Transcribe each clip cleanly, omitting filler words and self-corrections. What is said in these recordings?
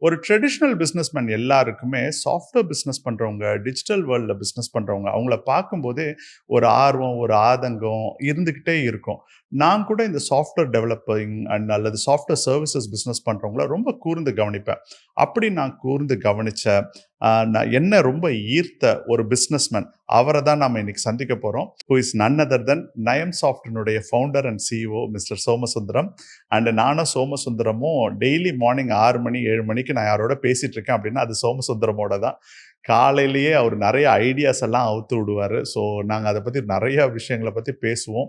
ஒரு traditional businessman எல்லாருக்குமே software business பண்ணுறவங்க, டிஜிட்டல் வேர்ல்டில் பிஸ்னஸ் பண்ணுறவங்க அவங்கள பார்க்கும்போதே ஒரு ஆர்வம், ஒரு ஆதங்கம் இருந்துக்கிட்டே இருக்கும். நான் கூட இந்த சாஃப்ட்வேர் டெவலப்பிங் அண்ட் அல்லது சாஃப்ட்வேர் சர்வீசஸ் பிஸ்னஸ் பண்ணுறவங்கள ரொம்ப கூர்ந்து கவனிப்பேன். அப்படி நான் கூர்ந்து கவனிச்ச நான் என்ன ரொம்ப ஈர்த்த ஒரு பிஸ்னஸ்மேன் அவரை தான் நம்ம இன்னைக்கு சந்திக்க போகிறோம். Who is none other than Nayam சாஃப்ட்னுடைய founder and CEO mister Somasundaram. And நானும் சோமசுந்தரமும் டெய்லி மார்னிங் 6 மணி 7 மணிக்கு நான் யாரோட பேசிட்டு இருக்கேன் அப்படின்னா அது சோமசுந்தரமோட தான். காலையிலேயே அவர் நிறைய ஐடியாஸ் எல்லாம் அவுத்து விடுவார். ஸோ நாங்கள் அதை பற்றி நிறைய விஷயங்களை பற்றி பேசுவோம்.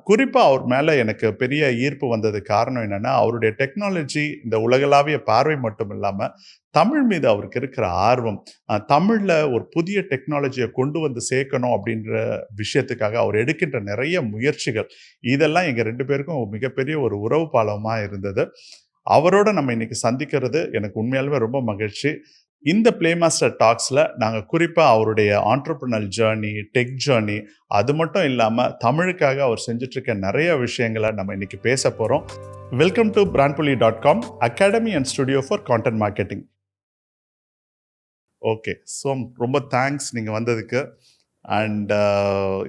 குறிப்பாக அவர் மேலே எனக்கு பெரிய ஈர்ப்பு வந்தது காரணம் என்னென்னா அவருடைய டெக்னாலஜி இந்த உலகளாவிய பார்வை மட்டும் இல்லாமல் தமிழ் மீது அவருக்கு இருக்கிற ஆர்வம். தமிழில் ஒரு புதிய டெக்னாலஜியை கொண்டு வந்து சேர்க்கணும் அப்படின்ற விஷயத்துக்காக அவர் எடுக்கின்ற நிறைய முயற்சிகள் இதெல்லாம் எங்கள் 2 பேருக்கும் மிகப்பெரிய ஒரு உறவு பாலமாக இருந்தது. அவரோட நம்ம இன்னைக்கு சந்திக்கிறது எனக்கு உண்மையாலுமே ரொம்ப மகிழ்ச்சி. இந்த பிளேமாஸ்டர் டாக்ஸில் நாங்கள் குறிப்பாக அவருடைய ஆண்டர்பிரினல் ஜேர்னி, டெக் ஜேர்னி, அது மட்டும் இல்லாமல் தமிழுக்காக அவர் செஞ்சிட்ருக்க நிறைய விஷயங்களை நம்ம இன்னைக்கு பேச போகிறோம். Welcome to brandpully.com, academy and studio for content marketing. Okay, so ரொம்ப தேங்க்ஸ் நீங்கள் வந்ததுக்கு. அண்ட்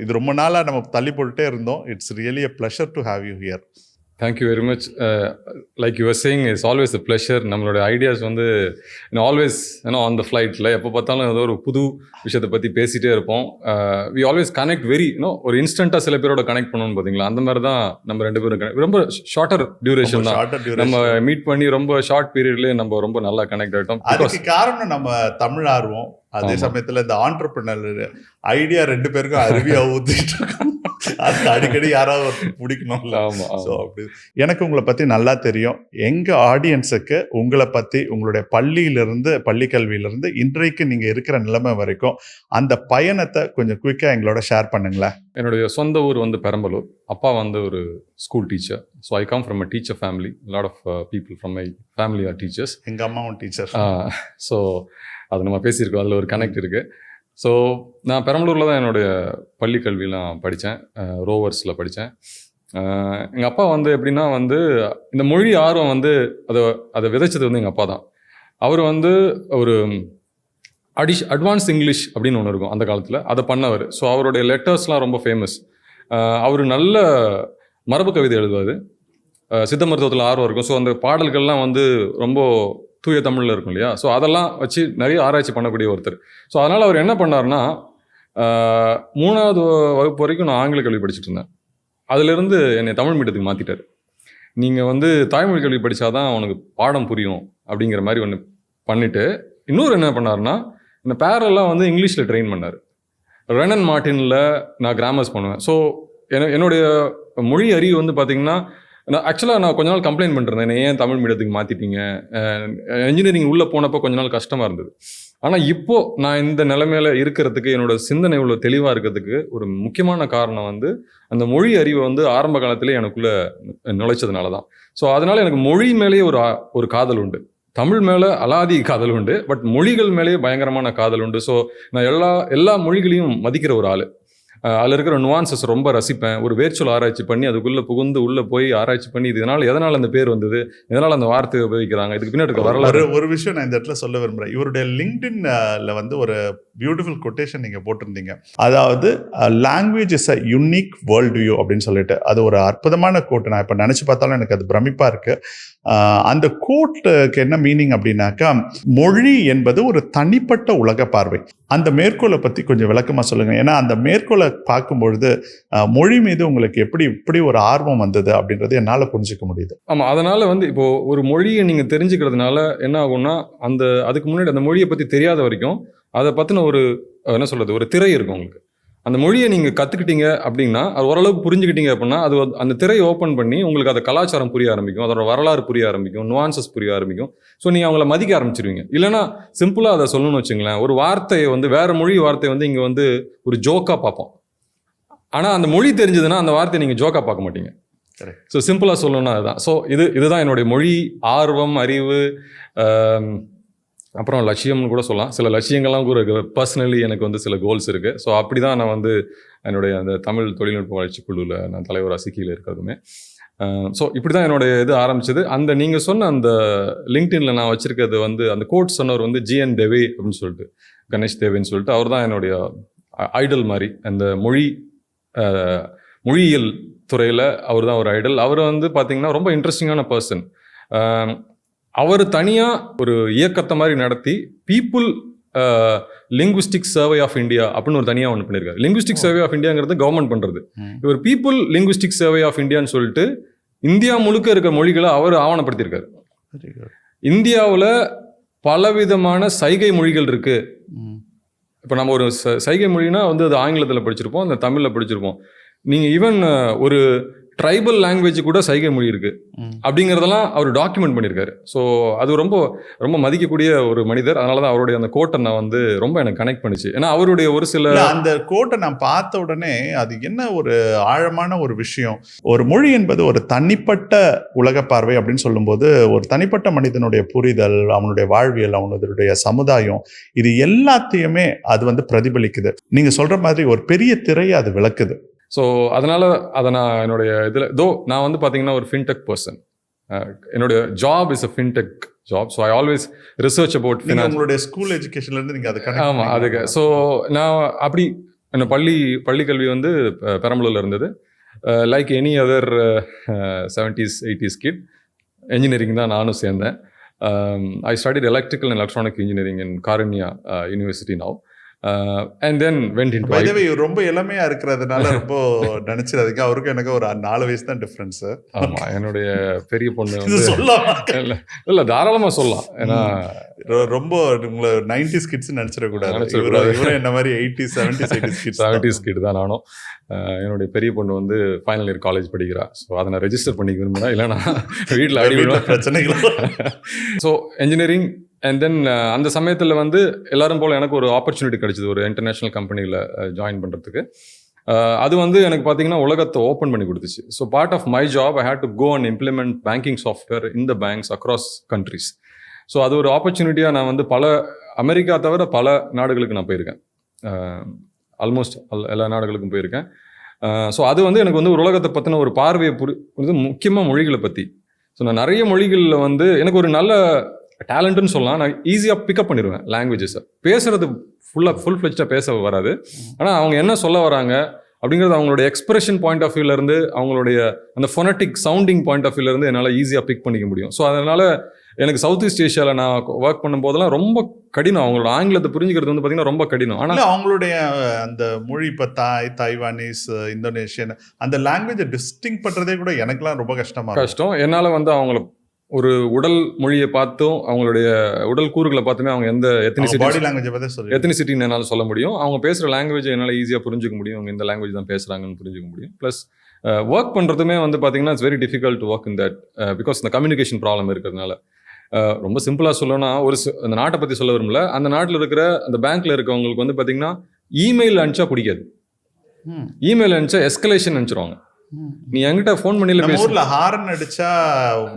இது ரொம்ப நாளாக நம்ம தள்ளி போட்டுட்டே இருந்தோம். It's really a pleasure to have you here. Thank you very much. Like you were saying, it's always a pleasure. நம்மளோட ஐடியாஸ் வந்து ஆல்வேஸ் ஆன் த ஃப்ளைட்டில் எப்போ பார்த்தாலும் ஏதோ ஒரு புது விஷயத்தை பற்றி பேசிகிட்டே இருப்போம். வி ஆல்வேஸ் கனெக்ட் வெரி ஒரு இன்ஸ்டண்ட்டாக சில பேரோட கனெக்ட் பண்ணணும்னு பார்த்தீங்களா, அந்த மாதிரி தான் நம்ம 2 பேரும் கனெக்ட். ரொம்ப ஷார்ட்டர் டியூரேஷன் தான். நம்ம மீட் பண்ணி ரொம்ப ஷார்ட் பீரியட்லேயே நம்ம ரொம்ப நல்லா கனெக்ட் ஆகிட்டோம். அதுக்கு காரணம் நம்ம தமிழ் ஆர்வம். அதே சமயத்தில் இந்த ஆண்டர்பிரினர் ஐடியா 2 பேருக்கும் அருவியா ஊத்திட்டு இருக்கோம். அது அடிக்கடி யாராவது பிடிக்கணும்ல. ஸோ அப்படி எனக்கு உங்களை பற்றி நல்லா தெரியும். எங்கள் ஆடியன்ஸுக்கு உங்களை பற்றி உங்களுடைய பள்ளி கல்வியிலிருந்து இன்றைக்கு நீங்கள் இருக்கிற நிலைமை வரைக்கும் அந்த பயணத்தை கொஞ்சம் குயிக்காக எங்களோட ஷேர் பண்ணுங்களேன். என்னுடைய சொந்த ஊர் வந்து பெரம்பலூர். அப்பா வந்து ஒரு school teacher. So I come from a teacher family. Lot of people from my family are teachers. எங்கள் அம்மாவும் டீச்சர். ஸோ அது நம்ம பேசியிருக்கோம், அதில் ஒரு கனெக்ட் இருக்குது. ஸோ நான் பெரம்பலூரில் தான் என்னுடைய பள்ளி கல்வியெலாம் படித்தேன். ரோவர்ஸில் படித்தேன். எங்கள் அப்பா வந்து எப்படின்னா வந்து இந்த மொழி ஆர்வம் வந்து அதை விதைச்சது வந்து எங்கள் அப்பா தான். அவர் வந்து ஒரு அட்வான்ஸ் இங்கிலீஷ் அப்படின்னு ஒன்று இருக்கும் அந்த காலத்தில், அதை பண்ணவர். ஸோ அவருடைய லெட்டர்ஸ்லாம் ரொம்ப ஃபேமஸ். அவர் நல்ல மரபு கவிதை எழுதுவார். சித்த மருத்துவத்தில் ஆர்வம் இருக்கும். ஸோ அந்த பாடல்கள்லாம் வந்து ரொம்ப தூய தமிழில் இருக்கும் இல்லையா. ஸோ அதெல்லாம் வச்சு நிறைய ஆராய்ச்சி பண்ணக்கூடிய ஒருத்தர். ஸோ அதனால் அவர் என்ன பண்ணார்னா, 3வது வகுப்பு வரைக்கும் நான் ஆங்கில கல்வி படிச்சுட்டு இருந்தேன். அதிலிருந்து என்னை தமிழ் மீடியத்துக்கு மாற்றிட்டார். நீங்கள் வந்து தாய்மொழி கல்வி படித்தாதான் உனக்கு பாடம் புரியும் அப்படிங்கிற மாதிரி ஒன்று பண்ணிவிட்டு, இன்னொரு என்ன பண்ணார்னா, இந்த பேரெல்லாம் வந்து இங்கிலீஷில் ட்ரெயின் பண்ணார். ரெனன் மார்ட்டினில் நான் கிராமர்ஸ் பண்ணுவேன். ஸோ என்னுடைய மொழி அறிவு வந்து பார்த்திங்கன்னா, நான் கொஞ்ச நாள் கம்ப்ளைண்ட் பண்ணிருந்தேன், என்னை ஏன் தமிழ் மீடியத்துக்கு மாற்றிட்டீங்க. இன்ஜினியரிங் உள்ளே போனப்போ கொஞ்ச நாள் கஷ்டமாக இருந்தது. ஆனால் இப்போது நான் இந்த நிலைமையில் இருக்கிறதுக்கு, என்னோட சிந்தனை இவ்வளோ தெளிவாக இருக்கிறதுக்கு ஒரு முக்கியமான காரணம் வந்து அந்த மொழி அறிவை வந்து ஆரம்ப காலத்திலே எனக்குள்ளே நுழைச்சதுனால தான். ஸோ அதனால் எனக்கு மொழி மேலேயே ஒரு காதல் உண்டு. தமிழ் மேலே அலாதி காதல் உண்டு, பட் மொழிகள் மேலேயே பயங்கரமான காதல் உண்டு. ஸோ நான் எல்லா மொழிகளையும் மதிக்கிற ஒரு ஆள். அதில் இருக்கிற நுவான்சஸ் ரொம்ப ரசிப்பேன். ஒரு வேர்ச்சொல் ஆராய்ச்சி பண்ணி அதுக்குள்ளே புகுந்து உள்ளே போய் ஆராய்ச்சி பண்ணி எதனால் அந்த பேர் வந்தது, எதனால் அந்த வார்த்தையை உபயோகிக்கிறாங்க, இதுக்கு பின்னாடி வரலாறு. ஒரு விஷயம் நான் இந்த இடத்துல சொல்ல விரும்புகிறேன். இவருடைய லிங்க்டின்ல வந்து ஒரு பியூட்டிஃபுல் கொட்டேஷன் நீங்கள் போட்டிருந்தீங்க. அதாவது language is a unique world view அப்படின்னு சொல்லிட்டு, அது ஒரு அற்புதமான கோட். நான் இப்போ நினச்சி பார்த்தாலும் எனக்கு அது பிரமிப்பாக இருக்குது. அந்த கோட்டுக்கு என்ன மீனிங் அப்படின்னாக்கா, மொழி என்பது ஒரு தனிப்பட்ட உலக பார்வை. அந்த மேற்கோளை பற்றி கொஞ்சம் விளக்கமாக சொல்லுங்கள். ஏன்னா அந்த மேற்கோளை பார்க்கும்பொழுது மொழி மீது உங்களுக்கு இப்படி ஒரு ஆர்வம் வந்தது அப்படின்றது என்னால் புரிஞ்சிக்க முடியுது. ஆமாம், அதனால் வந்து இப்போது ஒரு மொழியை நீங்கள் தெரிஞ்சுக்கிறதுனால என்ன ஆகும்னா, அதுக்கு முன்னாடி அந்த மொழியை பற்றி தெரியாத வரைக்கும் அதை பற்றின ஒரு திரை இருக்கும் உங்களுக்கு. அந்த மொழியை நீங்கள் கற்றுக்கிட்டீங்க அப்படின்னா, அது ஓரளவுக்கு புரிஞ்சுக்கிட்டீங்க அப்படின்னா, அந்த திரையை ஓப்பன் பண்ணி உங்களுக்கு அதை கலாச்சாரம் புரிய ஆரம்பிக்கும், அதோட வரலாறு புரிய ஆரம்பிக்கும், நுவான்சஸ் புரிய ஆரம்பிக்கும். ஸோ நீங்கள் அவங்கள மதிக்க ஆரம்பிச்சிருவீங்க. இல்லைனா சிம்பிளாக அதை சொல்லணும்னு வச்சுங்களேன், ஒரு வார்த்தையை வந்து வேறு மொழி வார்த்தையை வந்து இங்கே வந்து ஒரு ஜோக்காக பார்ப்போம். ஆனால் அந்த மொழி தெரிஞ்சதுன்னா அந்த வார்த்தையை நீங்கள் ஜோக்காக பார்க்க மாட்டீங்க. ஸோ சிம்பிளாக சொல்லணும்னா அதுதான். ஸோ இதுதான் என்னுடைய மொழி ஆர்வம், அறிவு, அப்புறம் லட்சியம்னு கூட சொல்லலாம். சில லட்சியங்கள்லாம் கூட இருக்குது. பர்சனலி எனக்கு வந்து சில கோல்ஸ் இருக்குது. ஸோ அப்படி தான் நான் வந்து என்னுடைய அந்த தமிழ் தொழில்நுட்ப வளர்ச்சி குழுவில் நான் தலைவராக சிக்கியில் இருக்கிறதுமே. ஸோ இப்படி தான் என்னுடைய இது ஆரம்பிச்சது. அந்த நீங்கள் சொன்ன அந்த லிங்க்டின்ல நான் வச்சிருக்கிறது வந்து அந்த கோட் சொன்னவர் வந்து ஜிஎன் தேவே அப்படின்னு சொல்லிட்டு, கணேஷ் தேவேன்னு சொல்லிட்டு, அவர் தான் என்னுடைய ஐடல் மாதிரி. அந்த மொழியியல் துறையில் அவர் தான் ஒரு ஐடல். அவர் வந்து பார்த்தீங்கன்னா ரொம்ப இன்ட்ரெஸ்டிங்கான பர்சன். அவர் தனியாக ஒரு இயக்கத்தை மாதிரி நடத்தி people linguistic survey of India அப்படின்னு ஒரு தனியாக ஒன்று பண்ணியிருக்காரு. லிங்குவிஸ்டிக் சர்வே ஆஃப் இந்தியாங்கிறது கவர்மெண்ட் பண்ணுறது. இவர் பீப்புள் லிங்குவிஸ்டிக் சர்வே ஆஃப் இந்தியான்னு சொல்லிட்டு இந்தியா முழுக்க இருக்க மொழிகளை அவர் ஆவணப்படுத்தியிருக்காரு. இந்தியாவில் பலவிதமான சைகை மொழிகள் இருக்கு. இப்போ நம்ம ஒரு சைகை மொழினா வந்து அது ஆங்கிலத்தில் படிச்சிருப்போம், அந்த தமிழில் படிச்சிருப்போம். நீங்கள் ஈவன் ஒரு ட்ரைபல் லாங்குவேஜ் கூட சைகை மொழி இருக்கு அப்படிங்கிறதெல்லாம் அவர் டாக்குமெண்ட் பண்ணியிருக்காரு. ஸோ அது ரொம்ப ரொம்ப மதிக்கக்கூடிய ஒரு மனிதர். அதனால தான் அவருடைய அந்த கோட்டை நான் வந்து ரொம்ப எனக்கு கனெக்ட் பண்ணிச்சு. ஏன்னா அவருடைய ஒரு சில அந்த கோட்டை நான் பார்த்த உடனே அது என்ன ஒரு ஆழமான ஒரு விஷயம். ஒரு மொழி என்பது ஒரு தனிப்பட்ட உலக பார்வை அப்படின்னு சொல்லும்போது ஒரு தனிப்பட்ட மனிதனுடைய புரிதல், அவனுடைய வாழ்வியல், அவனுடைய சமுதாயம், இது எல்லாத்தையுமே அது வந்து பிரதிபலிக்குது. நீங்க சொல்ற மாதிரி ஒரு பெரிய திரையை அது விளக்குது. ஸோ அதனால் அதை நான் என்னுடைய இதில் நான் வந்து பார்த்தீங்கன்னா ஒரு ஃபின்டெக் பர்சன். என்னுடைய job is a fintech job. So I always research about finance. உங்களுடைய ஸ்கூல் எஜுகேஷன்லேருந்து நீங்கள் அது ஆமாம் அதுக்கு. ஸோ நான் அப்படி என்ன பள்ளி கல்வி வந்து பெரம்பலூரில் இருந்தது. Like any other 70s 80s kid, engineering தான் நானும் சேர்ந்தேன். I studied electrical and electronic engineering in Karunya university now. And then went into ரொம்ப இளமையா இருக்கிறதுனால ரொம்ப நினைச்சிடாதீங்க. அவருக்கு எனக்கு ஒரு 4 வயசு தான் டிஃபரன்ஸ். ஆமா, என்னுடைய பெரிய பொண்ணு வந்து இல்ல தாராளமா சொல்லலாம். ஏன்னா ரொம்ப உங்களை 90s கிட்ஸ் நினைச்சிடக்கூடாது. இவரும் என்ன மாதிரி 80s 70s 80s கிட் தான் நானும். என்னுடைய பெரிய பொண்ணு வந்து ஃபைனல் இயர் காலேஜ் படிக்கிறா. ஸோ அதை நான் ரெஜிஸ்டர் பண்ணிக்க விரும்புகிறேன், இல்லைன்னா வீட்டில் அடிவிடுவேன் பிரச்சனைகள். ஸோ என்ஜினியரிங் அண்ட் தென் அந்த சமயத்தில் வந்து எல்லாரும் போல் எனக்கு ஒரு ஆப்பர்ச்சுனிட்டி கிடைச்சிது ஒரு இன்டர்நேஷ்னல் கம்பெனியில் ஜாயின் பண்ணுறதுக்கு. அது வந்து எனக்கு பார்த்தீங்கன்னா உலகத்தை ஓப்பன் பண்ணி கொடுத்துச்சு. So part of my job I had to go and implement banking software in the banks across countries. So அது ஒரு ஆப்பர்ச்சுனிட்டியாக நான் வந்து அமெரிக்கா தவிர பல நாடுகளுக்கு நான் போயிருக்கேன். ஆல்மோஸ்ட் எல்லா நாடுகளுக்கும் போயிருக்கேன். ஸோ அது வந்து எனக்கு வந்து ஒரு உலகத்தை பற்றின ஒரு பார்வையை முக்கியமாக மொழிகளை பற்றி. ஸோ நான் நிறைய மொழிகளில் வந்து எனக்கு ஒரு நல்ல டேலண்ட்டுன்னு சொல்லலாம். நான் ஈஸியாக பிக்கப் பண்ணிடுவேன் லாங்குவேஜஸை. பேசுறது ஃபுல் ஃப்ளெஜ்டாக பேச வராது. ஆனால் அவங்க என்ன சொல்ல வராங்க அப்படிங்கிறது அவங்களுடைய எக்ஸ்பிரஷன் பாயிண்ட் ஆஃப் வியூலேருந்து, அவங்களுடைய அந்த ஃபொனட்டிக் சவுண்டிங் பாயிண்ட் ஆஃப் வியூலேருந்து என்னால் ஈஸியாக பிக் பண்ணிக்க முடியும். ஸோ அதனால் எனக்கு சவுத் ஈஸ்ட் ஏஷியாவில் நான் ஒர்க் பண்ணும்போதெல்லாம் ரொம்ப கடினம். அவங்களோட ஆங்கிலத்தை புரிஞ்சுக்கிறது வந்து பார்த்தீங்கன்னா ரொம்ப கடினம். ஆனால் அவங்களுடைய அந்த மொழி இப்போ தாய்வானீஸ், இந்தோனேஷியன் அந்த லாங்குவேஜை டிஸ்டிங் பண்ணுறதே கூட எனக்குலாம் ரொம்ப கஷ்டம். என்னால் வந்து அவங்கள ஒரு உடல் மொழியை பார்த்தும் அவங்களுடைய உடல் கூறுகளை பார்த்துமே அவங்க எந்த எத்தனிசிட்டின்னு என்னால் சொல்ல முடியும். அவங்க பேசுகிற லாங்குவேஜ் என்னால் ஈஸியாக புரிஞ்சுக்க முடியும். அவங்க இந்த லாங்குவேஜ் தான் பேசுகிறாங்கன்னு புரிஞ்சுக்க முடியும். ப்ளஸ் ஒர்க் பண்ணுறதுமே வந்து பார்த்தீங்கன்னா it's very difficult to work in that because இந்த கம்யூனிகேஷன் ப்ராப்ளம் இருக்கிறதுனால. ரொம்ப சிம்பிளாக சொல்லணும்னா அந்த நாட்டை பற்றி சொல்ல விரும்பல. அந்த நாட்டில் இருக்கிற அந்த பேங்க்கில் இருக்கவங்களுக்கு வந்து பார்த்தீங்கன்னா இமெயில் அனுப்பிச்சா பிடிக்காது. இமெயில் அனுப்பிச்சா எஸ்கலேஷன் அனுப்பிச்சிருவாங்க. நீ என்கிட்ட ஃபோன் பண்ணில பேசு. ஊர்ல ஹார்ன் அடிச்சா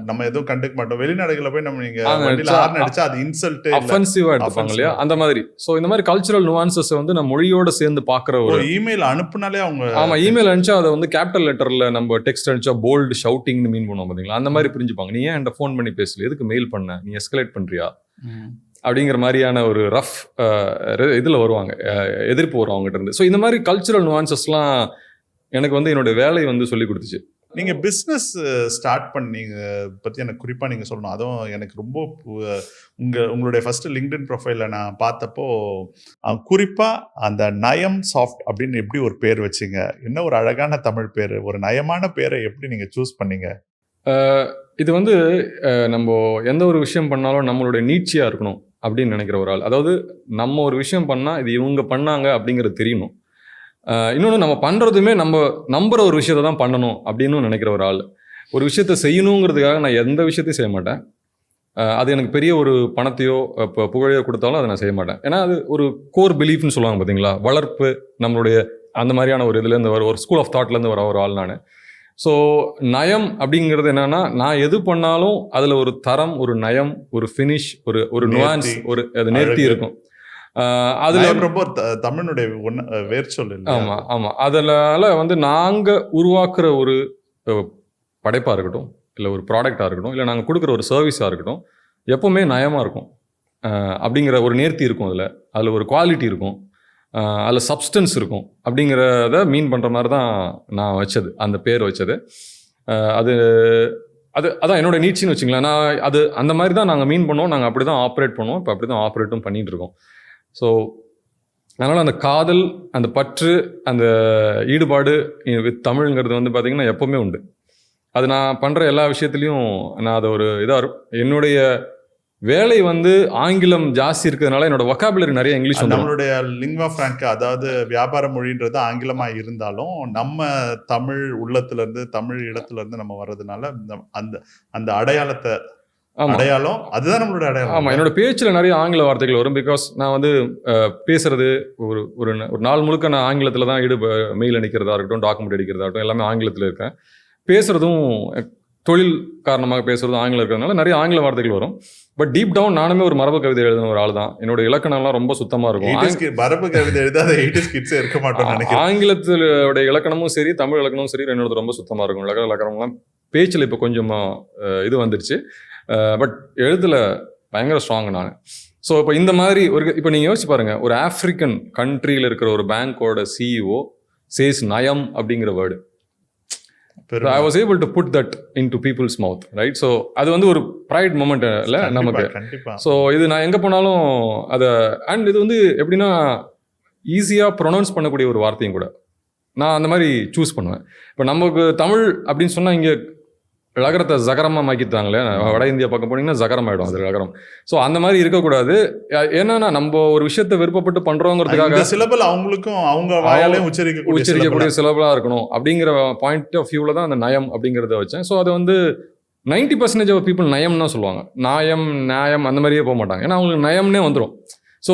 நம்ம எதுவும் கண்டுக்க மாட்டோம். வெளிநாடுகள்ல போய் நம்ம நீங்க ஹார்ன் அடிச்சா அது இன்சல்ட் ஆஃபென்சிவா எடுத்துப்பாங்க இல்லையா, அந்த மாதிரி. சோ இந்த மாதிரி கல்ச்சரல் நுவான்சஸ் வந்து நம்ம மொழியோட சேர்ந்து பாக்குற ஒரு இமெயில் அனுப்புனாலே அவங்க ஆமா இமெயில் அனுப்பிச்சா அதை வந்து கேபிட்டல் லெட்டர்ல நம்ம டெக்ஸ்ட் அனுப்பிச்சா போல்டு ஷவுட்டிங்னு மீன் பண்ணுவோம் பாத்தீங்களா, அந்த மாதிரி புரிஞ்சுப்பாங்க. நீ ஏன் என்கிட்ட ஃபோன் பண்ணி பேசல, எதுக்கு மெயில் பண்ண, நீ எஸ்கலேட் பண்றியா அப்படிங்கிற மாதிரியான ஒரு ரஃப் இதுல வருவாங்க, எதிர்ப்பு வரும் அவங்ககிட்ட இருந்து. ஸோ இந்த மாதிரி கல்ச்சரல் நுவான்சஸ்லாம் எனக்கு வந்து என்னோட வேலை வந்து சொல்லி கொடுத்துச்சு. நீங்கள் பிஸ்னஸ் ஸ்டார்ட் பண்ணீங்க பற்றி எனக்கு குறிப்பாக நீங்கள் சொல்லணும். அதுவும் எனக்கு ரொம்ப உங்களுடைய ஃபஸ்ட்டு லிங்க்டின் ப்ரொஃபைலில் நான் பார்த்தப்போ குறிப்பாக அந்த நயம் சாஃப்ட் அப்படின்னு எப்படி ஒரு பேர் வச்சிங்க, என்ன ஒரு அழகான தமிழ் பேர், ஒரு நயமான பேரை எப்படி நீங்கள் சூஸ் பண்ணீங்க? இது வந்து நம்ம எந்த ஒரு விஷயம் பண்ணாலும் நம்மளுடைய நீட்சியாக இருக்கணும் அப்படின்னு நினைக்கிற ஒரு ஆள். அதாவது நம்ம ஒரு விஷயம் பண்ணால் இது இவங்க பண்ணாங்க அப்படிங்கிறது தெரியணும். இன்னொன்று நம்ம பண்ணுறதுமே நம்ம நம்புகிற ஒரு விஷயத்தை தான் பண்ணணும் அப்படின்னு நினைக்கிற ஒரு ஆள். ஒரு விஷயத்தை செய்யணுங்கிறதுக்காக நான் எந்த விஷயத்தையும் செய்ய மாட்டேன். அது எனக்கு பெரிய ஒரு பணத்தையோ இப்போ புகழையோ கொடுத்தாலும் அதை நான் செய்ய மாட்டேன். ஏன்னா அது ஒரு கோர் பிலீஃப்னு சொல்லுவாங்க பார்த்தீங்களா, வளர்ப்பு நம்மளுடைய அந்த மாதிரியான ஒரு இதுலேருந்து வர ஒரு ஸ்கூல் ஆஃப் தாட்லேருந்து வர ஒரு ஆள் நான். ஸோ நயம் அப்படிங்கிறது என்னன்னா, நான் எது பண்ணாலும் அதில் ஒரு தரம், ஒரு நயம், ஒரு ஃபினிஷ், ஒரு நுவான்ஸ், ஒரு அது நேர்த்தி இருக்கும். அதுல ரொம்ப தமிழுடைய வேர் சொல். ஆமா ஆமா. அதனால வந்து நாங்க உருவாக்குற ஒரு படைப்பாக இருக்கட்டும், இல்லை ஒரு ப்ராடக்டாக இருக்கட்டும், இல்லை நாங்கள் கொடுக்குற ஒரு சர்வீஸாக இருக்கட்டும், எப்போவுமே நயமாக இருக்கும். அப்படிங்கிற ஒரு நேர்த்தி இருக்கும், அதில் ஒரு குவாலிட்டி இருக்கும், அதில் சப்ஸ்டன்ஸ் இருக்கும். அப்படிங்கிறத மீன் பண்ணுற மாதிரி தான் நான் வச்சது, அந்த பேர் வச்சது. அது அது அதான் என்னோட நீட்சின்னு வச்சுங்களேன். நான் அது அந்த மாதிரி தான் நாங்கள் மீன் பண்ணுவோம், நாங்கள் அப்படி தான் ஆப்ரேட் பண்ணுவோம், இப்போ அப்படி தான் ஆப்ரேட்டும் பண்ணிகிட்டு இருக்கோம். ஸோ அதனால் அந்த காதல், அந்த பற்று, அந்த ஈடுபாடு வித் தமிழ்ங்கிறது வந்து பார்த்திங்கன்னா எப்போவுமே உண்டு. அது நான் பண்ணுற எல்லா விஷயத்துலையும் நான் அதை ஒரு இதாக என்னுடைய வேலை வந்து ஆங்கிலம் ஜாஸ்தி இருக்கிறதுனால என்னோட வொக்காபுலரி நிறைய இங்கிலீஷ் வந்து நம்மளுடைய லிங்வா ஃப்ராங்கா, அதாவது வியாபார மொழின்றது ஆங்கிலமா இருந்தாலும் நம்ம தமிழ் உள்ளத்துல இருந்து தமிழ் இடத்துல இருந்து நம்ம வர்றதுனால அந்த அந்த அடையாளத்தை அடையாளம் அதுதான் நம்மளோட அடையாளம். ஆமாம், என்னோட பேச்சில் நிறைய ஆங்கில வார்த்தைகள் வரும். பிகாஸ் நான் வந்து பேசுறது ஒரு நாள் முழுக்க நான் ஆங்கிலத்தில் தான் மெயில் அனுக்கிறதா இருக்கட்டும், டாக்குமெண்ட் அடிக்கிறதா இருக்கட்டும், எல்லாமே ஆங்கிலத்தில் இருக்கேன். பேசுறதும் தொழில் காரணமாக பேசுறதும் ஆங்கிலம் இருக்கிறதுனால நிறைய ஆங்கில வார்த்தைகள் வரும். பட் டீப் டவுன் நானுமே ஒரு மரபு கவிதை எழுதின ஒரு ஆள் தான். என்னோட இலக்கணம்லாம் ரொம்ப சுத்தமாக இருக்கும். மரபு கவிதை எழுதாத 80s கிட்ஸே இருக்க மாட்டோம் நினைக்கிறேன். ஆங்கிலத்தோட இலக்கணமும் சரி, தமிழ் இலக்கணமும் சரி, என்னோட ரொம்ப சுத்தமாக இருக்கும். இலக்கணம்லாம் பேச்சில் இப்போ கொஞ்சமாக இது வந்துடுச்சு. பட் எழுத்துல பயங்கர ஸ்ட்ராங் நான். ஸோ இப்போ இந்த மாதிரி இப்போ நீங்கள் யோசிச்சு பாருங்கள், ஒரு ஆஃப்ரிக்கன் கண்ட்ரியில் இருக்கிற ஒரு பேங்கோட சிஇஓ சேஸ் நயம் அப்படிங்கிற word. I was able to put that into people's mouth, right? So அது வந்து ஒரு ப்ரைட் மொமெண்ட் இல்லை நமக்கு. ஸோ இது நான் எங்கே போனாலும் அதை அண்ட் இது வந்து எப்படின்னா ஈஸியாக ப்ரொனவுன்ஸ் பண்ணக்கூடிய ஒரு வார்த்தையும் கூட நான் அந்த மாதிரி சூஸ் பண்ணுவேன். இப்போ நமக்கு தமிழ் அப்படின்னு சொன்னால் இங்கே லகரத்தை ஜகரமாக மாக்கிட்டாங்களே, வட இந்தியா பக்கம் போனீங்கன்னா ஜகரம் ஆகிடும் அது லகரம். ஸோ அந்த மாதிரி இருக்கக்கூடாது. ஏன்னா நம்ம ஒரு விஷயத்தை விருப்பப்பட்டு பண்ணுறோங்கிறதுக்காக சிலபல் அவங்களுக்கும் அவங்க வாயாலையும் உச்சரிக்கக்கூடிய சிலபலாக இருக்கணும் அப்படிங்கிற பாயிண்ட் ஆஃப் வியூவில் தான் அந்த நயம் அப்படிங்கிறத வச்சேன். ஸோ அதை வந்து 90% ஆஃப் பீப்புள் நயம்னா சொல்லுவாங்க. நியாயம் அந்த மாதிரியே போக மாட்டாங்க. ஏன்னா அவங்களுக்கு நயம்னே வந்துடும். ஸோ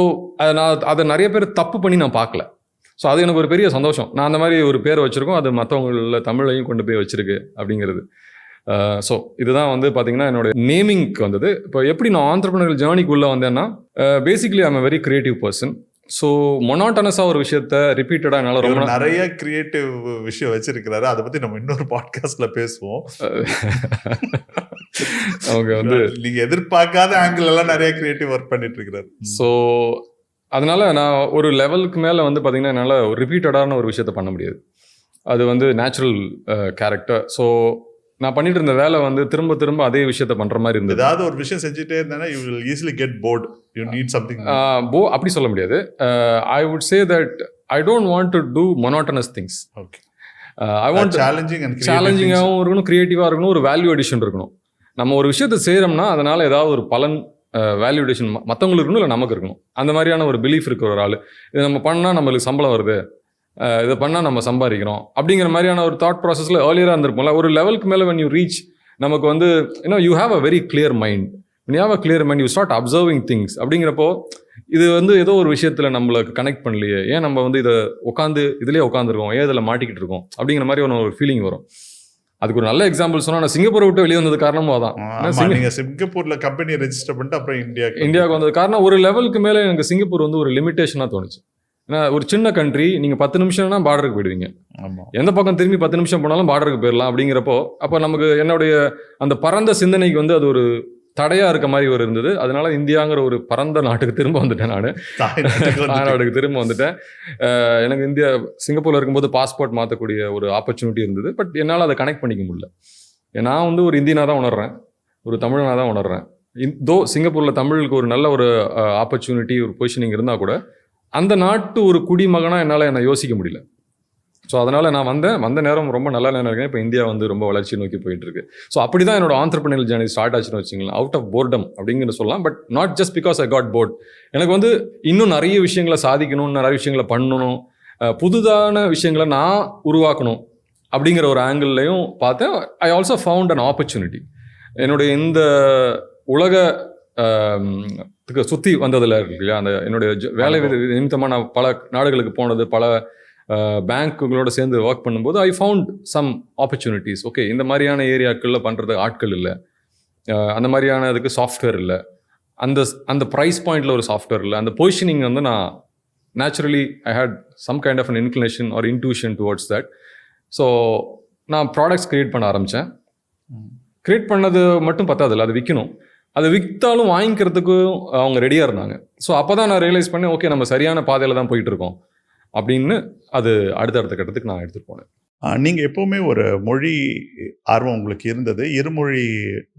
அதை நிறைய பேர் தப்பு பண்ணி நான் பார்க்கல. ஸோ அது எனக்கு ஒரு பெரிய சந்தோஷம். நான் அந்த மாதிரி ஒரு பேர் வச்சுருக்கோம், அது மற்றவங்களில் தமிழையும் கொண்டு போய் வச்சிருக்கு அப்படிங்கிறது. ஸோ இதுதான் வந்து பார்த்தீங்கன்னா என்னோட நேமிங்க்கு வந்தது. இப்போ எப்படி நான் ஆண்டர்பிரினியர் ஜேர்னிக்குள்ளே வந்தேன்னா, basically I'm a very creative person. So மொனாட்டனஸாக ஒரு விஷயத்த ரிப்பீட்டடாக என்னால் ரொம்ப நிறைய கிரியேட்டிவ் விஷயம் வச்சிருக்கிறாரு. அதை பற்றி நம்ம இன்னொரு பாட்காஸ்ட்டில் பேசுவோம். அவங்க வந்து நீங்கள் எதிர்பார்க்காத ஆங்கிள் எல்லாம் நிறைய கிரியேட்டிவ் ஒர்க் பண்ணிட்டு இருக்கிறாரு. ஸோ அதனால் நான் ஒரு லெவலுக்கு மேலே வந்து பார்த்தீங்கன்னா என்னால் ஒரு ரிப்பீட்டடான ஒரு விஷயத்த பண்ண முடியாது. அது வந்து நேச்சுரல் கேரக்டர். ஸோ நான் பண்ணிட்டு இருந்த வேலை வந்து திரும்ப திரும்ப அதே விஷயத்த பண்ற மாதிரி இருந்தது. ஏதாவது ஒரு விஷயம் செஞ்சுட்டே இருந்தேன்னா you will easily get bored. You need something. அப்படி சொல்ல முடியாது. I would say that I don't want to do monotonous things. Okay. I want சேலஞ்சிங்காகவும் இருக்கணும், கிரியேட்டிவாக இருக்கணும், ஒரு வேல்யூ அடிஷன் இருக்கணும். நம்ம ஒரு விஷயத்தை செய்கிறோம்னா அதனால ஏதாவது ஒரு பலன் வேல்யூ அடிஷன் மற்றவங்களுக்கு இருக்கணும், இல்லை நமக்கு இருக்கணும். அந்த மாதிரியான ஒரு பிலீஃப் இருக்கிற ஒரு ஆள். இது நம்ம பண்ணால் நம்மளுக்கு சம்பளம் வருது, இதை பண்ணால் நம்ம சம்பாதிக்கிறோம் அப்படிங்கிற மாதிரியான ஒரு தாட் ப்ராசஸில் ஏர்லியராக இருந்திருப்போம்ல. ஒரு லெவலுக்கு மேலே when you reach, நமக்கு வந்து you have a very clear mind. when you have a clear mind you start observing things. அப்படிங்கிறப்போ இது வந்து ஏதோ ஒரு விஷயத்தில் நம்மளுக்கு கனெக்ட் பண்ணலையே, ஏன் நம்ம வந்து இதை இதிலே உட்காந்துருக்கோம், ஏன் இதில் மாட்டிக்கிட்டு இருக்கோம் அப்படிங்கிற மாதிரி ஒரு ஃபீலிங் வரும். அதுக்கு ஒரு நல்ல எக்ஸாம்பிள் சொன்னால், நான் சிங்கப்பூரை விட்டு வெளியே வந்தது காரணமும் அதான். நீங்கள் சிங்கப்பூரில் கம்பெனி ரெஜிஸ்டர் பண்ணிட்டு அப்புறம் இந்தியாவுக்கு வந்தது காரணம் ஒரு லெவலுக்கு மேலே எனக்கு சிங்கப்பூர் வந்து ஒரு லிமிட்டேஷனாக தோணுச்சு. ஏன்னா ஒரு சின்ன கண்ட்ரி, நீங்கள் 10 நிமிஷம்னா பார்டருக்கு போயிடுவீங்க. எந்த பக்கம் திரும்பி 10 நிமிஷம் போனாலும் பார்டருக்கு போயிடலாம். அப்படிங்கிறப்போ அப்போ நமக்கு என்னுடைய அந்த பரந்த சிந்தனைக்கு வந்து அது ஒரு தடையாக இருக்க மாதிரி ஒரு இருந்தது. அதனால இந்தியாங்கிற ஒரு பரந்த நாட்டுக்கு திரும்ப வந்துட்டேன். நான் தாய்நாட்டுக்கு திரும்ப வந்துட்டேன். எனக்கு சிங்கப்பூரில் இருக்கும்போது பாஸ்போர்ட் மாற்றக்கூடிய ஒரு ஆப்பர்ச்சுனிட்டி இருந்தது. பட் என்னால் அதை கனெக்ட் பண்ணிக்க முடியல. நான் வந்து ஒரு இந்தியனாக தான் உணர்றேன், ஒரு தமிழனாக தான் உணர்றேன். சிங்கப்பூரில் தமிழுக்கு ஒரு நல்ல ஒரு ஆப்பர்ச்சுனிட்டி, ஒரு பொசிஷனிங் இருந்தால் கூட அந்த நாட்டு ஒரு குடிமகனாக என்னால் என்னை யோசிக்க முடியல. ஸோ அதனால் நான் வந்த நேரம் ரொம்ப நல்ல நேரம் இருக்கேன். இப்போ இந்தியா வந்து ரொம்ப வளர்ச்சி நோக்கி போயிட்டுருக்கு. ஸோ அப்படி தான் என்னோட ஆண்டர்பிரினியர் ஜர்னி ஸ்டார்ட் ஆச்சுன்னு வச்சுங்களேன். அவுட் ஆஃப் போர்டம் அப்படிங்கிற சொல்லலாம். But not just because I got bored. எனக்கு வந்து இன்னும் நிறைய விஷயங்களை சாதிக்கணும், நிறைய விஷயங்களை பண்ணணும், புதுதான விஷயங்களை நான் உருவாக்கணும் அப்படிங்கிற ஒரு ஆங்கிள்லையும் பார்த்தேன். I also found an opportunity. என்னுடைய இந்த உலக சுற்றி வந்ததில் இருக்கு இல்லையா, அந்த என்னுடைய வேலை நிமித்தமாக நான் பல நாடுகளுக்கு போனது, பல பேங்க்குகளோடு சேர்ந்து ஒர்க் பண்ணும்போது I found some opportunities. Okay, இந்த மாதிரியான ஏரியாக்களில் பண்ணுறது ஆட்கள் இல்லை, அந்த மாதிரியான அதுக்கு சாஃப்ட்வேர் இல்லை, அந்த ப்ரைஸ் பாயிண்டில் ஒரு சாஃப்ட்வேர் இல்லை, அந்த பொசிஷனிங் வந்து நான் naturally I had some kind of an inclination or intuition towards that. So நான் ப்ராடக்ட்ஸ் க்ரியேட் பண்ண ஆரம்பித்தேன். கிரியேட் பண்ணது மட்டும் பத்தாதுல்ல, அது விற்கணும். அதை விற்றாலும் வாங்கிக்கிறதுக்கும் அவங்க ரெடியாக இருந்தாங்க. ஸோ அப்போ தான் நான் ரியலைஸ் பண்ணேன், ஓகே நம்ம சரியான பாதையில் தான் போயிட்டு இருக்கோம் அப்படின்னு. அது அடுத்தடுத்த கட்டத்துக்கு நான் எடுத்துகிட்டு போனேன். நீங்கள் எப்போவுமே ஒரு மொழி ஆர்வம் உங்களுக்கு இருந்தது. இருமொழி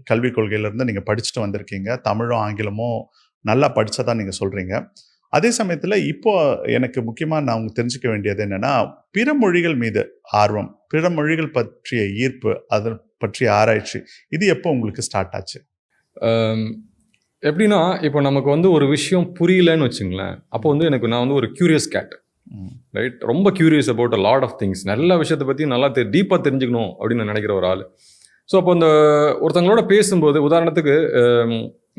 கல்விக் கொள்கையிலேருந்து நீங்கள் படிச்சுட்டு வந்திருக்கீங்க. தமிழும் ஆங்கிலமும் நல்லா படித்ததா நீங்கள் சொல்கிறீங்க. அதே சமயத்தில் இப்போ எனக்கு முக்கியமாக நான் உங்களுக்கு தெரிஞ்சுக்க வேண்டியது என்னென்னா, பிற மொழிகள் மீது ஆர்வம், பிற மொழிகள் பற்றிய ஈர்ப்பு, அதை பற்றிய ஆராய்ச்சி, இது எப்போ உங்களுக்கு ஸ்டார்ட் ஆச்சு? எப்படின்னா, இப்போ நமக்கு வந்து ஒரு விஷயம் புரியலன்னு வச்சுங்களேன், அப்போ வந்து நான் வந்து ஒரு கியூரியஸ் கேட், ரைட்? ரொம்ப curious about a lot of things. நல்ல விஷயத்தை பற்றி நல்லா டீப்பாக தெரிஞ்சுக்கணும் அப்படின்னு நான் நினைக்கிற ஒரு ஆள். ஸோ அப்போ அந்த ஒருத்தங்களோட பேசும்போது, உதாரணத்துக்கு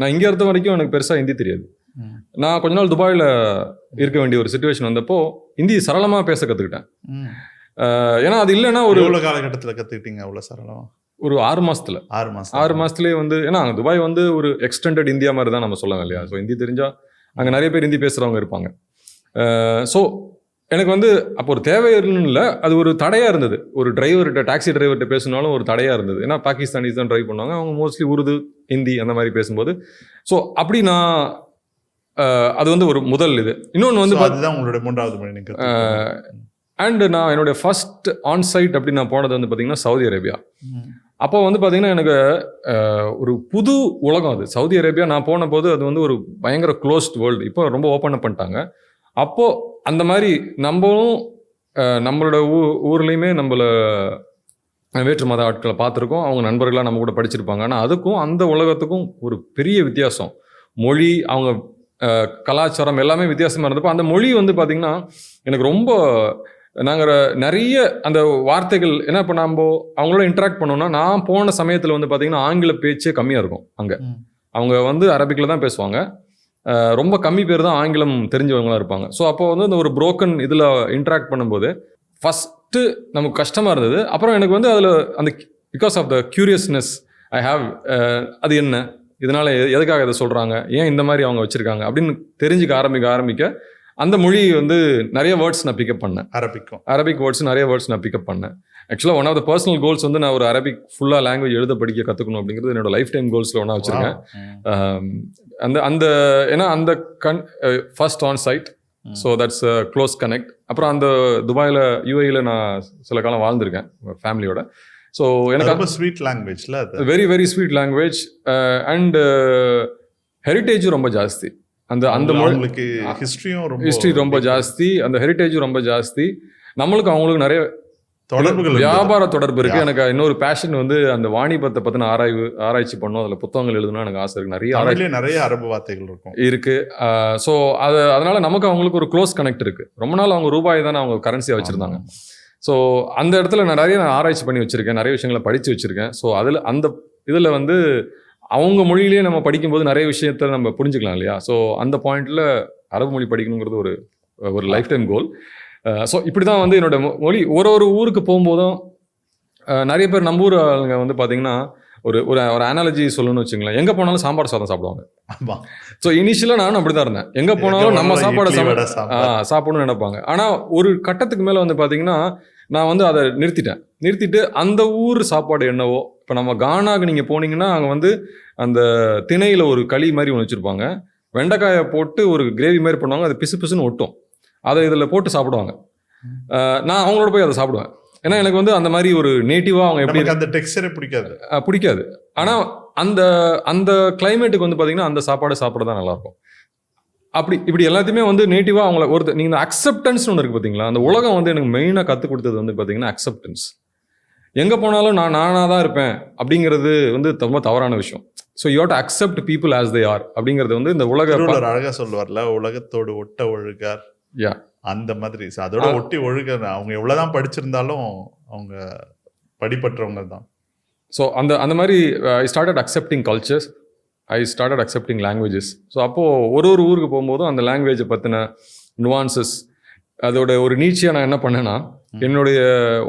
நான் இங்கே இருந்த வரைக்கும் எனக்கு பெருசாக ஹிந்தி தெரியாது. நான் கொஞ்ச நாள் துபாயில் இருக்க வேண்டிய ஒரு சுச்சுவேஷன் வந்தப்போ ஹிந்தி சரளமாக பேச கற்றுக்கிட்டேன். ஏன்னா அது இல்லைன்னா ஒரு காலகட்டத்தில் கற்றுக்கிட்டீங்க அவ்வளோ சரளமாக? ஒரு 6 மாதத்தில் 6 மாதத்துலேயே வந்து, ஏன்னா அங்கே துபாய் வந்து ஒரு எக்ஸ்டெண்டட் இந்தியா மாதிரி தான் நம்ம சொல்லலாம் இல்லையா? ஸோ ஹிந்தி தெரிஞ்சால் அங்கே நிறைய பேர் ஹிந்தி பேசுகிறவங்க இருப்பாங்க. ஸோ எனக்கு வந்து அப்போ ஒரு தேவைன்னு இல்லை, அது ஒரு தடையாக இருந்தது. ஒரு டிரைவர்கிட்ட, டாக்ஸி டிரைவர்கிட்ட பேசினாலும் ஒரு தடையாக இருந்தது. ஏன்னா பாகிஸ்தானிஸ் தான் ட்ரைவ் பண்ணுவாங்க, அவங்க மோஸ்ட்லி உருது, ஹிந்தி அந்த மாதிரி பேசும்போது. ஸோ அப்படி நான் அது வந்து ஒரு முதல் இது. இன்னொன்று வந்து அதுதான் உங்களுடைய 3வது மொழி. அண்ட் நான் என்னுடைய ஃபர்ஸ்ட் ஆன்சைட் அப்படி நான் போனது வந்து பார்த்தீங்கன்னா சவுதி அரேபியா. அப்போ வந்து பார்த்தீங்கன்னா எனக்கு ஒரு புது உலகம் அது. சவுதி அரேபியா நான் போன போது அது வந்து ஒரு பயங்கர க்ளோஸ்ட் வேர்ல்டு. இப்போ ரொம்ப ஓப்பன் பண்ணிட்டாங்க. அப்போது அந்த மாதிரி நம்மளும் நம்மளோட ஊர்லேயுமே நம்மளை வேற்று மத ஆட்களை பார்த்துருக்கோம். அவங்க நண்பர்களாக நம்ம கூட படிச்சிருப்பாங்க. ஆனால் அதுக்கும் அந்த உலகத்துக்கும் ஒரு பெரிய வித்தியாசம். மொழி, அவங்க கலாச்சாரம் எல்லாமே வித்தியாசமாக இருந்தப்போ அந்த மொழி வந்து பார்த்திங்கன்னா எனக்கு ரொம்ப, நாங்கள் நிறைய அந்த வார்த்தைகள், ஏன்னா இப்போ நம்ம அவங்களோட இன்ட்ராக்ட் பண்ணோம்னா, நான் போன சமயத்தில் வந்து பார்த்திங்கன்னா ஆங்கில பேச்சே கம்மியாக இருக்கும். அங்கே அவங்க வந்து அரபிக்கில் தான் பேசுவாங்க. ரொம்ப கம்மி பேர் தான் ஆங்கிலம் தெரிஞ்சவங்களாக இருப்பாங்க. ஸோ அப்போ வந்து அந்த ஒரு புரோக்கன் இதில் இன்ட்ராக்ட் பண்ணும்போது ஃபஸ்ட்டு நமக்கு கஷ்டமாக இருந்தது. அப்புறம் எனக்கு வந்து அதில் அந்த because of the curiousness I have, அது என்ன, இதனால் எதுக்காக இதை சொல்கிறாங்க, ஏன் இந்த மாதிரி அவங்க வச்சுருக்காங்க அப்படின்னு தெரிஞ்சுக்க ஆரம்பிக்க அந்த மொழி வந்து நிறைய வேர்ட்ஸ் நான் பிக்கப் பண்ணேன். அரபிக் வேர்ட்ஸ் நிறைய வேர்ட்ஸ் நான் பிக்கப் பண்ணேன். ஆக்சுவலாக one of the personal goals வந்து நான் ஒரு அரபிக் ஃபுல்லாக லாங்குவேஜ் எழுத படிக்க கற்றுக்கணும் அப்படிங்கிறது என்னோட லைஃப் டைம் கோல்ஸில் ஒன்றா வச்சுருக்கேன். அந்த ஏன்னா அந்த first on sight, so that's close connect. அப்புறம் அந்த துபாயில் யூஏயில் நான் சில காலம் வாழ்ந்திருக்கேன் ஃபேமிலியோட. ஸோ எனக்கு ஸ்வீட் லாங்குவேஜ்ல very very sweet language. And ஹெரிட்டேஜும் ரொம்ப ஜாஸ்தி. அந்த மொழிக்கு ஹிஸ்ட்ரி ரொம்ப ஜாஸ்தி, அந்த ஹெரிட்டேஜும் ரொம்ப ஜாஸ்தி. நம்மளுக்கு அவங்களுக்கு நிறைய தொடர்புகள், வியாபார தொடர்பு இருக்கு. எனக்கு இன்னொரு பேஷன் வந்து அந்த வாணிபத்தை பத்தின ஆராய்ச்சி பண்ணோம், அதில் புத்தகங்கள் எழுதணும்னு எனக்கு ஆசை இருக்கு. நிறைய அரபு வார்த்தைகள் இருக்கு. ஸோ அதனால நமக்கு அவங்களுக்கு ஒரு க்ளோஸ் கனெக்ட் இருக்கு. ரொம்ப நாள் அவங்க ரூபாய் தானே அவங்க கரன்சியாக வச்சிருந்தாங்க. ஸோ அந்த இடத்துல நான் நிறைய ஆராய்ச்சி பண்ணி வச்சிருக்கேன், நிறைய விஷயங்களை படித்து வச்சிருக்கேன். ஸோ அதில் அந்த இதில் வந்து அவங்க மொழியிலேயே நம்ம படிக்கும்போது நிறைய விஷயத்த நம்ம புரிஞ்சுக்கலாம் இல்லையா? ஸோ அந்த பாயிண்ட்ல அரபு மொழி படிக்கணுங்கிறது ஒரு லைஃப் டைம் கோல். ஸோ இப்படி தான் வந்து என்னோட மொழி. ஒரு ஊருக்கு போகும்போதும் நிறைய பேர் நம்ம ஊர் ஆளுங்க வந்து பார்த்தீங்கன்னா ஒரு அனாலஜி சொல்லணும்னு வச்சுங்களேன், எங்கே போனாலும் சாம்பார் சாதம் சாப்பிடுவாங்க. ஸோ இனிஷியலாக நானும் அப்படி தான் இருந்தேன். எங்கே போனாலும் நம்ம சாப்பாடை சாப்பிடணும்னு நினைப்பாங்க. ஆனால் ஒரு கட்டத்துக்கு மேலே வந்து பார்த்தீங்கன்னா நான் வந்து அதை நிறுத்திட்டு அந்த ஊர் சாப்பாடு என்னவோ, இப்போ நம்ம கானாக்கு நீங்கள் போனீங்கன்னா அங்கே வந்து அந்த திணையில் ஒரு களி மாதிரி ஒன்று வச்சுருப்பாங்க, வெண்டைக்காயை போட்டு ஒரு கிரேவி மாதிரி பண்ணுவாங்க, அது பிசு பிசுன்னு ஒட்டும், அதை இதில் போட்டு சாப்பிடுவாங்க. நான் அவங்களோட போய் அதை சாப்பிடுவேன். ஏன்னா எனக்கு வந்து அந்த மாதிரி ஒரு நேட்டிவாக அவங்க எப்படி அந்த டெக்ஸ்சரே பிடிக்காது. ஆனால் அந்த கிளைமேட்டுக்கு வந்து பார்த்தீங்கன்னா அந்த சாப்பாடு சாப்பிட தான் நல்லாயிருக்கும். இப்படி எல்லாத்தையுமே வந்து நேட்டிவாக அவங்கள நீங்கள் அக்செப்டன்ஸ்னு ஒன்று இருக்குது பார்த்தீங்களா? அந்த உலகம் வந்து எனக்கு மெயினாக கற்றுக் கொடுத்தது வந்து பார்த்தீங்கன்னா அக்செப்டன்ஸ். எங்கே போனாலும் நானாக தான் இருப்பேன் அப்படிங்கிறது வந்து ரொம்ப தவறான விஷயம். So you have to accept people as they are அப்படிங்கிறது வந்து இந்த அழகாக சொல்லுவார்ல, உலகத்தோடு ஒட்ட ஒழுகார். அந்த மாதிரி அதோட ஒட்டி ஒழுக, அவங்க எவ்வளவுதான் படிச்சிருந்தாலும் அவங்க படிப்பற்றவங்க தான். ஸோ அந்த மாதிரி I started accepting cultures, I started accepting languages. So அப்போது ஒரு ஊருக்கு போகும்போதும் அந்த லாங்குவேஜை பற்றின நுவான்சஸ், அதோட ஒரு நீட்சியாக நான் என்ன பண்ணேன்னா, என்னுடைய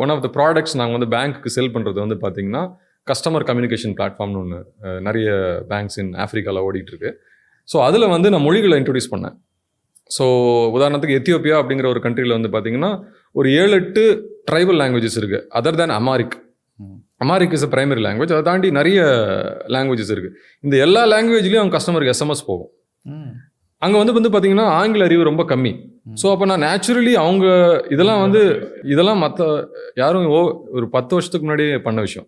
ஒன் ஆஃப் த ப்ராடக்ட்ஸ் நாங்கள் வந்து பேங்க்குக்கு செல் பண்ணுறது வந்து பார்த்தீங்கன்னா கஸ்டமர் கம்யூனிகேஷன் பிளாட்ஃபார்ம்னு ஒன்று நிறைய பேங்க்ஸ் இன் ஆஃப்ரிக்காவில் ஓடிட்டுருக்கு. ஸோ அதில் வந்து நான் மொழிகளை இன்ட்ரடியூஸ் பண்ணேன். ஸோ உதாரணத்துக்கு எத்தியோப்பியா அப்படிங்கிற ஒரு கண்ட்ரியில் வந்து பார்த்தீங்கன்னா ஒரு 7-8 ட்ரைபல் லாங்குவேஜஸ் இருக்குது other than Amharic. Amharic is primary language. அதை தாண்டி நிறைய லாங்குவேஜஸ் இருக்குது. இந்த எல்லா லாங்குவேஜ்லேயும் அவங்க கஸ்டமருக்கு எஸ்எம்எஸ் போகும். அங்கே வந்து பார்த்தீங்கன்னா ஆங்கில அறிவு ரொம்ப கம்மி. ஸோ அப்போ நான் நேச்சுரலி அவங்க இதெல்லாம் மற்ற யாரும் ஒரு 10 வருஷத்துக்கு முன்னாடியே பண்ண விஷயம்.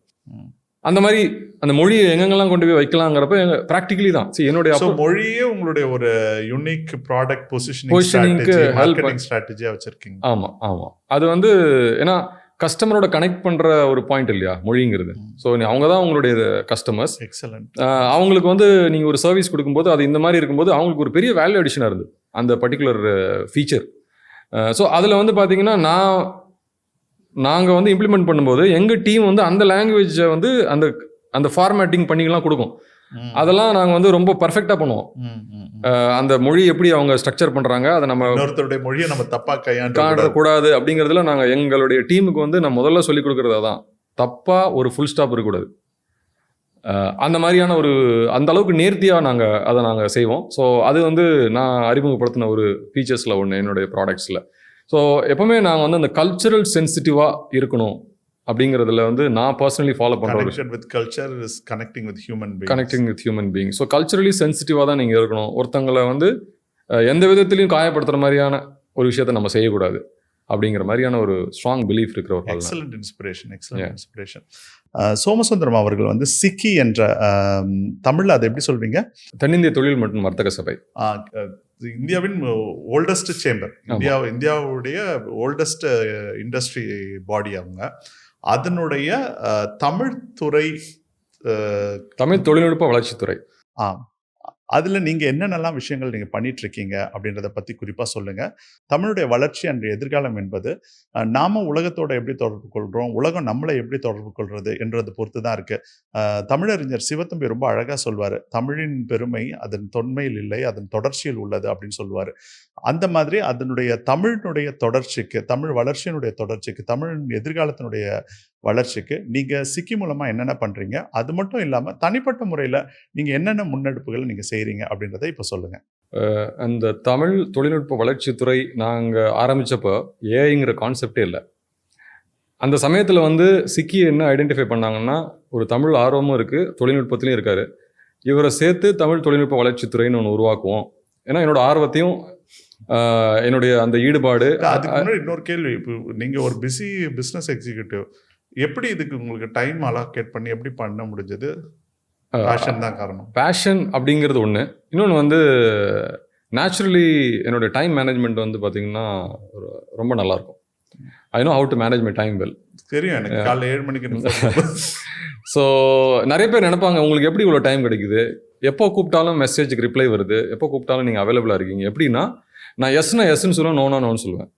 அந்த மாதிரி அந்த மொழியை எங்கெங்கெல்லாம் கொண்டு போய் வைக்கலாங்கிறப்ப ப்ராக்டிகலி தான். என்னுடைய மொழியே உங்களுடைய ஒரு யூனிக் ப்ராடக்ட் பொசிஷனிங்க்கு மார்க்கெட்டிங் ஸ்ட்ராட்டஜியா வச்சிருக்கீங்க. ஆமாம். அது வந்து ஏன்னா கஸ்டமரோட கனெக்ட் பண்ணுற ஒரு பாயிண்ட் இல்லையா மொழிங்கிறது. ஸோ அவங்க தான் உங்களுடைய கஸ்டமர்ஸ். எக்ஸலண்ட். அவங்களுக்கு வந்து நீங்கள் ஒரு சர்வீஸ் கொடுக்கும்போது அது இந்த மாதிரி இருக்கும்போது அவங்களுக்கு ஒரு பெரிய வேல்யூ அடிஷனாக இருந்தது அந்த பர்டிகுலர் ஃபீச்சர். ஸோ அதில் வந்து பார்த்தீங்கன்னா நாங்கள் வந்து இம்ப்ளிமெண்ட் பண்ணும்போது எங்கள் டீம் வந்து அந்த லாங்குவேஜை வந்து அந்த ஃபார்மேட்டிங் பண்ணிலாம் கொடுக்கும். அதெல்லாம் நாங்கள் வந்து ரொம்ப பர்ஃபெக்டாக பண்ணுவோம். அந்த மொழி எப்படி அவங்க ஸ்ட்ரக்சர் பண்ணுறாங்க, அதை நம்ம இன்னொருத்தருடைய மொழியை நம்ம தப்பாக கையாண்டக்கூடாது அப்படிங்கிறதுல நாங்கள் எங்களுடைய டீமுக்கு வந்து நான் முதல்ல சொல்லிக் கொடுக்குறது தான். தப்பாக ஒரு ஃபுல் ஸ்டாப் இருக்கக்கூடாது. அந்த மாதிரியான அந்த அளவுக்கு நேர்த்தியாக அதை நாங்கள் செய்வோம். ஸோ அது வந்து நான் அறிமுகப்படுத்தின ஒரு ஃபீச்சர்ஸில் ஒன்று என்னுடைய ப்ராடக்ட்ஸில். ஸோ எப்போவுமே நாங்கள் வந்து அந்த கல்ச்சுரல் சென்சிட்டிவாக இருக்கணும் அப்படிங்கிறதுல வந்து நான் பர்சனலி ஃபாலோ பண்ணுறேன். Connecting with human being. So culturally சென்சிட்டிவாக தான் நீங்கள் இருக்கணும். ஒருத்தங்களை வந்து எந்த விதத்துலையும் காயப்படுத்துகிற மாதிரியான ஒரு விஷயத்த நம்ம செய்யக்கூடாது அப்படிங்கிற மாதிரியான ஒரு ஸ்ட்ராங் பிலீஃப் இருக்கிற ஒரு எக்ஸலண்ட் இன்ஸ்பிரேஷன். சோமசுந்தரம் அவர்கள் வந்து சிக்கி என்ற தமிழில் அதை எப்படி சொல்வீங்க? தென்னிந்திய தொழில் மற்றும் வர்த்தக சபை. இந்தியாவின் ஓல்டஸ்ட் சேம்பர், இந்தியாவுடைய ஓல்டஸ்ட் இண்டஸ்ட்ரி பாடி அவங்க. அதனுடைய தமிழ் தொழில்நுட்ப வளர்ச்சித்துறை. அதில் நீங்கள் என்னென்னலாம் விஷயங்கள் நீங்கள் பண்ணிட்டு இருக்கீங்க அப்படின்றத பற்றி குறிப்பாக சொல்லுங்கள். தமிழுடைய வளர்ச்சி அன்று எதிர்காலம் என்பது நாம் உலகத்தோட எப்படி தொடர்பு கொள்கிறோம், உலகம் நம்மளை எப்படி தொடர்பு கொள்வது என்றதை பொறுத்து தான் இருக்குது. தமிழறிஞர் சிவத்தம்பி ரொம்ப அழகாக சொல்வார், தமிழின் பெருமை அதன் தொன்மையில் இல்லை, அதன் தொடர்ச்சியில் உள்ளது அப்படின்னு சொல்லுவார். அந்த மாதிரி அதனுடைய தமிழினுடைய தொடர்ச்சிக்கு, தமிழ் வளர்ச்சியினுடைய தொடர்ச்சிக்கு, தமிழின் எதிர்காலத்தினுடைய வளர்ச்சிக்கு நீங்கள் சிக்கி மூலமாக என்னென்ன பண்ணுறீங்க, அது மட்டும் இல்லாமல் தனிப்பட்ட முறையில் நீங்கள் என்னென்ன முன்னெடுப்புகள் நீங்கள் செய்கிறீங்க அப்படின்றத இப்போ சொல்லுங்கள். அந்த தமிழ் தொழில்நுட்ப வளர்ச்சித்துறை நாங்கள் ஆரம்பித்தப்போ ஏஐங்கிற கான்செப்டே இல்லை. அந்த சமயத்தில் வந்து சிக்கி என்ன ஐடென்டிஃபை பண்ணாங்கன்னா, ஒரு தமிழ் ஆர்வமும் இருக்குது, தொழில்நுட்பத்துலேயும் இருக்கார், இவரை சேர்த்து தமிழ் தொழில்நுட்ப வளர்ச்சித்துறைன்னு ஒன்று உருவாக்குவோம். ஏன்னா என்னோட ஆர்வத்தையும் என்னுடைய அந்த ஈடுபாடு. அதுக்கு முன்னாடி இன்னொரு கேள்வி, இப்போ நீங்கள் ஒரு பிஸி பிஸ்னஸ் எக்ஸிக்யூட்டிவ், எப்படி இதுக்கு உங்களுக்கு டைம் அலாகேட் பண்ணி எப்படி பண்ண முடிஞ்சது? பேஷன் தான் காரணம். பேஷன் அப்படிங்கிறது ஒன்று. இன்னொன்று வந்து நேச்சுரலி என்னுடைய டைம் மேனேஜ்மெண்ட் வந்து பார்த்திங்கன்னா ரொம்ப நல்லாயிருக்கும். I know how to manage my time well. தெரியும் எனக்கு. காலைல 7 மணிக்கு. ஸோ நிறைய பேர் நினைப்பாங்க, உங்களுக்கு எப்படி இவ்வளோ டைம் கிடைக்குது, எப்போ கூப்பிட்டாலும் மெசேஜுக்கு ரிப்ளை வருது, எப்போ கூப்பிட்டாலும் நீங்கள் அவைலபிளாக இருக்கீங்க. எப்படின்னா நான் எஸ்ன்னு சொல்லுவேன், நோன்னு சொல்லுவேன்.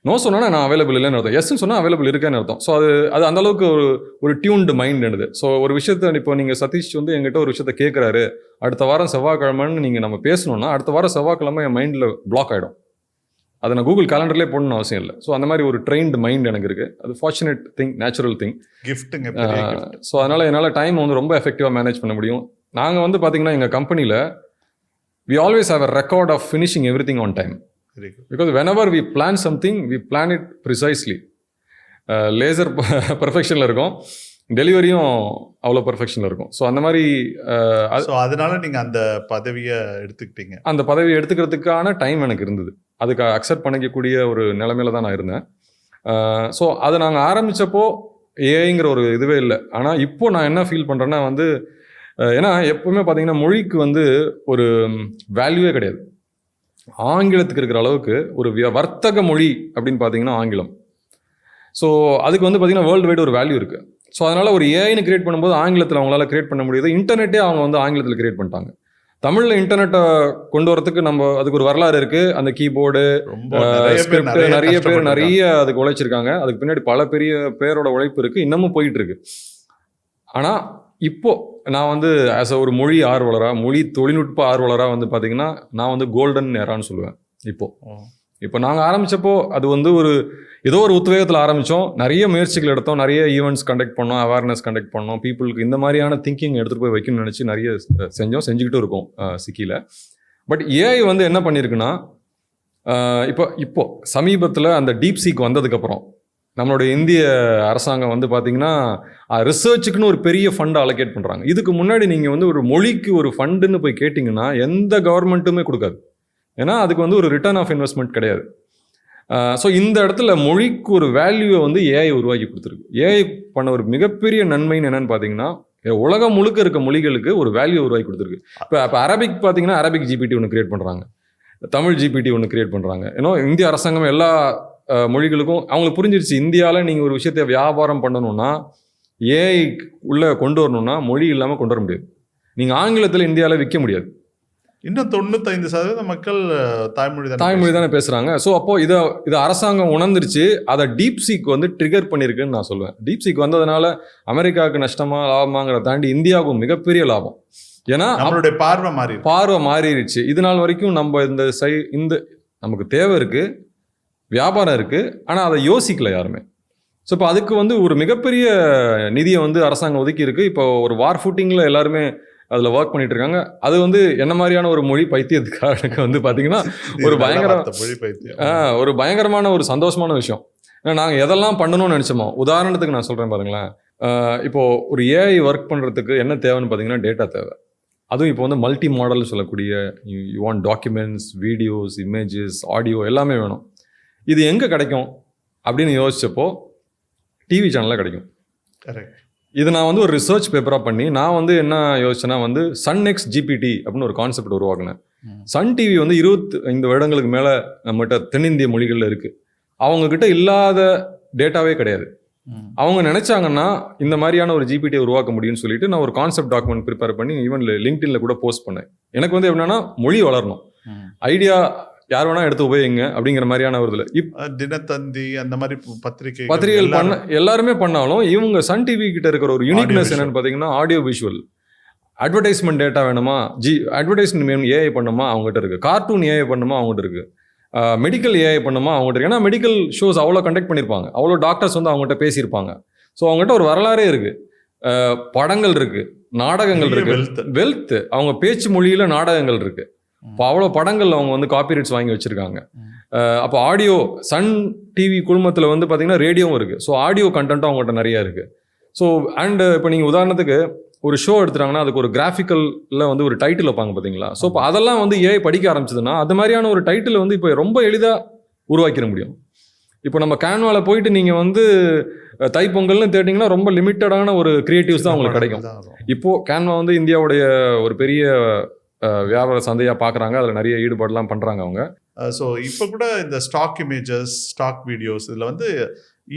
நோ சொன்னா நான் அவைலபிள் இல்லைன்னு அர்த்தம், எஸ்ன்னு சொன்னால் அவைலபிள் இருக்கேன்னு அர்த்தம். ஸோ அது அந்தளவுக்கு ஒரு டியூன்டு மைண்ட் என்னது. ஸோ ஒரு விஷயத்த இப்போ நீங்கள் சதீஷ் வந்து எங்கிட்ட ஒரு விஷயத்த கேட்குறாரு, அடுத்த வாரம் செவ்வாய்க்கிழமைன்னு நீங்கள் நம்ம பேசணுன்னா அடுத்த வாரம் செவ்வாய்க்கிழமை என் மைண்டில் பிளாக் ஆகிடும். அதை நான் கூகுள் கேலண்டர்லேயே போடணும்னு அவசியம் இல்லை. ஸோ அந்த மாதிரி ஒரு ட்ரெயின்டு மைண்ட் எனக்கு இருக்குது. அது ஃபார்ச்சுனேட் திங், நேச்சுரல் திங், கிஃப்ட்டுங்க. ஸோ அதனால் என்னால் டைம் வந்து ரொம்ப எஃபெக்டிவாக மேனேஜ் பண்ண முடியும். நாங்கள் வந்து பார்த்திங்கன்னா எங்கள் கம்பெனியில் we always have a record of finishing everything on time. Because whenever we plan something, we plan it precisely. Laser பர்ஃபெக்ஷனில் இருக்கும், டெலிவரியும் அவ்வளோ பர்ஃபெக்ஷனில் இருக்கும். ஸோ அந்த மாதிரி அதனால நீங்கள் அந்த பதவியை எடுத்துக்கிட்டீங்க. அந்த பதவியை எடுத்துக்கிறதுக்கான டைம் எனக்கு இருந்தது. அதுக்கு அக்செப்ட் பண்ணிக்கக்கூடிய ஒரு நிலைமையில தான் நான் இருந்தேன். ஸோ அதை நாங்கள் ஆரம்பித்தப்போ ஏஐங்கிற ஒரு இதுவே இல்லை. ஆனால் இப்போது நான் என்ன ஃபீல் பண்ணுறேன்னா வந்து, ஏன்னா எப்பவுமே பார்த்தீங்கன்னா மொழிக்கு வந்து ஒரு வேல்யூவே கிடையாது. ஆங்கிலத்துக்கு இருக்கிற அளவுக்கு ஒரு வர்த்தக மொழி அப்படின்னு பார்த்தீங்கன்னா ஆங்கிலம். ஸோ அதுக்கு வந்து பார்த்தீங்கன்னா வேர்ல்டு வைடு ஒரு வேல்யூ இருக்குது. ஸோ அதனால் ஒரு ஏஐன்னு கிரியேட் பண்ணும்போது ஆங்கிலத்தில் அவங்களால கிரியேட் பண்ண முடியுது. இன்டர்நெட்டே அவங்க வந்து ஆங்கிலத்தில் கிரியேட் பண்ணிட்டாங்க. தமிழில் இன்டர்நெட்டை கொண்டு வரதுக்கு அதுக்கு ஒரு வரலாறு இருக்குது. அந்த கீபோர்டு, ஸ்கிரிப்ட், நிறைய அதுக்கு உழைச்சிருக்காங்க. அதுக்கு பின்னாடி பல பெரிய பேரோட உழைப்பு இருக்குது, இன்னமும் போயிட்டு இருக்கு. ஆனால் இப்போ நான் வந்து ஆஸ் ஒரு மொழி ஆர்வலராக, மொழி தொழில்நுட்ப ஆர்வலராக வந்து பார்த்தீங்கன்னா நான் வந்து கோல்டன் ஏரான்னு சொல்லுவேன். இப்போ நாங்கள் ஆரம்பித்தப்போ அது வந்து ஏதோ ஒரு உத்வேகத்தில் ஆரம்பித்தோம். நிறைய முயற்சிகள் எடுத்தோம், நிறைய ஈவெண்ட்ஸ் கண்டக்ட் பண்ணோம், அவேர்னஸ் கண்டக்ட் பண்ணோம், பீப்புளுக்கு இந்த மாதிரியான திங்கிங் எடுத்துகிட்டு போய் வைக்கணும்னு நினச்சி நிறைய செஞ்சுக்கிட்டு இருக்கோம் சிக்கியில். பட் ஏஐ வந்து என்ன பண்ணியிருக்குன்னா, இப்போ சமீபத்தில் அந்த டீப் சீக் வந்ததுக்கப்புறம் நம்மளுடைய இந்திய அரசாங்கம் வந்து பார்த்தீங்கன்னா ரிசர்ச்சுக்குன்னு ஒரு பெரிய ஃபண்டை அலோகேட் பண்ணுறாங்க. இதுக்கு முன்னாடி நீங்கள் வந்து ஒரு மொழிக்கு ஒரு ஃபண்டுன்னு போய் கேட்டிங்கன்னா எந்த கவர்மெண்ட்டுமே கொடுக்காது. ஏன்னா அதுக்கு வந்து ஒரு ரிட்டர்ன் ஆஃப் இன்வெஸ்ட்மெண்ட் கிடையாது. ஸோ இந்த இடத்துல மொழிக்கு ஒரு வேல்யூவை வந்து ஏஐ உருவாக்கி கொடுத்துருக்கு. ஏஐ பண்ண ஒரு மிகப்பெரிய நன்மைன்னு என்னன்னு பார்த்தீங்கன்னா உலகம் முழுக்க இருக்க மொழிகளுக்கு ஒரு வேல்யூ உருவாக்கி கொடுத்துருக்கு. இப்போ அரபிக் பார்த்தீங்கன்னா அரபிக் ஜிபிடி ஒன்று கிரியேட் பண்ணுறாங்க, தமிழ் ஜிபிடி ஒன்று கிரியேட் பண்ணுறாங்க. ஏன்னா இந்திய அரசாங்கம் எல்லா மொழிகளுக்கும் அவங்களுக்கு புரிஞ்சிருச்சு, இந்தியாவில் நீங்கள் ஒரு விஷயத்தை வியாபாரம் பண்ணணும்னா ஏஐ உள்ளே கொண்டு வரணும்னா மொழி இல்லாமல் கொண்டு வர முடியாது. நீங்கள் ஆங்கிலத்தில் இந்தியாவில் விற்க முடியாது. இன்னும் 95% மக்கள் தாய்மொழி தானே பேசுகிறாங்க. ஸோ அப்போது இதை அரசாங்கம் உணர்ந்துருச்சு. அதை டீப்சீக் வந்து ட்ரிகர் பண்ணியிருக்குன்னு நான் சொல்லுவேன். டீப்சீக் வந்ததுனால அமெரிக்காவுக்கு நஷ்டமா லாபமாங்கிறத தாண்டி இந்தியாவுக்கும் மிகப்பெரிய லாபம். ஏன்னா நம்மளுடைய பார்வை மாறிடுச்சு. இது நாள் வரைக்கும் நம்ம இந்த நமக்கு தேவை இருக்குது, வியாபாரம் இருக்குது, ஆனால் அதை யோசிக்கல யாருமே. ஸோ இப்போ அதுக்கு வந்து ஒரு மிகப்பெரிய நிதியை வந்து அரசாங்கம் ஒதுக்கி இருக்குது. இப்போ ஒரு வார் ஃபுட்டிங்கில் எல்லாருமே அதில் ஒர்க் பண்ணிட்டு இருக்காங்க. அது வந்து என்ன மாதிரியான ஒரு மொழி பைத்தியத்துக்காரனுக்கு வந்து பார்த்தீங்கன்னா ஒரு பயங்கரமான ஒரு சந்தோஷமான விஷயம். ஏன்னா நாங்கள் எதெல்லாம் பண்ணணும்னு நினச்சோமோ, உதாரணத்துக்கு நான் சொல்கிறேன் பாருங்களேன். இப்போது ஒரு ஏஐ ஒர்க் பண்ணுறதுக்கு என்ன தேவைன்னு பார்த்தீங்கன்னா டேட்டா தேவை. அதுவும் இப்போ வந்து மல்டி மாடல்னு சொல்லக்கூடிய you want documents, videos, images, audio எல்லாமே வேணும். இது எங்கே கிடைக்கும் அப்படின்னு யோசிச்சப்போ டிவி சேனலில் கிடைக்கும். இது நான் வந்து ஒரு ரிசர்ச் பேப்பராக பண்ணி நான் வந்து என்ன யோசிச்சேன்னா வந்து சன் எக்ஸ் ஜிபிடி அப்படின்னு ஒரு கான்செப்ட் உருவாக்குனேன். சன் டிவி வந்து 25 வருடங்களுக்கு மேலே நம்மகிட்ட தென்னிந்திய மொழிகளில் இருக்குது. அவங்கக்கிட்ட இல்லாத டேட்டாவே கிடையாது. அவங்க நினைச்சாங்கன்னா இந்த மாதிரியான ஒரு ஜிபிடியை உருவாக்க முடியும்னு சொல்லிட்டு நான் ஒரு கான்செப்ட் டாக்குமெண்ட் ப்ரிப்பேர் பண்ணி ஈவன் லிங்க்டின்ல கூட போஸ்ட் பண்ணேன். எனக்கு வந்து எப்படின்னா மொழி வளரணும், ஐடியா யார் வேணா எடுத்து உபயோகிங்க அப்படிங்கிற மாதிரியான ஒரு இதில் தினத்தந்தி அந்த மாதிரி பத்திரிகைகள் பண்ண எல்லாருமே பண்ணாலும் இவங்க சன் டிவி கிட்ட இருக்கிற ஒரு யூனிக்னஸ் என்னன்னு பார்த்தீங்கன்னா ஆடியோ விஷுவல். அட்வர்டைஸ்மெண்ட் டேட்டா வேணுமா, அட்வர்டைஸ்மெண்ட் ஏஐ பண்ணுமா அவங்ககிட்ட இருக்கு, கார்ட்டூன் ஏஐ பண்ணுமா அவங்ககிட்ட இருக்கு, மெடிக்கல் ஏஐ பண்ணுமா அவங்ககிட்ட இருக்கு. ஏன்னா மெடிக்கல் ஷோஸ் அவ்வளோ கண்டக்ட் பண்ணியிருப்பாங்க, அவ்வளோ டாக்டர்ஸ் வந்து அவங்ககிட்ட பேசியிருப்பாங்க. ஸோ அவங்ககிட்ட ஒரு வரலாறே இருக்கு, படங்கள் இருக்கு, நாடகங்கள் இருக்கு, வெல்த் அவங்க பேச்சு மொழியில நாடகங்கள் இருக்கு. இப்போ அவ்வளோ படங்கள் அவங்க வந்து காப்பிரைட்ஸ் வாங்கி வச்சிருக்காங்க. அப்போ ஆடியோ சன் டிவி குழுமத்தில் வந்து பார்த்தீங்கன்னா ரேடியோவும் இருக்குது. ஸோ ஆடியோ கண்டென்ட்டும் அவங்ககிட்ட நிறையா இருக்குது. ஸோ அண்டு இப்போ நீங்கள் உதாரணத்துக்கு ஒரு ஷோ எடுத்துட்டாங்கன்னா அதுக்கு ஒரு கிராஃபிக்கலில் வந்து ஒரு டைட்டில் வைப்பாங்க பார்த்தீங்களா. ஸோ இப்போ அதெல்லாம் வந்து ஏஐ படிக்க ஆரம்பிச்சதுன்னா அது மாதிரியான ஒரு டைட்டில் வந்து இப்போ ரொம்ப எளிதாக உருவாக்கிட முடியும். இப்போ நம்ம கேன்வாவில் போயிட்டு நீங்கள் வந்து தைப்பொங்கல்னு தேட்டிங்கன்னா ரொம்ப லிமிட்டடான ஒரு கிரியேட்டிவ்ஸ் தான் உங்களுக்கு கிடைக்கும். இப்போது கேன்வா வந்து இந்தியாவுடைய ஒரு பெரிய வியாபார சந்தையாக பார்க்குறாங்க, அதில் நிறைய ஈடுபாடுலாம் பண்ணுறாங்க அவங்க. ஸோ இப்போ கூட இந்த ஸ்டாக் இமேஜஸ், ஸ்டாக் வீடியோஸ் இதில் வந்து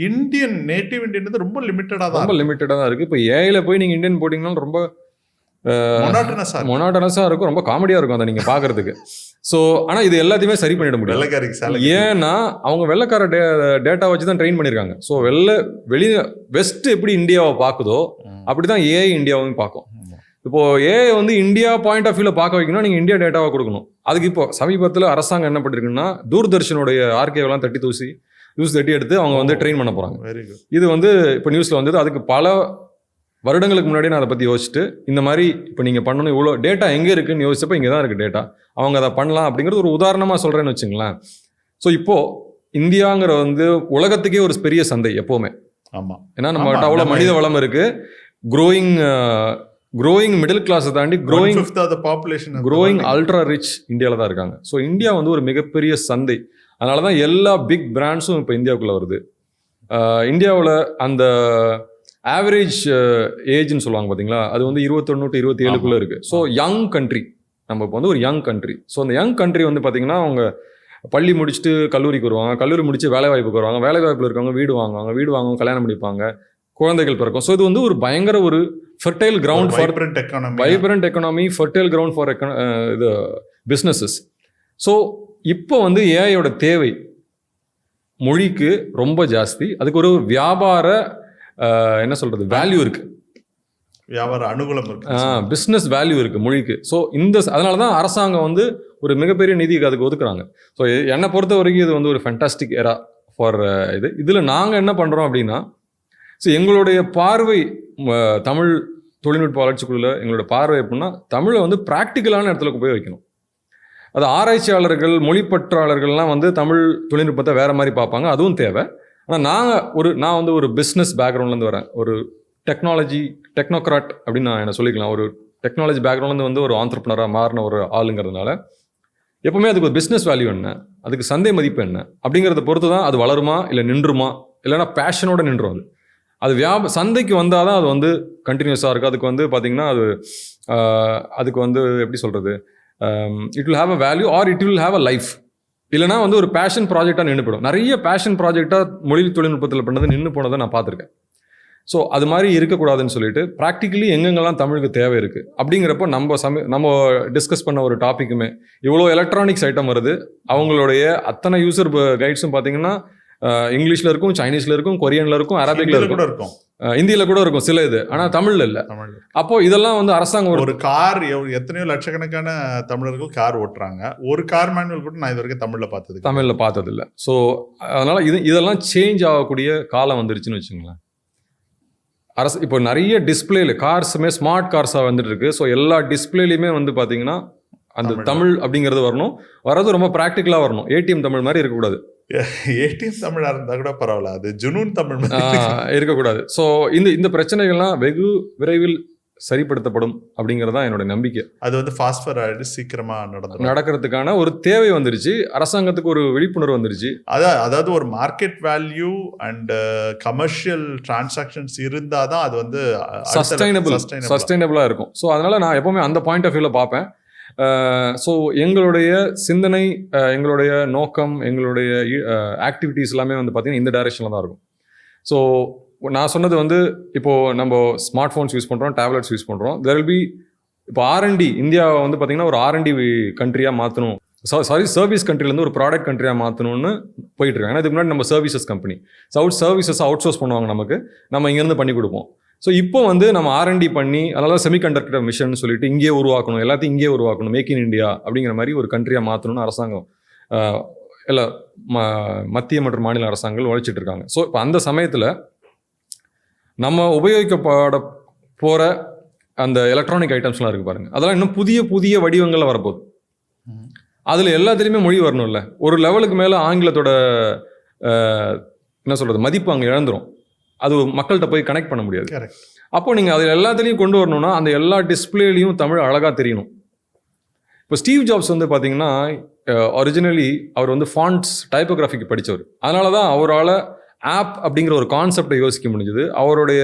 நேட்டிவ் இந்தியன் வந்து ரொம்ப லிமிட்டடாக தான் இருக்குது. இப்போ ஏஐல போய் நீங்கள் இந்தியன் போட்டிங்கன்னா ரொம்ப மொனாட்டனஸாக இருக்கும், ரொம்ப காமெடியாக இருக்கும் அதை நீங்கள் பார்க்குறதுக்கு. ஸோ ஆனால் இது எல்லாத்தையுமே சரி பண்ணிட முடியும். ஏன்னா அவங்க வெள்ளைக்கார டேட்டா வச்சு தான் ட்ரெயின் பண்ணியிருக்காங்க. ஸோ வெஸ்ட் எப்படி இந்தியாவை பார்க்குதோ அப்படி தான் ஏஐ இந்தியாவையும் பார்க்கும். இப்போது ஏஐ வந்து இந்தியா பாயிண்ட் ஆஃப் வியூவில் பார்க்க வைக்கணும், நீங்கள் இந்தியா டேட்டாவை கொடுக்கணும். அதுக்கு இப்போ சமீபத்தில் அரசாங்கம் என்ன பண்ணிருக்குன்னா தூர்தர்ஷனுடைய ஆர்கேவெல்லாம் தட்டி எடுத்து அவங்க வந்து ட்ரெயின் பண்ண போகிறாங்க. இது வந்து இப்போ நியூஸில் வந்தது. அதுக்கு பல வருடங்களுக்கு முன்னாடி நான் அதை பற்றி யோசிச்சுட்டு இந்த மாதிரி இப்போ நீங்கள் பண்ணணும், இவ்வளோ டேட்டா எங்கே இருக்குன்னு யோசிச்சப்போ இங்கே தான் இருக்குது டேட்டா, அவங்க அதை பண்ணலாம் அப்படிங்கிறது ஒரு உதாரணமாக சொல்கிறேன்னு வச்சுங்களேன். ஸோ இப்போது இந்தியாங்கிற வந்து உலகத்துக்கே ஒரு பெரிய சந்தை எப்போவுமே. ஆமாம், ஏன்னா நம்மகிட்ட அவ்வளோ மனித வளம் இருக்குது. க்ரோயிங் மிடில் கிளாஸை தாண்டி க்ரோயிங் அல்ட்ரா ரிச் இந்தியாவில் தான் இருக்காங்க. ஸோ இந்தியா வந்து ஒரு மிகப்பெரிய சந்தை. அதனால தான் எல்லா பிக் பிராண்ட்ஸும் இப்போ இந்தியாவுக்குள்ளே வருது. இந்தியாவில் அந்த ஆவரேஜ் ஏஜ்னு சொல்லுவாங்க பார்த்தீங்களா, அது வந்து 21 to 27 இருக்குது. ஸோ யங் கண்ட்ரி, நம்ம இப்போ வந்து ஒரு யங் கண்ட்ரி. ஸோ அந்த யங் கண்ட்ரி வந்து பார்த்திங்கன்னா அவங்க பள்ளி முடிச்சுட்டு கல்லூரிக்கு வருவாங்க, கல்லூரி முடிச்சு வேலை வாய்ப்புக்கு வருவாங்க, வேலை வாய்ப்பில் இருக்கவங்க வீடு வாங்குவாங்க, கல்யாணம் பண்ணிப்பாங்க, குழந்தைகள் பிறக்கும். ஸோ இது வந்து ஒரு பயங்கர ஒரு fertile ground for vibrant economy, fertile ground for இது பிஸ்னஸஸ். ஸோ இப்போ வந்து ஏஐயோட தேவை மொழிக்கு ரொம்ப ஜாஸ்தி. அதுக்கு ஒரு வியாபார என்ன சொல்கிறது வேல்யூ இருக்குது, வியாபார அனுகூலம் இருக்குது, பிஸ்னஸ் வேல்யூ இருக்குது மொழிக்கு. ஸோ அதனால தான் அரசாங்கம் வந்து ஒரு மிகப்பெரிய நிதிக்கு அதுக்கு ஒதுக்குறாங்க. ஸோ என்னை பொறுத்த வரைக்கும் இது வந்து ஒரு ஃபேண்டாஸ்டிக் எரா ஃபார் இதில் நாங்கள் என்ன பண்ணுறோம் அப்படின்னா, ஸோ எங்களுடைய பார்வை தமிழ் தொழில்நுட்ப வளர்ச்சிக்குள்ள எங்களோட பார்வை எப்படின்னா தமிழை வந்து ப்ராக்டிக்கலான இடத்துல உபயோகிக்கணும். அது ஆராய்ச்சியாளர்கள், மொழிப்பற்றாளர்கள்லாம் வந்து தமிழ் தொழில்நுட்பத்தை வேறு மாதிரி பார்ப்பாங்க, அதுவும் தேவை. ஆனால் நான் வந்து ஒரு பிஸ்னஸ் பேக்ரவுண்ட்லேருந்து வரேன், ஒரு டெக்னோக்ராட் அப்படின்னு நான் என்ன சொல்லிக்கலாம். ஒரு டெக்னாலஜி பேக்ரவுண்ட்லேருந்து வந்து ஒரு ஆண்டர்ப்ரனராக மாறின ஒரு ஆளுங்கிறதுனால எப்பவுமே அதுக்கு ஒரு பிஸ்னஸ் வேல்யூ என்ன, அதுக்கு சந்தை மதிப்பு என்ன அப்படிங்கிறத பொறுத்து தான் அது வளருமா இல்லை நின்றுமா, இல்லைன்னா பேஷனோட நின்றும். அது சந்தைக்கு வந்தால் தான் அது வந்து கண்டினியூஸாக இருக்குது. அதுக்கு வந்து பார்த்திங்கன்னா அதுக்கு வந்து எப்படி சொல்கிறது, it will have a value or it will have a life. இல்லைனா வந்து ஒரு பேஷன் ப்ராஜெக்டாக நின்று போயிடும். நிறைய பேஷன் ப்ராஜெக்டாக மொழி தொழில்நுட்பத்தில் பண்ணது நின்று போனதை நான் பார்த்துருக்கேன். ஸோ அது மாதிரி இருக்கக்கூடாதுன்னு சொல்லிட்டு ப்ராக்டிக்கலி எங்கெங்கெல்லாம் தமிழுக்கு தேவை இருக்குது அப்படிங்கிறப்போ நம்ம டிஸ்கஸ் பண்ண ஒரு டாப்பிக்குமே இவ்வளோ எலக்ட்ரானிக்ஸ் ஐட்டம் வருது. அவங்களுடைய அத்தனை யூசர் கைட்ஸும் பார்த்தீங்கன்னா இங்கிலீஷில் இருக்கும், சைனீஸில் இருக்கும், கொரியனில் இருக்கும், அரபிக்கில் இருக்கும், இந்தியில் கூட இருக்கும் சில இது. ஆனால் தமிழில் இல்லை. அப்போ இதெல்லாம் வந்து அரசாங்கம் ஒரு கார் எத்தனையோ லட்சக்கணக்கான தமிழர்கள் கார் ஓட்டுறாங்க. ஒரு கார் மேனுவல் கூட நான் இது வரைக்கும் தமிழில் பார்த்ததில்லை. ஸோ அதனால் இதெல்லாம் சேஞ்ச் ஆகக்கூடிய காலம் வந்துருச்சுன்னு வச்சுங்களேன். இப்போ நிறைய டிஸ்பிளேல கார்ஸுமே ஸ்மார்ட் கார்ஸாக வந்துட்டு இருக்கு. ஸோ எல்லா டிஸ்பிளேலையுமே வந்து பார்த்தீங்கன்னா அந்த தமிழ் அப்படிங்கிறது வரணும். வரது ரொம்ப ப்ராக்டிக்கலாக வரணும். ஏடிஎம் தமிழ் மாதிரி இருக்கக்கூடாது. ஏடிஎம் தமிழாக இருந்தால் கூட பரவாயில்ல, அது ஜுனூன் தமிழ் இருக்கக்கூடாது. ஸோ இந்த பிரச்சனைகள்லாம் வெகு விரைவில் சரிப்படுத்தப்படும் அப்படிங்கிறது தான் என்னோட நம்பிக்கை. அது வந்து ஃபாஸ்ட் ஃபார்வர்ட் சீக்கிரமாக நடக்கிறதுக்கான ஒரு தேவை வந்துருச்சு. அரசாங்கத்துக்கு ஒரு விழிப்புணர்வு வந்துருச்சு. அதாவது ஒரு market value and commercial transactions இருந்தால் தான் அது வந்து சஸ்டைனபிளாக இருக்கும். ஸோ அதனால் நான் எப்போவுமே அந்த பாயிண்ட் ஆஃப் வியூவில் பார்ப்பேன். ஸோ எங்களுடைய சிந்தனை, எங்களுடைய நோக்கம், எங்களுடைய ஆக்டிவிட்டீஸ் எல்லாமே வந்து பார்த்திங்கன்னா இந்த டைரெக்ஷனில் தான் இருக்கும். ஸோ நான் சொன்னது வந்து இப்போது நம்ம ஸ்மார்ட் ஃபோன்ஸ் யூஸ் பண்ணுறோம், டேப்லெட்ஸ் யூஸ் பண்ணுறோம். தெர் வில் பி இப்போ R&D இந்தியாவை வந்து பார்த்திங்கன்னா ஒரு R&D கண்ட்ரியாக மாற்றணும், சர்வீஸ் கண்ட்ரிலேருந்து ஒரு ப்ராடக்ட் கண்ட்ரியாக மாற்றணும்னு போயிட்டுருக்காங்க. ஏன்னா இதுக்கு முன்னாடி நம்ம services company services out source பண்ணுவாங்க, நம்ம இங்கேருந்து பண்ணி கொடுப்போம். ஸோ இப்போ வந்து நம்ம R&D பண்ணி அதனால செமிகண்டக்டர் மிஷன் சொல்லிட்டு இங்கேயே உருவாக்கணும், எல்லாத்தையும் இங்கேயே உருவாக்கணும், மேக் இன் இந்தியா அப்படிங்கிற மாதிரி ஒரு கண்ட்ரியாக மாற்றணும்னு அரசாங்கம் இல்லை மத்திய மற்றும் மாநில அரசாங்கங்கள் உழைச்சிட்டு இருக்காங்க. ஸோ இப்போ அந்த சமயத்தில் நம்ம உபயோகிக்கப்பட போகிற அந்த எலக்ட்ரானிக் ஐட்டம்ஸ்லாம் இருக்குது பாருங்கள், அதெல்லாம் இன்னும் புதிய புதிய வடிவங்களில் வரப்போகுது. அதில் எல்லாத்துலேயுமே மொழி வரணும்ல. ஒரு லெவலுக்கு மேலே ஆங்கிலத்தோட என்ன சொல்கிறது மதிப்பு அங்கே இழந்துடும். அது மக்கள்கிட்ட போய் கனெக்ட் பண்ண முடியாது. அப்போ நீங்கள் அதில் எல்லாத்துலேயும் கொண்டு வரணும்னா அந்த எல்லா டிஸ்பிளேலையும் தமிழ் அழகாக தெரியணும். இப்போ ஸ்டீவ் ஜாப்ஸ் வந்து பார்த்தீங்கன்னா ஒரிஜினலி அவர் வந்து ஃபாண்ட்ஸ் டைப்போகிராஃபிக்கு படித்தவர். அதனால தான் அவரால் ஆப் அப்படிங்கிற ஒரு கான்செப்டை யோசிக்க முடிஞ்சுது. அவருடைய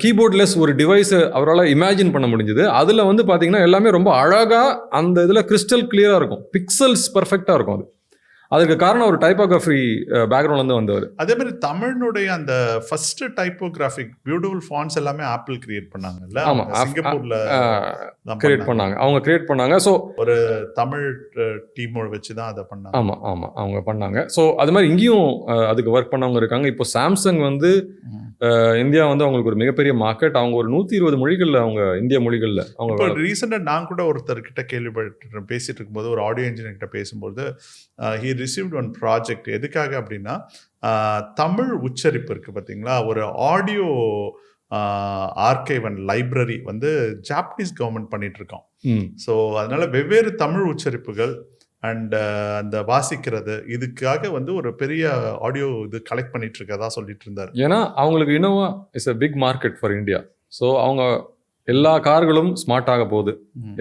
கீபோர்ட்லெஸ் ஒரு டிவைஸை அவரால் இமேஜின் பண்ண முடிஞ்சுது. அதில் வந்து பார்த்தீங்கன்னா எல்லாமே ரொம்ப அழகாக அந்த இதில் கிறிஸ்டல் கிளியராக இருக்கும், பிக்சல்ஸ் பர்ஃபெக்டாக இருக்கும். அதுக்கு காரணம் ஒரு டைப்போகிராஃபி பேக்ரவுண்ட்லேருந்து வந்தவர். அதே மாதிரி தமிழ்னுடைய அந்த ஃபர்ஸ்ட் டைப்போகிராஃபிக் பியூட்டிஃபுல் ஃபாண்ட்ஸ் எல்லாமே ஆப்பிள் கிரியேட் பண்ணாங்கல்ல. ஆமாம், சிங்கப்பூர்ல கிரியேட் பண்ணாங்க, அவங்க கிரியேட் பண்ணாங்க. ஸோ ஒரு தமிழ் டீமோட வச்சு தான் அதை பண்ணாங்க. ஆமாம் அவங்க பண்ணாங்க. ஸோ அது மாதிரி இங்கேயும் அதுக்கு ஒர்க் பண்ணவங்க இருக்காங்க. இப்போ சாம்சங் வந்து இந்தியா வந்து அவங்களுக்கு ஒரு மிகப்பெரிய மார்க்கெட். அவங்க ஒரு 120 மொழிகளில் அவங்க இந்திய மொழிகளில் அவங்க ரீசெண்டாக நான் கூட ஒருத்தர்கிட்ட கேள்விப்பட்டு பேசிட்டு இருக்கும்போது ஒரு ஆடியோ இன்ஜினியர்கிட்ட பேசும்போது he received one ப்ராஜெக்ட். எதுக்காக அப்படின்னா தமிழ் உச்சரிப்பு இருக்குது பார்த்தீங்களா, ஒரு ஆடியோ ஆர்கைவ் அண்ட் லைப்ரரி வந்து ஜாப்பனீஸ் கவர்மெண்ட் பண்ணிட்டு இருக்கோம். ஸோ அதனால வெவ்வேறு தமிழ் உச்சரிப்புகள் அண்ட் அந்த வாசிக்கிறது இதுக்காக வந்து ஒரு பெரிய ஆடியோ இது கலெக்ட் பண்ணிட்டு இருக்கதா சொல்லிட்டு இருந்தார். ஏன்னா அவங்களுக்கு Innova is a big market for India. So அவங்க எல்லா கார்களும் ஸ்மார்ட் ஆக போகுது,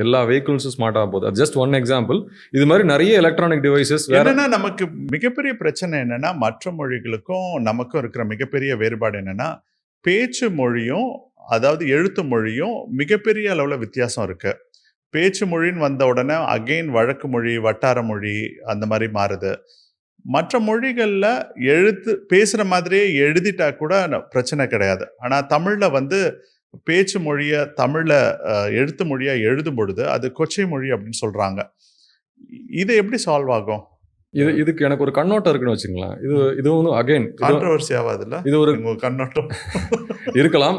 எல்லா வெஹிக்கிள்ஸும் ஸ்மார்ட் ஆக போகுது. அது ஜஸ்ட் ஒன் எக்ஸாம்பிள். இது மாதிரி நிறைய எலக்ட்ரானிக் டிவைசஸ். என்னன்னா நமக்கு மிகப்பெரிய பிரச்சனை என்னன்னா மற்ற மொழிகளுக்கும் நமக்கும் இருக்கிற மிகப்பெரிய வேறுபாடு என்னன்னா பேச்சு மொழியும் அதாவது எழுத்து மொழியும் மிகப்பெரிய அளவில் வித்தியாசம் இருக்கு. பேச்சு மொழின்னு வந்த உடனே அகெயின் வழக்கு மொழி, வட்டார மொழி அந்த மாதிரி மாறுது. மற்ற மொழிகளில் பேசுகிற மாதிரியே எழுதிட்டா கூட பிரச்சனை கிடையாது. ஆனால் தமிழில் வந்து பேச்சு மொழியை தமிழில் எழுத்து மொழியாக எழுதும் பொழுது அது கொச்சை மொழி அப்படின்னு சொல்கிறாங்க. இது எப்படி சால்வ் ஆகும்? இதுக்கு எனக்கு ஒரு கண்ணோட்டம் இருக்குன்னு வச்சுங்களேன். இது வந்து அகைன் கான்ட்ரவர்சி ஆகாதுல்ல. இது ஒரு கண்ணோட்டம் இருக்கலாம்,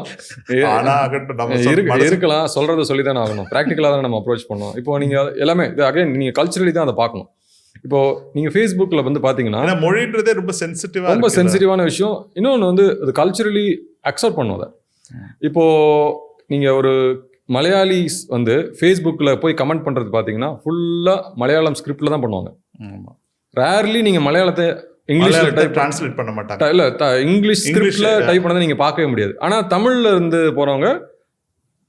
இருக்கலாம். சொல்றதை சொல்லி தானே ஆகணும். ப்ராக்டிக்கலாக தான் நம்ம அப்ரோச் பண்ணோம். இப்போ நீங்கள் எல்லாமே இது அகைன் நீங்கள் கல்ச்சரலி தான் அதை பார்க்கணும். இப்போ நீங்கள் ஃபேஸ்புக்கில் வந்து பார்த்தீங்கன்னா மொழின்றதே ரொம்ப சென்சிட்டிவான விஷயம். இன்னொன்று வந்து அது கல்ச்சரலி அக்செப்ட் பண்ணும் அதை. இப்போது நீங்கள் ஒரு மலையாளிஸ் வந்து ஃபேஸ்புக்கில் போய் கமெண்ட் பண்ணுறது பார்த்தீங்கன்னா ஃபுல்லாக மலையாளம் ஸ்கிரிப்டில் தான் பண்ணுவாங்க. ரேர்லி நீங்கள் மலையாளத்தை இங்கிலீஷ்ல டைப் டிரான்ஸ்லேட் பண்ண மாட்டாங்க. இல்ல இங்கிலீஷ் ஸ்கிரிப்ட்ல டைப் பண்ணதை நீங்க பார்க்கவே முடியாது. ஆனா தமிழ்ல இருந்து போறவங்க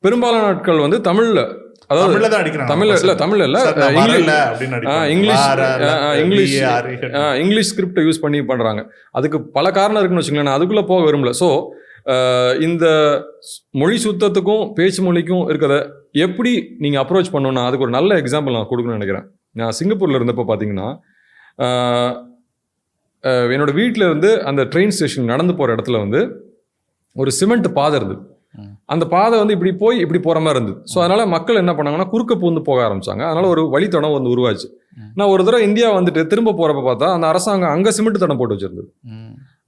பெரும்பாலான நாட்கள் வந்து தமிழ்ல, அதாவது தமிழ்ல தான் அடிக்கிறாங்க. தமிழ்ல இல்ல இங்கிலீஷ் ஸ்கிரிப்ட் யூஸ் பண்ணி பண்றாங்க. அதுக்கு பல காரணம் இருக்குன்னு வச்சுங்களேன், நான் அதுக்குள்ள போக விரும்பல. ஸோ இந்த மொழி சுத்தத்துக்கும் பேச்சு மொழிக்கும் இருக்கிறத எப்படி நீங்க அப்ரோச் பண்ணணும்னா அதுக்கு ஒரு நல்ல எக்ஸாம்பிள் நான் கொடுக்கணும்னு நினைக்கிறேன். நான் சிங்கப்பூர்ல இருந்தப்போ பார்த்தீங்கன்னா, என்னோட வீட்டில் இருந்து அந்த ட்ரெயின் ஸ்டேஷன் நடந்து போகிற இடத்துல வந்து ஒரு சிமெண்ட் பாதை இருந்தது. அந்த பாதை வந்து இப்படி போய் இப்படி போகிற மாதிரி இருந்தது. ஸோ அதனால் மக்கள் என்ன பண்ணாங்கன்னா குறுக்க பூந்து போக ஆரம்பித்தாங்க. அதனால் ஒரு வழித்தடம் வந்து உருவாச்சு. நான் ஒரு தடவை இந்தியா வந்துட்டு திரும்ப போகிறப்ப பார்த்தா அந்த அரசாங்கம் அங்கே சிமெண்ட் தடம் போட்டு வச்சிருந்தது.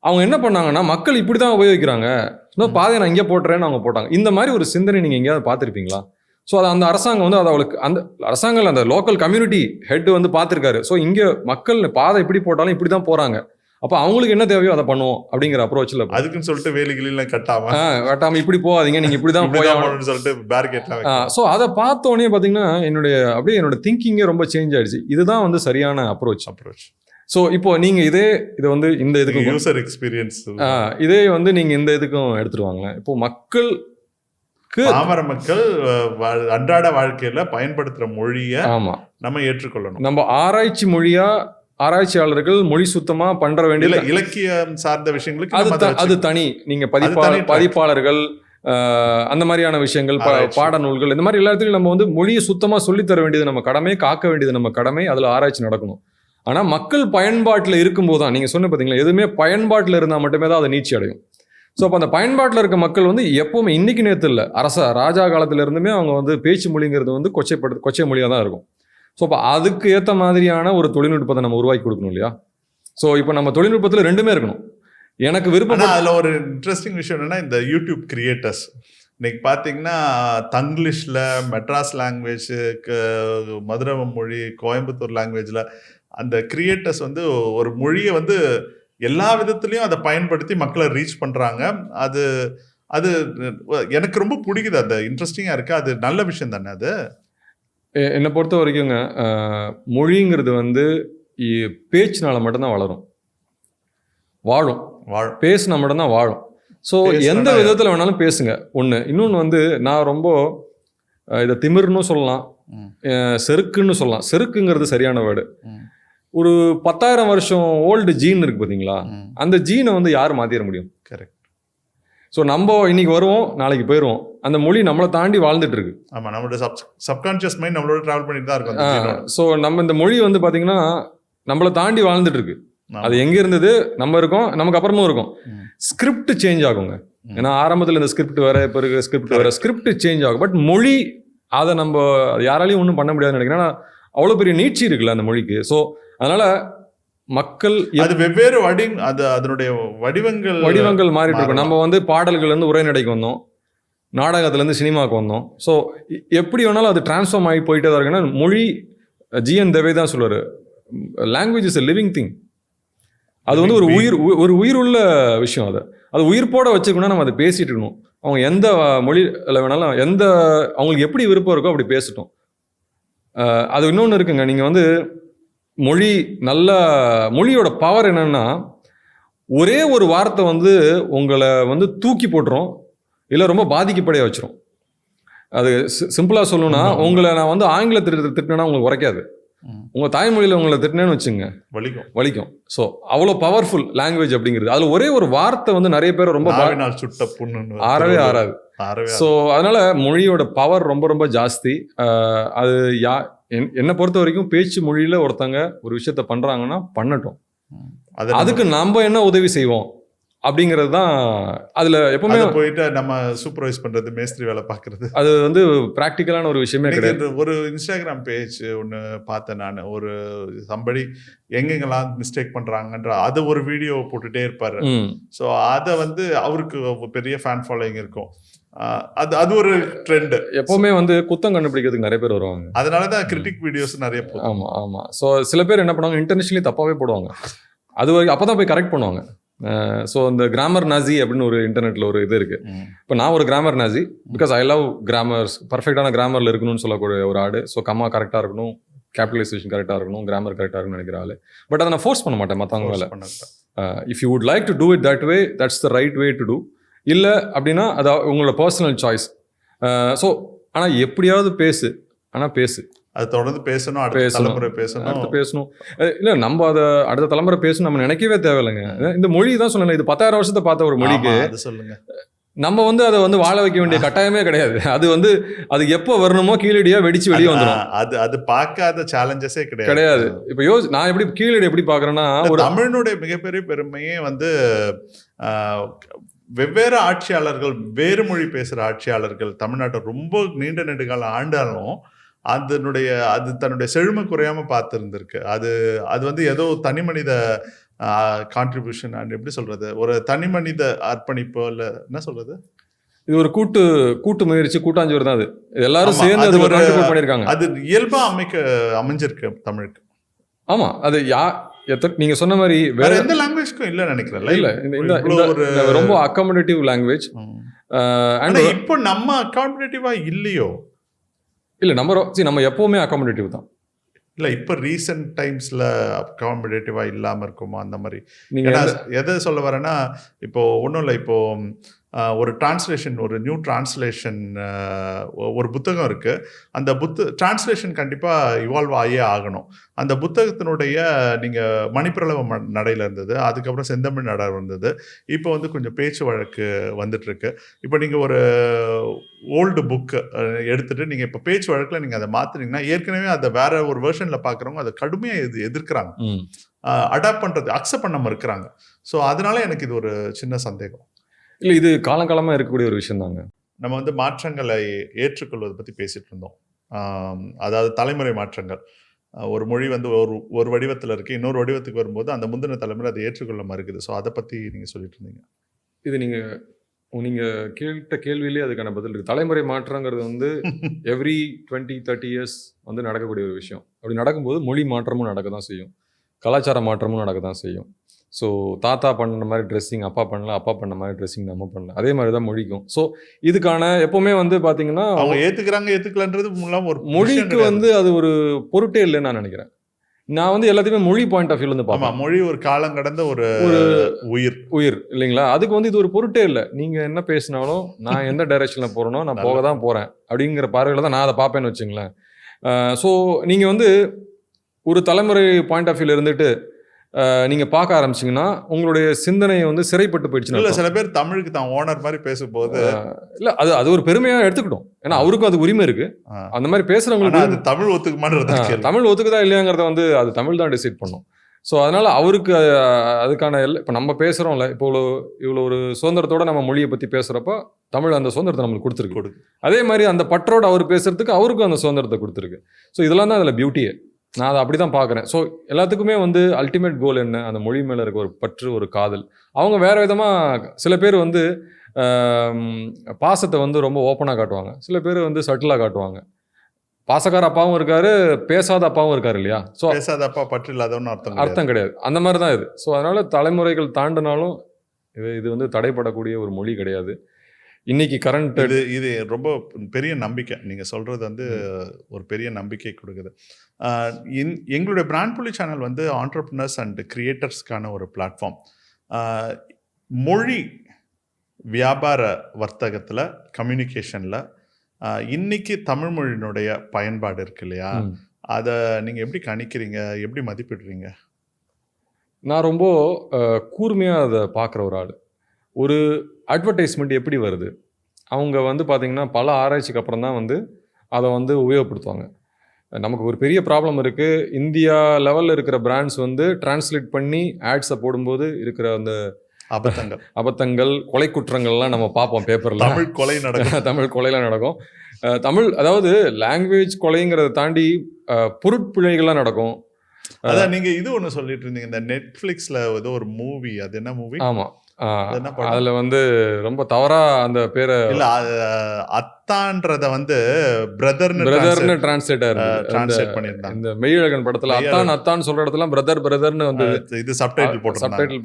அவங்க என்ன பண்ணாங்கன்னா மக்கள் இப்படி தான் உபயோகிக்கிறாங்க, இன்னும் பாதையை நான் இங்கே போட்டுறேன்னு அவங்க போட்டாங்க. இந்த மாதிரி ஒரு சிந்தனை நீங்கள் எங்கேயாவது பார்த்துருப்பீங்களா? ஸோ அது அந்த அரசாங்கம் வந்து அது அவளுக்கு அந்த அரசாங்கம் அந்த லோக்கல் கம்யூனிட்டி ஹெட் வந்து பார்த்துருக்காரு. ஸோ இங்கே மக்கள் பாதை எப்படி போட்டாலும் இப்படி தான் போகிறாங்க, அப்போ அவங்களுக்கு என்ன தேவையோ அதை பண்ணுவோம் அப்படிங்கிற அப்ரோச்சில். அதுக்குன்னு சொல்லிட்டு வேலிகளில் கட்டாம இப்படி போகாதீங்க, நீங்கள் இப்படி தான் போயாகணும்னு சொல்லிட்டு பேரிகேட்லாம். ஸோ அதை பார்த்தோன்னே பார்த்தீங்கன்னா என்னோட திங்கிங்கே ரொம்ப சேஞ்ச் ஆயிடுச்சு. இதுதான் வந்து சரியான அப்ரோச். ஸோ இப்போ நீங்கள் இதை வந்து இந்த இதுக்கு யூசர் எக்ஸ்பீரியன்ஸ் இதே வந்து நீங்கள் இந்த இதுக்கும் எடுத்துருவாங்களேன். இப்போ மக்கள் பாமர மக்கள் அன்றாட வாழ்க்கையில பயன்படுத்துற மொழியை நம்ம ஏற்றுக்கொள்ளணும். நம்ம ஆராய்ச்சி மொழியா ஆராய்ச்சியாளர்கள் மொழி சுத்தமா பண்ற வேண்டிய இலக்கியம் சார்ந்த விஷயங்களுக்கு அது தனி. நீங்க பதிப்பாளர்கள் அந்த மாதிரியான விஷயங்கள், பாடநூல்கள், இந்த மாதிரி எல்லாத்துலையும் நம்ம வந்து மொழியை சுத்தமா சொல்லித்தர வேண்டியது நம்ம கடமை, காக்க வேண்டியது நம்ம கடமை. அதுல ஆராய்ச்சி நடக்கணும். ஆனா மக்கள் பயன்பாட்டில் இருக்கும்போது தான் நீங்க சொன்ன பார்த்தீங்களா, எதுவுமே பயன்பாட்டில் இருந்தால் மட்டுமே தான் அதை நீச்சி அடையும். ஸோ அப்போ அந்த பயன்பாட்டில் இருக்க மக்கள் வந்து எப்போவுமே இன்னைக்கு நேற்று இல்லை, ராஜா காலத்துல இருந்துமே அவங்க வந்து பேச்சு மொழிங்கிறது வந்து கொச்சை மொழியாக தான் இருக்கும். ஸோ அப்போ அதுக்கு ஏற்ற மாதிரியான ஒரு தொழில்நுட்பத்தை நம்ம உருவாக்கி கொடுக்கணும் இல்லையா? ஸோ இப்போ நம்ம தொழில்நுட்பத்தில் ரெண்டுமே இருக்கணும். எனக்கு விருப்பம். அதில் ஒரு இன்ட்ரெஸ்டிங் விஷயம் என்னன்னா, இந்த யூடியூப் கிரியேட்டர்ஸ் இன்னைக்கு பார்த்தீங்கன்னா தங்கிலீஷில், மெட்ராஸ் லாங்குவேஜ், மதுரை மொழி, கோயம்புத்தூர் லாங்குவேஜில் அந்த கிரியேட்டர்ஸ் வந்து ஒரு மொழியை வந்து எல்லா விதத்துலையும் அதை பயன்படுத்தி மக்களை ரீச் பண்ணுறாங்க. அது அது எனக்கு ரொம்ப பிடிக்குது, அது இன்ட்ரெஸ்டிங்காக இருக்குது. அது நல்ல விஷயம் தானே. அது என்னை பொறுத்த வரைக்குங்க மொழிங்கிறது வந்து பேச்சினால மட்டும்தான் வாழும். பேசினா மட்டும்தான் வாழும். ஸோ எந்த விதத்தில் வேணாலும் பேசுங்க. ஒன்று. இன்னொன்று வந்து நான் ரொம்ப இதை திமிர்னு சொல்லலாம், செருக்குன்னு சொல்லலாம். செருக்குங்கிறது சரியான வேர்டு. ஒரு 10,000 வருஷம் ஓல்டு ஜீன் இருக்கு பார்த்தீங்களா, அந்த ஜீனை வந்து யார் மாற்றிட முடியும்? கரெக்ட். ஸோ நம்ம இன்னைக்கு வருவோம், நாளைக்கு போயிடுவோம். அந்த மொழி நம்மளை தாண்டி வாழ்ந்துட்டு இருக்கு. ஆமாம், நம்மளோட சப்கான்ஷியஸ் மைண்ட் நம்மளோட ட்ராவல் பண்ணிட்டு தான் இருக்கும். ஸோ நம்ம இந்த மொழி வந்து பார்த்தீங்கன்னா நம்மளை தாண்டி வாழ்ந்துட்டு இருக்கு. அது எங்கே இருந்தது, நம்ம இருக்கோம், நமக்கு அப்புறமும் இருக்கும். ஸ்கிரிப்ட் சேஞ்ச் ஆகுங்க. ஏன்னா ஆரம்பத்தில் இந்த ஸ்கிரிப்ட் வேற, இப்போ இருக்க ஸ்கிரிப்ட் சேஞ்ச் ஆகும். பட் மொழி அதை நம்ம யாராலையும் ஒன்றும் பண்ண முடியாதுன்னு நினைக்கிறேன். அவ்வளோ பெரிய நீட்சி இருக்குல்ல அந்த மொழிக்கு. ஸோ அதனால மக்கள் அது வெவ்வேறு அதனுடைய வடிவங்கள் மாறிட்டு இருக்கும். நம்ம வந்து பாடல்கள்லேருந்து உரைநடைக்கு வந்தோம், நாடகத்துலேருந்து சினிமாவுக்கு வந்தோம். ஸோ எப்படி வேணாலும் அது டிரான்ஸ்ஃபார்ம் ஆகி போயிட்டே தான் இருக்குன்னா, மொழி ஜிஎன் தேவை தான் சொல்லுவார், language is a living thing. அது வந்து ஒரு உயிருள்ள விஷயம். அது உயிர்ப்போட வச்சுக்கணும்னா நம்ம அதை பேசிட்டு இருக்கணும். அவங்க எந்த மொழியில் வேணாலும் அவங்களுக்கு எப்படி விருப்பம் இருக்கோ அப்படி பேசட்டும். அது இன்னொன்று இருக்குங்க. நீங்கள் வந்து மொழியோட பவர் என்னன்னா, ஒரே ஒரு வார்த்தை வந்து உங்களை வந்து தூக்கி போட்டுரும், இல்லை ரொம்ப பாதிக்கப்படைய வச்சிரும். அது சிம்பிளாக சொல்லணும்னா, உங்களை நான் வந்து ஆங்கிலத்தில் திட்டினேன்னா உங்களுக்கு உரைக்காது. உங்கள் தாய்மொழியில் உங்களை திட்டினேன்னு வச்சுங்க, வலிக்கும். ஸோ அவ்வளோ பவர்ஃபுல் லாங்குவேஜ் அப்படிங்கிறது. அதில் ஒரே ஒரு வார்த்தை வந்து நிறைய பேர் ரொம்ப ஆறாது. ஸோ அதனால மொழியோட பவர் ரொம்ப ரொம்ப ஜாஸ்தி. அது என்னை பொறுத்த வரைக்கும் பேச்சு மொழியில் ஒருத்தங்க ஒரு விஷயத்த பண்ணுறாங்கன்னா பண்ணட்டும். அதுக்கு நம்ம என்ன உதவி செய்வோம் அப்படிங்கிறது தான். அதில் எப்பவுமே போயிட்டு நம்ம சூப்பர்வைஸ் பண்ணுறது, மேஸ்திரி வேலை பார்க்குறது, அது வந்து ப்ராக்டிக்கலான ஒரு விஷயமே கிடையாது. ஒரு இன்ஸ்டாகிராம் பேஜ் ஒன்று பார்த்தேன் நான். ஒரு சம்படி எங்கெங்கெல்லாம் மிஸ்டேக் பண்ணுறாங்கன்ற அது ஒரு வீடியோ போட்டுகிட்டே இருப்பார். ஸோ அதை வந்து அவருக்கு பெரிய ஃபேன் ஃபாலோயிங் இருக்கும். அது ஒரு ட்ரெண்ட். எப்பவுமே வந்து குத்தம் கண்டுபிடிக்கிறதுக்கு நிறைய பேர் வருவாங்க. அதனாலதான் கிரிட்டிக் வீடியோஸ் நிறைய போடும். ஆமா. ஸோ சில பேர் என்ன பண்ணுவாங்க, இன்டர்நேஷனலி தப்பாவே போடுவாங்க. அது அப்பதான் போய் கரெக்ட் பண்ணுவாங்க. ஸோ இந்த கிராமர் நாசி அப்படின்னு ஒரு இன்டர்நெட்ல ஒரு இது இருக்கு. இப்போ நான் ஒரு grammar Nazi, because I love grammars. பர்ஃபெக்டான கிராமர்ல இருக்கணும்னு சொல்லக்கூடிய ஒரு ஆடு. ஸோ கம்மா கரெக்டாக இருக்கணும், கேபிட்டலைசேஷன் கரெக்டாக இருக்கணும், கிராமர் கரெக்டாக இருக்கணும்னு நினைக்கிற ஆள். பட் அதை நான் ஃபோர்ஸ் பண்ண மாட்டேன் மற்றவங்க மேலே. If you would like to do it that way, that's the right way to do. இல்லை அப்படின்னா அது உங்களோட பர்சனல் சாய்ஸ். ஸோ ஆனால் எப்படியாவது பேசு, ஆனால் பேசு, அது தொடர்ந்து பேசணும், அடுத்த தலைமுறை பேசணும். இல்லை நம்ம அதை அடுத்த தலைமுறை பேசணும் நம்ம நினைக்கவே தேவையில்லைங்க. இந்த மொழி தான் சொன்னேன், இது 10,000 வருஷத்தை பார்த்த ஒரு மொழிக்கு சொல்லுங்க, நம்ம வந்து அதை வந்து வாழ வைக்க வேண்டிய கட்டாயமே கிடையாது. அது வந்து அது எப்போ வரணுமோ கீழடியா வெடிச்சு வெளியே வந்துடும். அது பார்க்காத சேலஞ்சஸே கிடையாது. இப்போ நான் எப்படி கீழடி எப்படி பார்க்குறேன்னா, ஒரு தமிழனுடைய மிகப்பெரிய பெருமையே வந்து வெவ்வேறு ஆட்சியாளர்கள், வேறு மொழி பேசுகிற ஆட்சியாளர்கள் தமிழ்நாட்டை ரொம்ப நீண்ட நெடுகாலம் ஆண்டாலும் அது தன்னுடைய செழுமை குறையாம பார்த்துருந்துருக்கு. அது வந்து ஏதோ தனி மனித கான்ட்ரிபியூஷன், அண்ட் எப்படி சொல்றது, ஒரு தனி மனித அர்ப்பணிப்பு, இல்ல என்ன சொல்றது, இது ஒரு கூட்டு முயற்சி, கூட்டாஞ்சோறு தான். அது எல்லாரும் சேர்ந்து அது ஒரு கான்ட்ரிபியூட் பண்ணிருக்காங்க. அது இயல்பா அமைஞ்சிருக்கு தமிழுக்கு. ஆமா, அது நீங்க சொன்ன மாதிரி வேற எந்த லாங்குவேஜ்க்கும் இல்ல நினைக்கிறேன். இல்ல, இந்த ரொம்ப அகாமடேட்டிவ் லாங்குவேஜ். இப்போ நம்ம அகாமடேட்டிவா இல்லையோ? இல்ல, நம்ம எப்பவுமே அகாமடேட்டிவ் தான். இல்லை, இப்போ ரீசெண்ட் டைம்ஸில் அகாமடேட்டிவாக இல்லாமல் இருக்குமா அந்த மாதிரி? நீங்கள் எதை சொல்ல வரேன்னா, இப்போது ஒன்றும் இல்லை, இப்போது ஒரு டிரான்ஸ்லேஷன், ஒரு நியூ டிரான்ஸ்லேஷன், ஒரு புத்தகம் இருக்குது. அந்த டிரான்ஸ்லேஷன் கண்டிப்பாக இவால்வ் ஆகியே ஆகணும். அந்த புத்தகத்தினுடைய நீங்கள் மணிப்பிரளவ நடையில் இருந்தது, அதுக்கப்புறம் செந்தமிழ் நடை இருந்தது, இப்போ வந்து கொஞ்சம் பேச்சு வழக்கு வந்துட்டுருக்கு. இப்போ நீங்கள் ஒரு ஓல்டு புக்கு எடுத்துகிட்டு நீங்கள் இப்போ பேச்சு வழக்கில் நீங்கள் அதை மாற்றுனீங்கன்னா, ஏற்கனவே அதை வேற ஒரு வெர்ஷனில் பார்க்குறவங்க அதை கடுமையாக எதிர்க்கிறாங்க, அடாப்ட் பண்ணுறது அக்செப்ட் பண்ணாமல் இருக்கிறாங்க. ஸோ அதனால எனக்கு இது ஒரு சின்ன சந்தேகம். இல்லை, இது காலங்காலமாக இருக்கக்கூடிய ஒரு விஷயம் தாங்க. நம்ம வந்து மாற்றங்களை ஏற்றுக்கொள்வதை பற்றி பேசிகிட்டு இருந்தோம். அதாவது தலைமுறை மாற்றங்கள். ஒரு மொழி வந்து ஒரு வடிவத்தில் இருக்குது, இன்னொரு வடிவத்துக்கு வரும்போது அந்த முந்தின தலைமுறை அதை ஏற்றுக்கொள்ள மறுக்குது. ஸோ அதை பற்றி நீங்கள் சொல்லிட்டு இருந்தீங்க. இது நீங்கள் கேட்ட கேள்வியிலே அதுக்கான பதில் இருக்குது. தலைமுறை மாற்றங்கிறது வந்து எவ்ரி 20-30 இயர்ஸ் வந்து நடக்கக்கூடிய ஒரு விஷயம். அப்படி நடக்கும்போது மொழி மாற்றமும் நடக்க தான் செய்யும், கலாச்சார மாற்றமும் நடக்க தான் செய்யும். ஸோ தாத்தா பண்ண மாதிரி ட்ரெஸ்ஸிங் அப்பா பண்ணல, அப்பா பண்ண மாதிரி ட்ரெஸ்ஸிங் நம்ம பண்ணல, அதே மாதிரி தான் மொழிக்கும். ஸோ இதுக்கான எப்போவுமே வந்து பார்த்தீங்கன்னா அவங்க ஏற்றுக்கலான்றது ஒரு மொழிக்கு வந்து அது ஒரு பொருட்டே இல்லைன்னு நான் நினைக்கிறேன். நான் வந்து எல்லாத்தையுமே மொழி பாயிண்ட் ஆஃப் வியூலேருந்து பார்ப்பேன். மொழி ஒரு காலம் கடந்த ஒரு உயிர் இல்லைங்களா? அதுக்கு வந்து இது ஒரு பொருட்டே இல்லை. நீங்கள் என்ன பேசினாலும் நான் எந்த டைரக்ஷனில் போகிறேனோ நான் போக தான் போகிறேன் அப்படிங்கிற பார்வையில் தான் நான் அதை பார்ப்பேன்னு வச்சுங்களேன். ஸோ நீங்கள் வந்து ஒரு தலைமுறை பாயிண்ட் ஆஃப் வியூவில் இருந்துட்டு நீங்கள் பார்க்க ஆரம்பிச்சிங்கன்னா உங்களுடைய சிந்தனையை வந்து சிறைப்பட்டு போயிடுச்சுன்னா. இல்லை, சில பேர் தமிழுக்கு தான் ஓனர் மாதிரி பேசும்போது இல்லை, அது ஒரு பெருமையாக எடுத்துக்கிட்டோம். ஏன்னா அவருக்கும் அது உரிமை இருக்குது. அந்த மாதிரி பேசுகிறவங்களுக்கு அது தமிழ் ஒத்துக்குமான்னு, தமிழ் ஒத்துக்குதா இல்லையாங்கிறத வந்து அது தமிழ் தான் டிசைட் பண்ணும். ஸோ அதனால் அவருக்கு அதுக்கான இப்போ நம்ம பேசுகிறோம்ல, இப்போ இவ்வளோ ஒரு சுதந்திரத்தோடு நம்ம மொழியை பற்றி பேசுகிறப்போ தமிழ் அந்த சுதந்திரத்தை நம்மளுக்கு கொடுத்துருக்கு. அதே மாதிரி அந்த பற்றோடு அவர் பேசுகிறதுக்கு அவருக்கும் அந்த சுதந்திரத்தை கொடுத்துருக்கு. ஸோ இதெல்லாம் தான் அதில் பியூட்டியே. நான் அதை அப்படி தான் பார்க்குறேன். ஸோ எல்லாத்துக்குமே வந்து அல்டிமேட் கோல் என்ன, அந்த மொழி மேலே இருக்க ஒரு பற்று, ஒரு காதல். அவங்க வேறு விதமாக, சில பேர் வந்து பாசத்தை வந்து ரொம்ப ஓப்பனாக காட்டுவாங்க, சில பேர் வந்து சட்டிலாக காட்டுவாங்க. பாசக்கார அப்பாவும் இருக்காரு, பேசாத அப்பாவும் இருக்காரு இல்லையா? ஸோ பேசாத அப்பா பற்று இல்லாதவன்னு அர்த்தம் கிடையாது. அந்த மாதிரி தான் இது. ஸோ அதனால் தலைமுறைகள் தாண்டினாலும் இது வந்து தடைப்படக்கூடிய ஒரு மொழி கிடையாது. இன்னைக்கு கரண்ட் இது ரொம்ப பெரிய நம்பிக்கை. நீங்கள் சொல்கிறது வந்து ஒரு பெரிய நம்பிக்கை கொடுக்குது. எங்களுடைய பிராண்ட் புலி சேனல் வந்து ஆண்டர்ப்ரனர்ஸ் அண்ட் கிரியேட்டர்ஸ்க்கான ஒரு பிளாட்ஃபார்ம். மொழி வியாபார வர்த்தகத்தில், கம்யூனிகேஷனில் இன்னைக்கு தமிழ் மொழியினுடைய பயன்பாடு இருக்கு இல்லையா? அதை நீங்கள் எப்படி கணிக்கிறீங்க, எப்படி மதிப்பிடுறீங்க? நான் ரொம்ப கூர்மையாக அதை பார்க்குற ஒரு ஆள். ஒரு அட்வர்டைஸ்மெண்ட் எப்படி வருது, அவங்க வந்து பார்த்திங்கன்னா பல ஆராய்ச்சிக்கு அப்புறம் தான் வந்து அதை வந்து உபயோகப்படுத்துவாங்க. நமக்கு ஒரு பெரிய ப்ராப்ளம் இருக்குது. இந்தியா லெவலில் இருக்கிற பிராண்ட்ஸ் வந்து டிரான்ஸ்லேட் பண்ணி ஆட்ஸை போடும்போது இருக்கிற அந்த அபத்தங்கள், கொலை குற்றங்கள்லாம் நம்ம பார்ப்போம் பேப்பரில். தமிழ் கொலைலாம் நடக்கும். அதாவது லாங்குவேஜ் கொலைங்கிறத தாண்டி பொருட்பிழைகள்லாம் நடக்கும். அதான் நீங்கள் இது ஒன்று சொல்லிட்டு இருந்தீங்க, இந்த நெட்ஃப்ளிக்ஸில் ஏதோ ஒரு மூவி, அது என்ன மூவி? ஆமாம், அதில் வந்து ரொம்ப தவறா அந்த பேரை இல்லை, அத்தான்றத வந்து பிரதர்னு டிரான்ஸ்லேட் பண்ணியிருந்தாங்க. இந்த மெய்யழகன் படத்தில் அத்தான் சொல்ற இடத்துல பிரதர்னு வந்து இது சப்டைட்டில்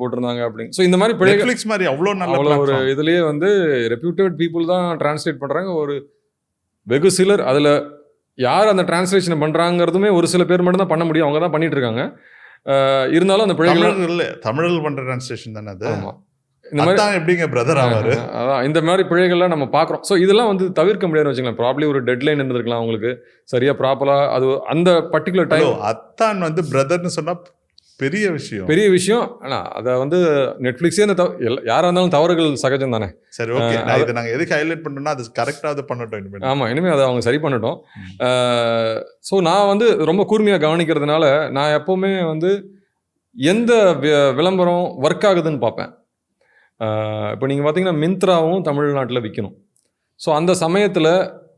போட்டிருந்தாங்க அப்படின்னு. ஸோ இந்த மாதிரி நெட்ஃப்ளிக்ஸ் மாதிரி அவ்வளோ ஒரு இதுலேயே வந்து ரெப்யூட்டட் பீப்புள் தான் டிரான்ஸ்லேட் பண்ணுறாங்க. ஒரு வெகு சிலர் அதில் யார் அந்த டிரான்ஸ்லேஷன் பண்ணுறாங்கிறதுமே ஒரு சில பேர் மட்டும் தான் பண்ண முடியும், அவங்க தான் பண்ணிட்டு இருக்காங்க. இருந்தாலும் அந்த பிழைகள் தமிழில் பண்ற டிரான்ஸ்லேஷன் தானே அது. ஆமாம், இந்த மாதிரி எப்படிங்க பிரதர் ஆவாரு. அதான் இந்த மாதிரி பிழைகள்லாம் நம்ம பார்க்குறோம். ஸோ இதெல்லாம் வந்து தவிர்க்க முடியாதுன்னு வச்சுக்கலாம். ப்ராப்ளி ஒரு டெட்லைன் இருந்திருக்கலாம் அவங்களுக்கு, சரியாக ப்ராப்பராக அது அந்த பர்டிகுலர் டைம். அத்தான் வந்து பிரதர்னு சொன்னா பெரிய விஷயம். ஆனால் அதை வந்து நெட்ஃப்ளிக்ஸே அந்த யாராக இருந்தாலும் தவறுகள் சகஜம் தானே. சரி, ஓகே. இதை நாங்கள் எதுக்கு ஹைலைட் பண்ணோம்னா அது கரெக்டாக அதை பண்ணட்டும். ஆமாம், இனிமேல் அதை அவங்க சரி பண்ணட்டும். ஸோ நான் வந்து ரொம்ப கூர்மையாக கவனிக்கிறதுனால நான் எப்போவுமே வந்து எந்த விளம்பரம் ஒர்க் ஆகுதுன்னு பார்ப்பேன். இப்போ நீங்கள் பார்த்தீங்கன்னா மிந்த்ராவும் தமிழ்நாட்டில் விற்கணும். ஸோ அந்த சமயத்தில்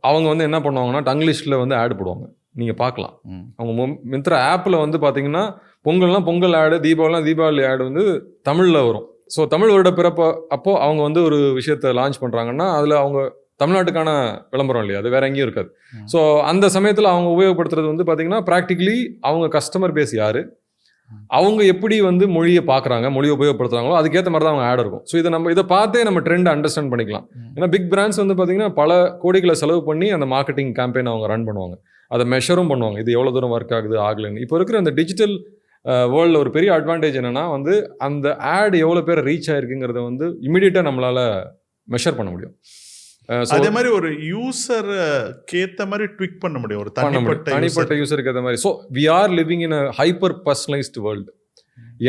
அவங்க வந்து என்ன பண்ணுவாங்கன்னா டங்கிலீஷில் வந்து ஆட் போடுவாங்க, நீங்கள் பார்க்கலாம். அவங்க மிந்த்ரா ஆப்பில் வந்து பார்த்தீங்கன்னா பொங்கல்னால் பொங்கல் ஆடு, தீபாவளிலாம் தீபாவளி ஆடு வந்து தமிழில் வரும். ஸோ தமிழ் வருட பிறப்போ அப்போது அவங்க வந்து ஒரு விஷயத்தை லான்ச் பண்ணுறாங்கன்னா அதில் அவங்க தமிழ்நாட்டுக்கான விளம்பரம் இல்லையா, அது வேற எங்கேயும் இருக்காது. ஸோ அந்த சமயத்தில் அவங்க உபயோகப்படுத்துறது வந்து பார்த்தீங்கன்னா ப்ராக்டிகலி அவங்க கஸ்டமர் பேஸ் யார், அவங்க எப்படி வந்து மொழியை பார்க்குறாங்க, மொழியை உபயோகப்படுத்துறாங்களோ அதுக்கேற்ற மாதிரி தான் அவங்க ஆட் இருக்கும். ஸோ இதை பார்த்தே நம்ம ட்ரெண்ட் அண்டர்ஸ்டாண்ட் பண்ணிக்கலாம். ஏன்னா பிக் பிராண்ட்ஸ் வந்து பார்த்தீங்கன்னா பல கோடிகளை செலவு பண்ணி அந்த மார்க்கெட்டிங் கேம்பெயின் அவங்க ரன் பண்ணுவாங்க, அதை மெஷரும் பண்ணுவாங்க, இது எவ்வளோ தூரம் ஒர்க் ஆகுது ஆகலைன்னு. இப்போ இருக்கிற அந்த டிஜிட்டல் வேர்ல்டில் ஒரு பெரிய அட்வான்டேஜ் என்னென்னா வந்து அந்த ஆட் எவ்வளோ பேர் ரீச் ஆகிருக்குங்கிறத வந்து இமீடியட்டாக நம்மளால் மெஷர் பண்ண முடியும். அதே மாதிரி ஒரு யூசருக்கு ஏற்ற மாதிரி ட்விக் பண்ண முடியும், ஒரு தனிப்பட்ட யூசருக்கு ஏற்ற மாதிரி. So we are living in a hyper personalised world.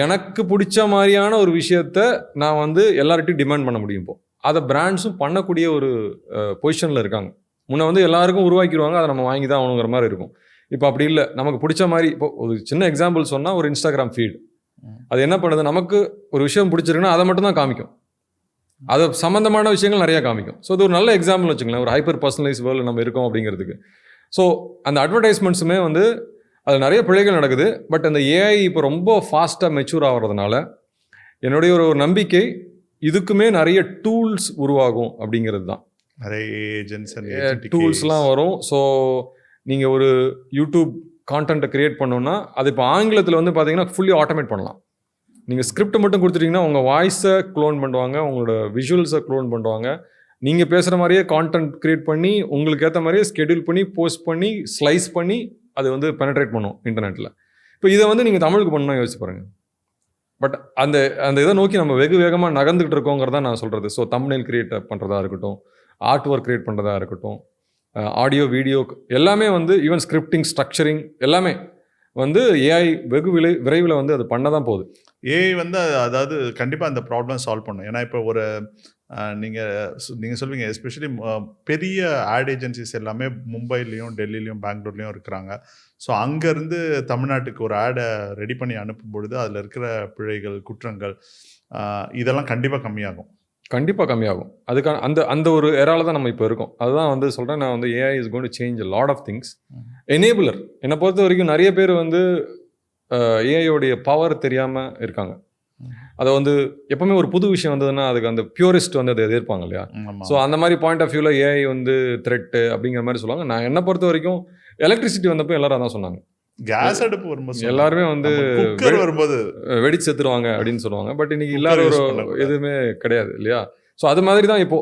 எனக்கு பிடிச்ச மாதிரியான ஒரு விஷயத்த நான் வந்து எல்லார்ட்டையும் டிமாண்ட் பண்ண முடியும். இப்போ அதை பிராண்ட்ஸும் பண்ணக்கூடிய ஒரு பொசிஷனில் இருக்காங்க. முன்ன வந்து எல்லாருக்கும் உருவாக்கிடுவாங்க, அதை நம்ம வாங்கி தான் ஆகணுங்கிற மாதிரி இருக்கும். இப்போ அப்படி இல்லை, நமக்கு பிடிச்ச மாதிரி. இப்போ ஒரு சின்ன எக்ஸாம்பிள் சொன்னால் ஒரு இன்ஸ்டாகிராம் ஃபீட், அது என்ன பண்ணுது, நமக்கு ஒரு விஷயம் பிடிச்சிருக்குன்னா அதை மட்டும் தான் காமிக்கும், அது சம்மந்தமான விஷயங்கள் நிறையா காமிக்கும். ஸோ இது ஒரு நல்ல எக்ஸாம்பிள் வச்சுக்கலாம், ஒரு ஹைப்பர் பர்சனலைஸ் வேர்ல்டு நம்ம இருக்கோம் அப்படிங்கிறதுக்கு. ஸோ அந்த அட்வர்டைஸ்மெண்ட்ஸுமே வந்து அது நிறைய பிழைகள் நடக்குது. பட் அந்த ஏஐ இப்போ ரொம்ப ஃபாஸ்ட்டாக மெச்சூர் ஆகிறதுனால என்னுடைய ஒரு நம்பிக்கை இதுக்குமே நிறைய டூல்ஸ் உருவாகும் அப்படிங்கிறது தான். நிறைய டூல்ஸ்லாம் வரும். ஸோ நீங்கள் ஒரு யூடியூப் கான்டென்ட்டை க்ரியேட் பண்ணோன்னா அது இப்போ ஆங்கிலத்தில் வந்து பார்த்தீங்கன்னா ஃபுல்லி ஆட்டோமேட் பண்ணலாம். நீங்கள் ஸ்கிரிப்ட் மட்டும் கொடுத்துட்டிங்கன்னா உங்கள் வாய்ஸை க்ளோன் பண்ணுவாங்க, உங்களோட விஷுவல்ஸை க்ளோன் பண்ணுவாங்க, நீங்கள் பேசுகிற மாதிரியே கான்டென்ட் க்ரியேட் பண்ணி உங்களுக்கு ஏற்ற மாதிரியே ஸ்கெடியூல் பண்ணி போஸ்ட் பண்ணி ஸ்லைஸ் பண்ணி அது வந்து பெனட்ரேட் பண்ணும் இன்டர்நெட்டில். இப்போ இதை வந்து நீங்கள் தமிழுக்கு பண்ணணும் யோசிச்சு பாருங்கள். பட் அந்த அந்த இதை நோக்கி நம்ம வெகு வேகமாக நகர்ந்துக்கிட்டு இருக்கோங்கிறத நான் சொல்கிறது. ஸோ தம்ப்நெயில் க்ரியேட் பண்ணுறதா இருக்கட்டும், ஆர்ட் ஒர்க் க்ரியேட் பண்ணுறதா இருக்கட்டும், ஆடியோ வீடியோ எல்லாமே வந்து ஈவன் ஸ்கிரிப்டிங் ஸ்ட்ரக்சரிங் எல்லாமே வந்து ஏஐ வெகு விரைவில் வந்து அது பண்ண தான் போகுது. ஏஐ வந்து அதாவது கண்டிப்பாக அந்த ப்ராப்ளம் சால்வ் பண்ணும். ஏன்னா இப்போ ஒரு நீங்கள் சொல்வீங்க எஸ்பெஷலி பெரிய ஆட் ஏஜென்சிஸ் எல்லாமே மும்பைலேயும் டெல்லிலையும் பெங்களூர்லேயும் இருக்கிறாங்க. ஸோ அங்கேருந்து தமிழ்நாட்டுக்கு ஒரு ஆடை ரெடி பண்ணி அனுப்பும் பொழுது அதில் இருக்கிற பிழைகள், குற்றங்கள் இதெல்லாம் கண்டிப்பாக கம்மியாகும். அதுக்கான அந்த ஒரு எரால தான் நம்ம இப்போ இருக்கோம். அதுதான் வந்து சொல்கிறேன், நான் வந்து AI is going to change a lot of things. Enabler என்னை பொறுத்த வரைக்கும் நிறைய பேர் வந்து ஏஐயோடைய பவர் தெரியாமல் இருக்காங்க. அதை வந்து எப்பவுமே ஒரு புது விஷயம் வந்ததுன்னா அதுக்கு அந்த பியூரிஸ்ட் வந்து அதை எதிர்ப்பாங்க இல்லையா. ஸோ அந்த மாதிரி பாயிண்ட் ஆஃப் வியூவில் ஏஐ வந்து த்ரெட்டு அப்படிங்கிற மாதிரி சொல்லுவாங்க. நான் என்னை பொறுத்த வரைக்கும் எலக்ட்ரிசிட்டி வந்தப்போ எல்லாரும் அதான் சொன்னாங்க, கேஸ் அடுப்பு வரும்போது எல்லாருமே வந்து வரும்போது வெடிச்சு செத்துருவாங்க அப்படின்னு சொல்லுவாங்க. பட் இன்னைக்கு இல்லாத ஒரு எதுவுமே கிடையாது இல்லையா. ஸோ அது மாதிரி தான் இப்போ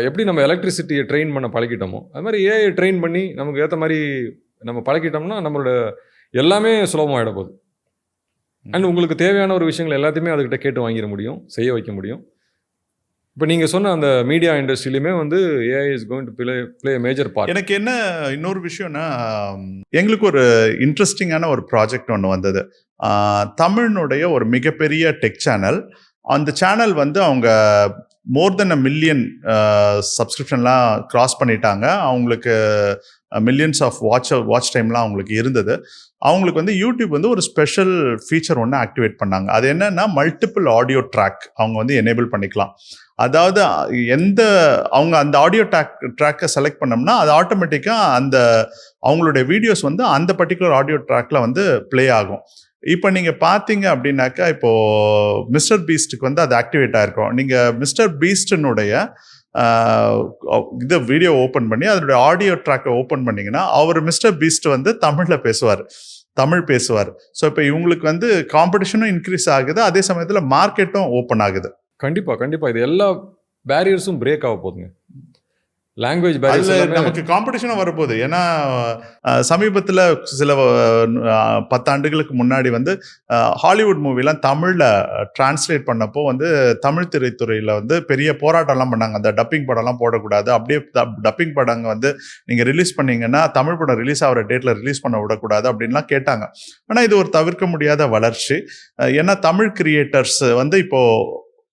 எப்படி நம்ம எலக்ட்ரிசிட்டியை ட்ரெயின் பண்ண பழகிட்டோமோ அது மாதிரி ஏஐ ட்ரெயின் பண்ணி நமக்கு ஏற்ற மாதிரி நம்ம பழகிட்டோம்னா நம்மளோட எல்லாமே சுலபமாகிட போகுது. அண்ட் உங்களுக்கு தேவையான ஒரு விஷயங்கள் எல்லாத்தையுமே அதுக்கிட்ட கேட்டு வாங்கிட முடியும், செய்ய வைக்க முடியும். இப்போ நீங்கள் சொன்ன அந்த மீடியா இண்டஸ்ட்ரியிலுமே வந்து AI is going to play major part. எனக்கு என்ன இன்னொரு விஷயம்னா, எங்களுக்கு ஒரு இன்ட்ரெஸ்டிங்கான ஒரு ப்ராஜெக்ட் ஒன்று வந்தது. தமிழ்னுடைய ஒரு மிகப்பெரிய டெக் சேனல், அந்த சேனல் வந்து அவங்க மோர் தென் 1 million சப்ஸ்கிரிப்ஷன்லாம் கிராஸ் பண்ணிட்டாங்க. அவங்களுக்கு மில்லியன்ஸ் ஆஃப் வாட்ச் டைம்லாம் அவங்களுக்கு இருந்தது. அவங்களுக்கு வந்து யூடியூப் வந்து ஒரு ஸ்பெஷல் ஃபீச்சர் ஒன்று ஆக்டிவேட் பண்ணாங்க. அது என்னன்னா மல்டிபிள் ஆடியோ ட்ராக் அவங்க வந்து எனேபிள் பண்ணிக்கலாம். அதாவது அவங்க அந்த ஆடியோ ட்ராக்கை செலக்ட் பண்ணோம்னா அது ஆட்டோமேட்டிக்காக அவங்களுடைய வீடியோஸ் வந்து அந்த பர்டிகுலர் ஆடியோ ட்ராக்ல வந்து ப்ளே ஆகும். இப்போ நீங்கள் பார்த்தீங்க அப்படின்னாக்கா, இப்போது மிஸ்டர் பீஸ்ட்டுக்கு வந்து அது ஆக்டிவேட் ஆகிருக்கும். நீங்கள் மிஸ்டர் பீஸ்டினுடைய இந்த வீடியோ ஓப்பன் பண்ணி அதனுடைய ஆடியோ ட்ராக்கை ஓப்பன் பண்ணிங்கன்னா அவர் மிஸ்டர் பீஸ்ட் வந்து தமிழ் பேசுவார். ஸோ இப்போ இவங்களுக்கு வந்து காம்படிஷனும் இன்க்ரீஸ் ஆகுது, அதே சமயத்தில் மார்க்கெட்டும் ஓப்பன் ஆகுது. கண்டிப்பாக இது எல்லா பேரியர்ஸும் பிரேக் ஆக போகுதுங்க. லாங்குவேஜ் அதுல பேரியர்ஸ் நமக்கு காம்படிஷனும் வரப்போகுது. ஏன்னா சமீபத்துல சில 10 ஆண்டுகளுக்கு முன்னாடி வந்து ஹாலிவுட் மூவிலாம் தமிழ்ல டிரான்ஸ்லேட் பண்ணப்போ வந்து தமிழ் திரைத்துறையில வந்து பெரிய போராட்டம்லாம் பண்ணாங்க. அந்த டப்பிங் படம்லாம் போடக்கூடாது, அப்படியே டப்பிங் படங்க வந்து நீங்க ரிலீஸ் பண்ணீங்கன்னா தமிழ் படம் ரிலீஸ் ஆகிற டேட்ல ரிலீஸ் பண்ண விடக்கூடாது அப்படின்லாம் கேட்டாங்க. ஆனா இது ஒரு தவிர்க்க முடியாத வளர்ச்சி. ஏன்னா தமிழ் கிரியேட்டர்ஸ் வந்து இப்போ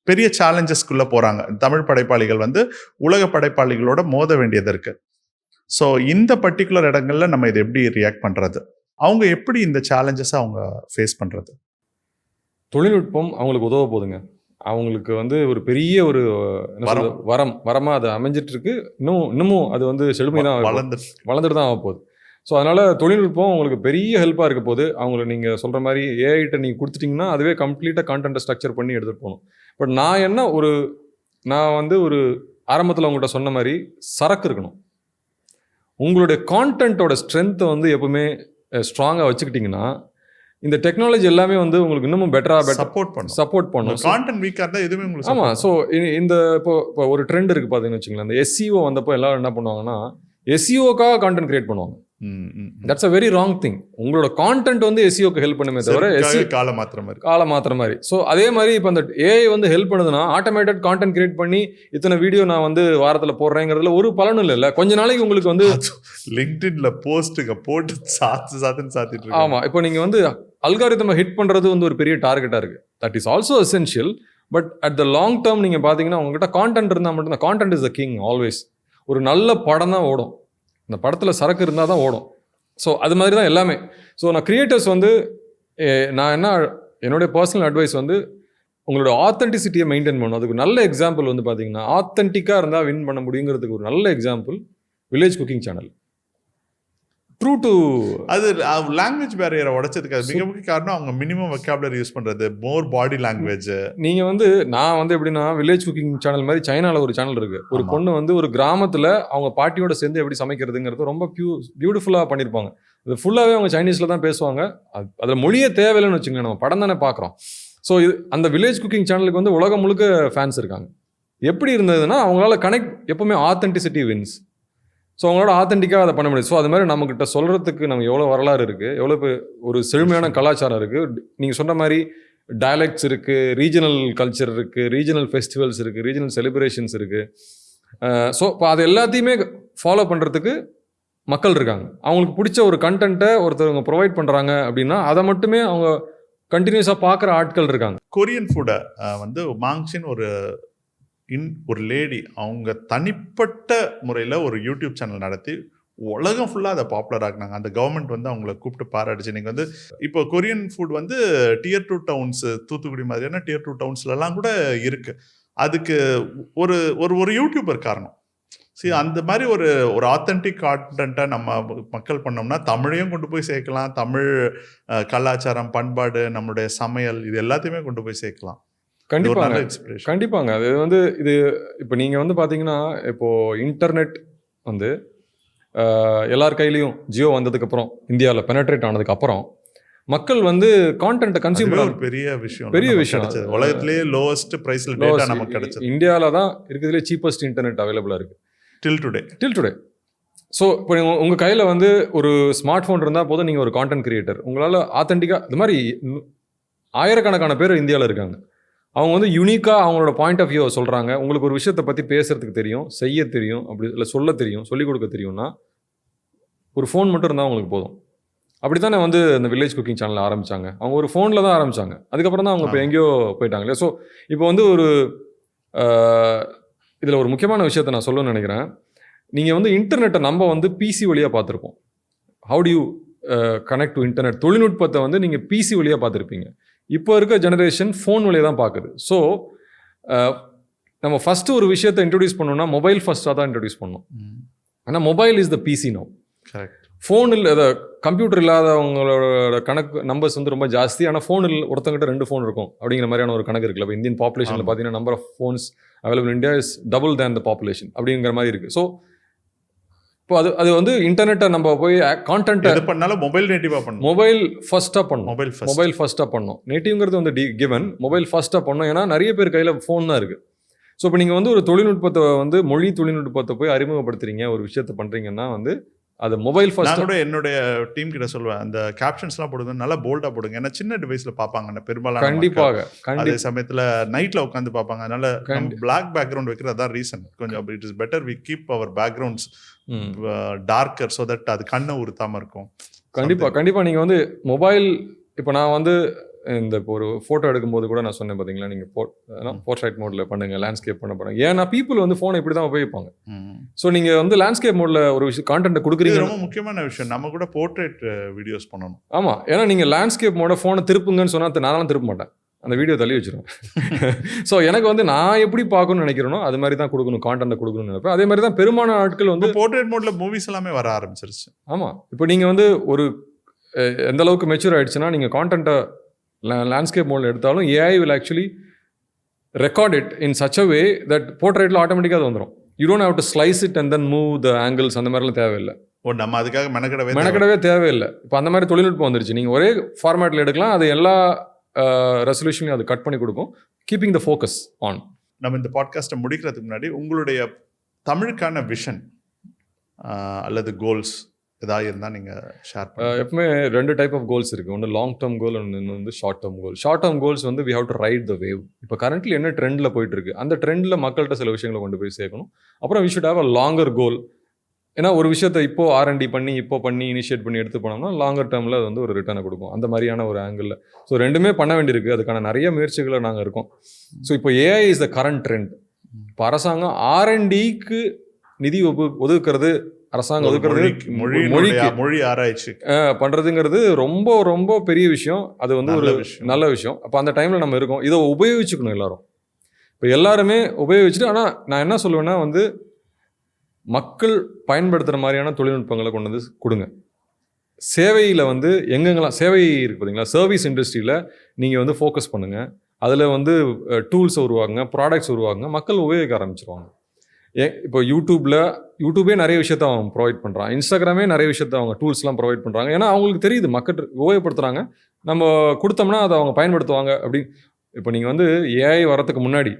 பெரிய சேலஞ்சஸ்க்குள்ள போறாங்க. தமிழ் படைப்பாளிகள் வந்து உலக படைப்பாளிகளோட மோத வேண்டியது இருக்கு. ஸோ இந்த பர்டிகுலர் இடங்கள்ல நம்ம இதை எப்படி ரியாக்ட் பண்றது? அவங்க எப்படி இந்த சேலஞ்சஸை அவங்க ஃபேஸ் பண்றது? தொழில்நுட்பம் அவங்களுக்கு உதவ போகுதுங்க. அவங்களுக்கு வந்து ஒரு பெரிய ஒரு வரமா அது அமைஞ்சிட்டு இருக்கு. இன்னமும் அது வந்து செழுமை தான் வளர்ந்துட்டு தான் ஆக போகுது. ஸோ அதனால தொழில்நுட்பம் உங்களுக்கு பெரிய ஹெல்ப்பாக இருக்க போது. அவங்களை நீங்கள் சொல்கிற மாதிரி ஏஐட்ட நீங்கள் கொடுத்துட்டிங்கன்னா அதுவே கம்ப்ளீட்டாக கான்டென்ட்டை ஸ்ட்ரக்சர் பண்ணி எடுத்துகிட்டு போகணும். பட் நான் வந்து ஒரு ஆரம்பத்தில் உங்கள்கிட்ட சொன்ன மாதிரி சரக்கு இருக்கணும். உங்களுடைய கான்டென்ட்டோட ஸ்ட்ரென்த்தை வந்து எப்பவுமே ஸ்ட்ராங்காக வச்சுக்கிட்டிங்கன்னா இந்த டெக்னாலஜி எல்லாமே வந்து உங்களுக்கு இன்னமும் பெட்டராக சப்போர்ட் பண்ணும். கான்டென்ட் வீக்காக இருந்தால் எதுவுமே உங்களுக்கு. ஆமாம். ஸோ இப்போ ஒரு ட்ரெண்ட் இருக்குது பார்த்தீங்கன்னு வச்சுங்களேன். இந்த எஸ்இஓ வந்தப்போ எல்லாரும் என்ன பண்ணுவாங்கன்னா எஸ்இஓக்காக கான்டென்ட் கிரியேட் பண்ணுவாங்க. That's a very wrong thing. உங்களோட கான்டென்ட் வந்து எஸ்இஓக்கு ஹெல்ப் பண்ணுமே தவிர காலை மாத்திர மாதிரி. ஸோ அதே மாதிரி இப்போ அந்த ஏஐ வந்து ஹெல்ப் பண்ணுதுன்னா ஆட்டோமேட்டட் கான்டென்ட் கிரியேட் பண்ணி இத்தனை வீடியோ நான் வந்து வாரத்தில் போடுறேங்கிறதுல ஒரு பலனும் இல்லை. கொஞ்ச நாளைக்கு உங்களுக்கு வந்து லிங்க்டின்ல போஸ்ட்டுங்க போட்டு சாத்திட்டு. ஆமாம். இப்போ நீங்கள் வந்து அல்காரிதமை ஹிட் பண்ணுறது வந்து ஒரு பெரிய டார்கெட்டாக இருக்குது. That is also essential. But at the long term நீங்கள் பார்த்தீங்கன்னா உங்ககிட்ட கான்டென்ட் இருந்தால் மட்டும்தான். Content is the king always. ஒரு நல்ல படம் தான் ஓடும், அந்த படத்தில் சரக்கு இருந்தால் தான் ஓடும். ஸோ அது மாதிரி தான் எல்லாமே. ஸோ நான் கிரியேட்டர்ஸ் வந்து நான் என்னுடைய பர்சனல் அட்வைஸ் வந்து உங்களோட ஆத்தென்டிசிட்டியை மெயின்டைன் பண்ணணும். அதுக்கு நல்ல எக்ஸாம்பிள் வந்து பார்த்தீங்கன்னா ஆத்தென்டிக்காக இருந்தால் வின் பண்ண முடியுங்கிறதுக்கு ஒரு நல்ல example village cooking channel. True to அது லாங்குவேஜ் பேரியரை உடைச்சதுக்கு அது மிக முக்கிய காரணம் அவங்க மினிமம் வெக்காபுலரி யூஸ் பண்ணுறது, மோர் பாடி லாங்குவேஜ். நீங்கள் வந்து நான் வந்து எப்படின்னா வில்லேஜ் குக்கிங் சேனல் மாதிரி சைனாவில் ஒரு சேனல் இருக்குது. ஒரு பொண்ணு வந்து ஒரு கிராமத்தில் அவங்க பாட்டியோட சேர்ந்து எப்படி சமைக்கிறதுங்கிறது ரொம்ப பியூட்டிஃபுல்லாக பண்ணியிருப்பாங்க. அது ஃபுல்லாகவே அவங்க சைனீஸில் தான் பேசுவாங்க. அதில் மொழியே தேவையில்லைன்னு வச்சுக்கோங்க, நம்ம படம் தானே பார்க்குறோம். ஸோ அந்த வில்லேஜ் குக்கிங் சேனலுக்கு வந்து உலகம் முழுக்க ஃபேன்ஸ் இருக்காங்க. எப்படி இருந்ததுன்னா அவங்களால எப்பவுமே ஆத்தென்டிசிட்டி வின்ஸ். ஸோ அவங்களோட ஆத்தென்டிக்காக அதை பண்ண முடியும். ஸோ அது மாதிரி நம்மக்கிட்ட சொல்கிறதுக்கு நம்ம எவ்வளோ வரலாறு இருக்குது, எவ்வளோ ஒரு செழுமையான கலாச்சாரம் இருக்குது. நீங்கள் சொன்ன மாதிரி டயலெக்ட்ஸ் இருக்குது, ரீஜனல் கல்ச்சர் இருக்குது, ரீஜனல் ஃபெஸ்டிவல்ஸ் இருக்குது, ரீஜனல் செலிப்ரேஷன்ஸ் இருக்குது. ஸோ இப்போ அது எல்லாத்தையுமே ஃபாலோ பண்ணுறதுக்கு மக்கள் இருக்காங்க. அவங்களுக்கு பிடிச்ச ஒரு கண்டென்ட்டை ஒருத்தவங்க ப்ரொவைட் பண்ணுறாங்க அப்படின்னா அதை மட்டுமே அவங்க கண்டினியூஸாக பார்க்குற ஆட்கள் இருக்காங்க. கொரியன் ஃபுட்டை வந்து மாங்ஷின் ஒரு லேடி அவங்க தனிப்பட்ட முறையில் ஒரு யூடியூப் சேனல் நடத்தி உலகம் ஃபுல்லாக அதை பாப்புலர் ஆக்குனாங்க. அந்த கவர்மெண்ட் வந்து அவங்கள கூப்பிட்டு பாராட்டுச்சு. நீங்கள் வந்து இப்போ கொரியன் ஃபுட் வந்து Tier 2 டவுன்ஸ், தூத்துக்குடி மாதிரியான Tier 2 டவுன்ஸ்லலாம் கூட இருக்குது. அதுக்கு ஒரு ஒரு யூடியூபர் காரணம். சரி, அந்த மாதிரி ஒரு ஆத்தென்டிக் கான்டென்ட்டை நம்ம மக்கள் பண்ணோம்னா தமிழையும் கொண்டு போய் சேர்க்கலாம். தமிழ் கலாச்சாரம், பண்பாடு, நம்மளுடைய சமையல், இது எல்லாத்தையுமே கொண்டு போய் சேர்க்கலாம். கண்டிப்பாங்க. அது வந்து இது இப்போ நீங்கள் வந்து பார்த்தீங்கன்னா இப்போது இன்டர்நெட் வந்து எல்லார் கையிலையும் ஜியோ வந்ததுக்கப்புறம் இந்தியாவில் பெனட்ரேட் ஆனதுக்கப்புறம் மக்கள் வந்து கான்டென்ட்டை கன்சியூம் பண்ண பெரிய விஷயம். உலகத்திலேயே லோவஸ்ட் ப்ரைஸில் டேட்டா நமக்கு கிடைச்சது. இந்தியாவில் தான் இருக்கிறதுலே சீப்பஸ்ட் இன்டர்நெட் அவைலபிளாக இருக்குது டில் டுடே. ஸோ இப்போ உங்கள் கையில் வந்து ஒரு ஸ்மார்ட் ஃபோன் இருந்தால் போதும், நீங்கள் ஒரு கான்டென்ட் கிரியேட்டர். உங்களால் ஆத்தென்டிக்காக இது மாதிரி ஆயிரக்கணக்கான பேர் இந்தியாவில் இருக்காங்க. அவங்க வந்து யூனிக்காக அவங்களோட பாயிண்ட் ஆஃப் வியூவை சொல்கிறாங்க. உங்களுக்கு ஒரு விஷயத்தை பற்றி பேசுகிறதுக்கு தெரியும், செய்ய தெரியும், அப்படி இல்லை சொல்ல தெரியும், சொல்லிக் கொடுக்க தெரியும்னா ஒரு ஃபோன் மட்டும் இருந்தால் அவங்களுக்கு போதும். அப்படி தானே வந்து இந்த வில்லேஜ் குக்கிங் சேனலில் ஆரம்பித்தாங்க. அவங்க ஒரு ஃபோனில் தான் ஆரம்பித்தாங்க. அதுக்கப்புறம் தான் அவங்க இப்போ எங்கேயோ போயிட்டாங்க இல்லையா. ஸோ இப்போ வந்து இதில் ஒரு முக்கியமான விஷயத்தை நான் சொல்லணும்னு நினைக்கிறேன். நீங்கள் வந்து இன்டர்நெட்டை நம்ம வந்து பிசி வழியாக பார்த்துருப்போம். How to you connect to internet? தொழில்நுட்பத்தை வந்து நீங்கள் பிசி வழியாக பார்த்துருப்பீங்க. இப்போ இருக்க ஜெனரேஷன் ஃபோன் வழியாக தான் பார்க்குது. ஸோ நம்ம ஃபஸ்ட்டு ஒரு விஷயத்தை இன்ட்ரடியூஸ் பண்ணோம்னா மொபைல் ஃபஸ்ட்டாக தான் இன்ட்ரடியூஸ் பண்ணோம். ஆனால் mobile is the PC no. Phone இல்லை, கம்ப்யூட்டர் இல்லாதவங்களோட கணக்கு நம்பர்ஸ் வந்து ரொம்ப ஜாஸ்தி. ஆனால் ஃபோனில் ஒருத்தங்கிட்ட 2 ஃபோன் இருக்கும் அப்படிங்கிற மாதிரியான ஒரு கணக்கு இருக்குல்ல. இப்போ இந்தியன் பாப்புலேஷனில் பார்த்தீங்கன்னா number of phones available India is double than the population அப்படிங்கிற மாதிரி இருக்குது. ஸோ இப்போ அது வந்து இன்டர்நெட்டை நம்ம போய் கான்டென்ட் எது பண்ணாலும் மொபைல் நேட்டிவாக பண்ணணும், மொபைல் ஃபஸ்ட்டாக பண்ணணும். மொபைல் ஃபஸ்ட்டாக பண்ணணும். நேட்டிவ்ங்கிறது வந்து கிவன், மொபைல் ஃபஸ்ட்டாக பண்ணணும். ஏன்னா நிறைய பேர் கையில் ஃபோன் தான் இருக்குது. ஸோ இப்போ நீங்கள் வந்து ஒரு தொழில்நுட்பத்தை வந்து மொழி தொழில்நுட்பத்தை போய் அறிமுகப்படுத்துறீங்க, ஒரு விஷயத்தை பண்ணுறீங்கன்னா வந்து அது மொபைல் நான் ஃபர்ஸ்ட். கூட என்னுடைய டீம் கிட்ட சொல்லுவேன், அந்த கேப்ஷன்ஸ்லாம் போடுங்க நல்லா போல்டா போடுங்க. ஏன்னா சின்ன டிவைஸ்ல பார்ப்பாங்க பெரும்பாலான மக்கள். கண்டிப்பாக அதே சமயத்துல நைட்ல உட்காந்து பார்ப்பாங்க. அதனால நம்ம பிளாக் பேக்ரவுண்ட் வைக்கிறது அதான் ரீசன். கொஞ்சம் it is better we keep our backgrounds darker so that அது கண்ணை உறுத்தாம இருக்கும். கண்டிப்பாக நீங்கள் வந்து மொபைல் இப்போ நான் வந்து இந்த இப்போ ஒரு ஃபோட்டோ எடுக்கும்போது கூட நான் சொன்னேன் பார்த்தீங்களா, நீங்கள் போர்ட்ரைட் மோடில் பண்ணுங்க, லேண்ட்ஸ்கேப் பண்ணுங்க. ஏன்னா பீப்புள் வந்து ஃபோனை இப்படி தான் உபயோகிப்பாங்க. ஸோ நீங்கள் வந்து லேண்ட்ஸ்கேப் மோடில் ஒரு விஷயம் கான்டென்ட் கொடுக்குறீங்க, ரொம்ப முக்கியமான விஷயம். நம்ம கூட போர்ட்ரேட் வீடியோஸ் பண்ணணும். ஆமாம், ஏன்னா நீங்கள் லேண்ட்ஸ்கேப் மோட ஃபோனை திருப்புங்கன்னு சொன்னால் நானும் திருப்ப மாட்டேன், அந்த வீடியோ தள்ளி வச்சிருவேன். ஸோ எனக்கு வந்து நான் எப்படி பார்க்கணும்னு நினைக்கிறேனோ அது மாதிரி தான் கொடுக்கணும், கான்டென்ட்டை கொடுக்கணும்னு நினைப்பேன். அதே மாதிரி தான் பெரும்பாலான ஆட்கள் வந்து போர்ட்ரேட் மோட்ல மூவிஸ் எல்லாமே வர ஆரம்பிச்சிருச்சு. ஆமாம், இப்போ நீங்கள் வந்து ஒரு எந்த அளவுக்கு மெச்சூர் ஆயிடுச்சுன்னா நீங்கள் கான்டென்ட்டை லேண்ட்ஸ்கேப் மோடில் எடுத்தாலும் AI will actually record it in such a way that போர்ட்ரேட்டில் ஆட்டோமேட்டிக்காக அது வந்துடும். You don't have to slice it and then move the angles, அந்த மாதிரிலாம் தேவையில்லை. நம்ம அதுக்காக மெனக்கடவே தேவையில்லை. இப்போ அந்த மாதிரி தொழில்நுட்பம் வந்துருச்சு. நீங்கள் ஒரே ஃபார்மேட்டில் எடுக்கலாம், அது எல்லா ரெசல்யூஷனையும் அது கட் பண்ணி கொடுக்கும், கீப்பிங் த ஃபோக்கஸ் ஆன். நம்ம இந்த பாட்காஸ்ட்டை முடிக்கிறதுக்கு முன்னாடி உங்களுடைய தமிழுக்கான விஷன் அல்லது கோல்ஸ் ஏதாவது இருந்தால் நீங்கள் ஷேர் பண்ணுங்கள். எப்பவுமே 2 டைப் ஆஃப் கோல்ஸ் இருக்குது. ஒன்று லாங் டேர்ம் கோல், ஒன்று வந்து short term goal. Short term goals வந்து we have to ride the wave. இப்போ கரண்ட்லி என்ன ட்ரெண்டில் போயிட்டு இருக்கு, அந்த ட்ரெண்டில் மக்கள்கிட்ட சில விஷயங்களை கொண்டு போய் சேர்க்கணும். அப்புறம் we should have a longer goal. ஏன்னா ஒரு விஷயத்தை இப்போ R&D பண்ணி இனிஷியேட் பண்ணி எடுத்து போனோம்னா லாங்கர் டேர்மில் அது வந்து ஒரு ரிட்டர்னை கொடுக்கும், அந்த மாதிரியான ஒரு ஆங்கிளில். ஸோ ரெண்டுமே பண்ண வேண்டியிருக்கு. அதுக்கான நிறைய முயற்சிகளை நாங்கள் இருக்கோம். ஸோ இப்போ AI is the current trend. இப்போ அரசாங்கம் R&Dக்கு நிதி ஒதுக்குறது, அரசாங்கம் ஒதுக்குறது மொழி ஆராய்ச்சி பண்ணுறதுங்கிறது ரொம்ப ரொம்ப பெரிய விஷயம். அது வந்து ஒரு நல்ல விஷயம். அப்போ அந்த டைமில் நம்ம இருக்கோம், இதை உபயோகிச்சுக்கணும் எல்லாரும். இப்போ எல்லாருமே உபயோகிச்சுட்டு, ஆனால் நான் என்ன சொல்லுவேன்னா வந்து மக்கள் பயன்படுத்துகிற மாதிரியான தொழில்நுட்பங்களை கொண்டு வந்து கொடுங்க. சேவையில் வந்து எங்கெங்கெல்லாம் சேவை இருக்குது பார்த்தீங்களா, சர்வீஸ் இண்டஸ்ட்ரியில் நீங்கள் வந்து ஃபோக்கஸ் பண்ணுங்கள். அதில் வந்து டூல்ஸ் உருவாக்குங்க, ப்ராடக்ட்ஸ் உருவாக்குங்க, மக்கள் உபயோகிக்க ஆரம்பிச்சிருவாங்க. இப்போ யூடியூபே நிறைய விஷயத்த அவங்க ப்ரொவைட் பண்ணுறாங்க, இன்ஸ்டாகிராமே நிறைய விஷயத்த அவங்க டூல்ஸ்லாம் ப்ரொவைட் பண்ணுறாங்க. ஏன்னா அவங்களுக்கு தெரியுது மக்கள் உபயோகப்படுத்துகிறாங்க, நம்ம கொடுத்தோம்னா அதை அவங்க பயன்படுத்துவாங்க அப்படி. இப்போ நீங்கள் வந்து ஏஐ வரத்துக்கு முன்னாடி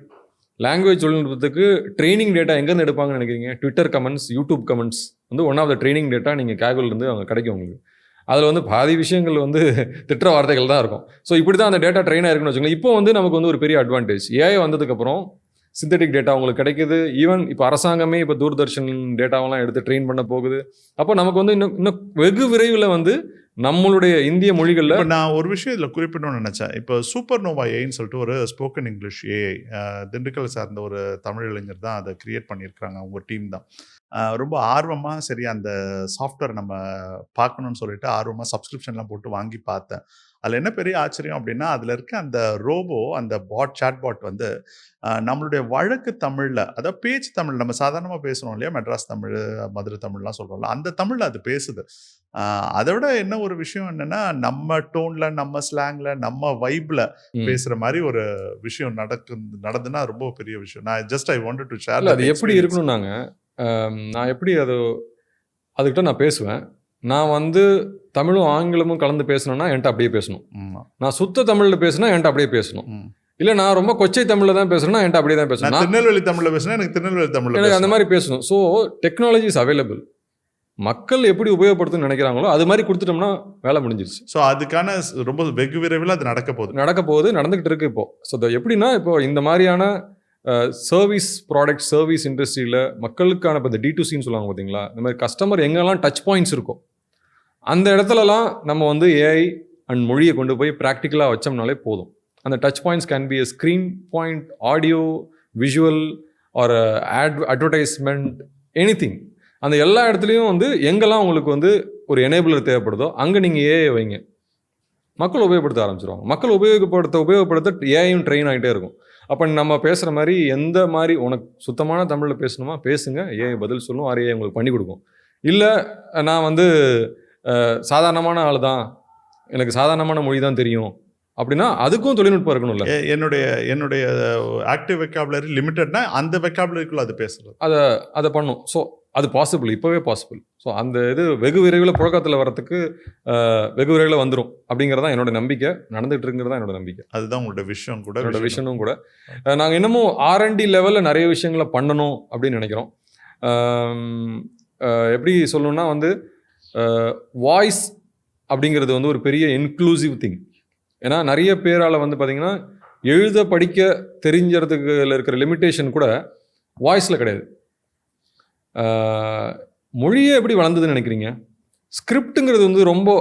லாங்குவேஜ் தொழில்நுட்பத்துக்கு ட்ரைனிங் டேட்டா எங்கேருந்து எடுப்பாங்கன்னு நினைக்கிறீங்க? ட்விட்டர் கமெண்ட்ஸ், யூடியூப் கமெண்ட்ஸ் வந்து one of the training data நீங்கள் கேகுலேருந்து அவங்க கிடைக்கும் உங்களுக்கு. அதில் வந்து பாதி விஷயங்கள் வந்து திட்டுற வார்த்தைகள் தான் இருக்கும். ஸோ இப்படி தான் அந்த டேட்டா ட்ரெயின் ஆயிருக்குன்னு வச்சுக்கோங்க. இப்போ வந்து நமக்கு வந்து ஒரு பெரிய அட்வான்டேஜ் ஏஐ வந்ததுக்கப்புறம் சிந்தட்டிக் டேட்டா உங்களுக்கு கிடைக்குது. ஈவன் இப்போ அரசாங்கமே இப்போ தூர்தர்ஷன் டேட்டாவெல்லாம் எடுத்து ட்ரெயின் பண்ண போகுது. அப்போ நமக்கு வந்து இன்னும் வெகு விரைவில் வந்து நம்மளுடைய இந்திய மொழிகளில். இப்போ நான் ஒரு விஷயம் இதில் குறிப்பிடணும்னு நினச்சேன். இப்போ சூப்பர் நோவா ஏஐன்னு சொல்லிட்டு ஒரு ஸ்போக்கன் இங்கிலீஷ் ஏஐ, திண்டுக்கல் சார்ந்த ஒரு தமிழ் இளைஞர் தான் அதை கிரியேட் பண்ணியிருக்கிறாங்க, அவங்க டீம் தான். ரொம்ப ஆர்வமாக சரி அந்த சாஃப்ட்வேர் நம்ம பார்க்கணும்னு சொல்லிட்டு ஆர்வமாக சப்ஸ்கிரிப்ஷன்லாம் போட்டு வாங்கி பார்த்தேன். அதில் என்ன பெரிய ஆச்சரியம் அப்படின்னா, அதில் இருக்க அந்த ரோபோ, அந்த சாட் பாட் வந்து நம்மளுடைய வழக்கு தமிழில், அதாவது பேச்சு தமிழ், நம்ம சாதாரணமாக பேசுகிறோம் இல்லையா, மெட்ராஸ் தமிழ், மதுரை தமிழ்லாம் சொல்கிறோம்ல, அந்த தமிழில் அது பேசுது. அதை விட என்ன ஒரு விஷயம் என்னென்னா, நம்ம டோனில், நம்ம ஸ்லாங்கில், நம்ம வைப்பில் பேசுகிற மாதிரி ஒரு விஷயம் நடந்துன்னா ரொம்ப பெரிய விஷயம். நான் ஐ வாண்டட் டு ஷேர். அது எப்படி இருக்கணும்னாங்க, நான் எப்படி அதுக்கிட்ட நான் பேசுவேன். நான் வந்து தமிழும் ஆங்கிலமும் கலந்து பேசணும்னா என்கிட்ட அப்படியே பேசணும். நான் சுத்த தமிழில் பேசினா என்கிட்ட அப்படியே பேசணும். இல்லை நான் ரொம்ப கொச்சை தமிழில் தான் பேசுகிறேன்னா என்கிட்ட அப்படியே தான் பேசணும். திருநெல்வேலி தமிழில் பேசுனா எனக்கு திருநெல்வேலி தமிழ் எனக்கு அந்த மாதிரி பேசணும். So technology is available. மக்கள் எப்படி உபயோகப்படுத்துன்னு நினைக்கிறாங்களோ அது மாதிரி கொடுத்துட்டோம்னா வேலை முடிஞ்சிருச்சு. ஸோ அதுக்கான ரொம்ப வெகு விரைவில் அது நடக்க போகுது, நடந்துகிட்டு இருக்கு இப்போ. ஸோ எப்படின்னா இப்போ இந்த மாதிரியான சர்வீஸ் ப்ராடக்ட், சர்வீஸ் இண்டஸ்ட்ரியில் மக்களுக்கான இப்போ இந்த D2Cன்னு சொல்லுவாங்க பார்த்தீங்களா, இந்த மாதிரி கஸ்டமர் எங்கெல்லாம் டச் பாயிண்ட்ஸ் இருக்கும் அந்த இடத்துலலாம் நம்ம வந்து ஏஐ அண்ட் மொழியை கொண்டு போய் ப்ராக்டிக்கலாக வச்சோம்னாலே போதும். அந்த touch points can be a screen point, audio, visual or advertisement, anything. அந்த எல்லா இடத்துலையும் வந்து எங்கெல்லாம் உங்களுக்கு வந்து ஒரு எனேபிளர் தேவைப்படுதோ அங்கே நீங்கள் ஏஐ வைங்க, மக்கள் உபயோகப்படுத்த ஆரம்பிச்சிருவாங்க. மக்கள் உபயோகப்படுத்த ஏஐயும் ட்ரெயின் ஆகிட்டே இருக்கும். அப்போ நம்ம பேசுகிற மாதிரி எந்த மாதிரி உனக்கு சுத்தமான தமிழில் பேசணுமா பேசுங்க, ஏஐ பதில் சொல்லும், ஏஐ உங்களுக்கு பண்ணி கொடுக்கும். இல்லை நான் வந்து சாதாரணமான ஆள் தான், எனக்கு சாதாரணமான மொழி தான் தெரியும் அப்படின்னா அதுக்கும் தொழில்நுட்பம் இருக்கணும்ல. என்னுடைய ஆக்டிவ் வெக்காபுலரி லிமிட்டட்னா அந்த வெக்காபுலரிக்குள்ள அது பேசுறது அதை பண்ணும். ஸோ அது பாசிபிள், இப்போவே பாசிபிள். ஸோ அந்த இது வெகு விரைவில் புழக்கத்தில் வரத்துக்கு வெகு விரைவில் வந்துடும் அப்படிங்கிறது தான் என்னோட நம்பிக்கை. நடந்துகிட்டு இருக்குங்கிறது தான் என்னோட நம்பிக்கை. அதுதான் உங்களோட விஷயம் கூட. என்னோட விஷனும் கூட. நாங்கள் இன்னமும் R&D லெவலில் நிறைய விஷயங்களை பண்ணணும் அப்படின்னு நினைக்கிறோம். எப்படி சொல்லணும்னா வந்து வாய்ஸ் அப்படிங்கிறது வந்து ஒரு பெரிய இன்க்ளூசிவ் திங். ஏன்னா நிறைய பேரால் வந்து பார்த்திங்கன்னா எழுத படிக்க தெரிஞ்சதுக்கு இருக்கிற லிமிட்டேஷன் கூட வாய்ஸில் கிடையாது. மொழியே எப்படி வளர்ந்ததுன்னு நினைக்கிறீங்க? ஸ்கிரிப்டுங்கிறது வந்து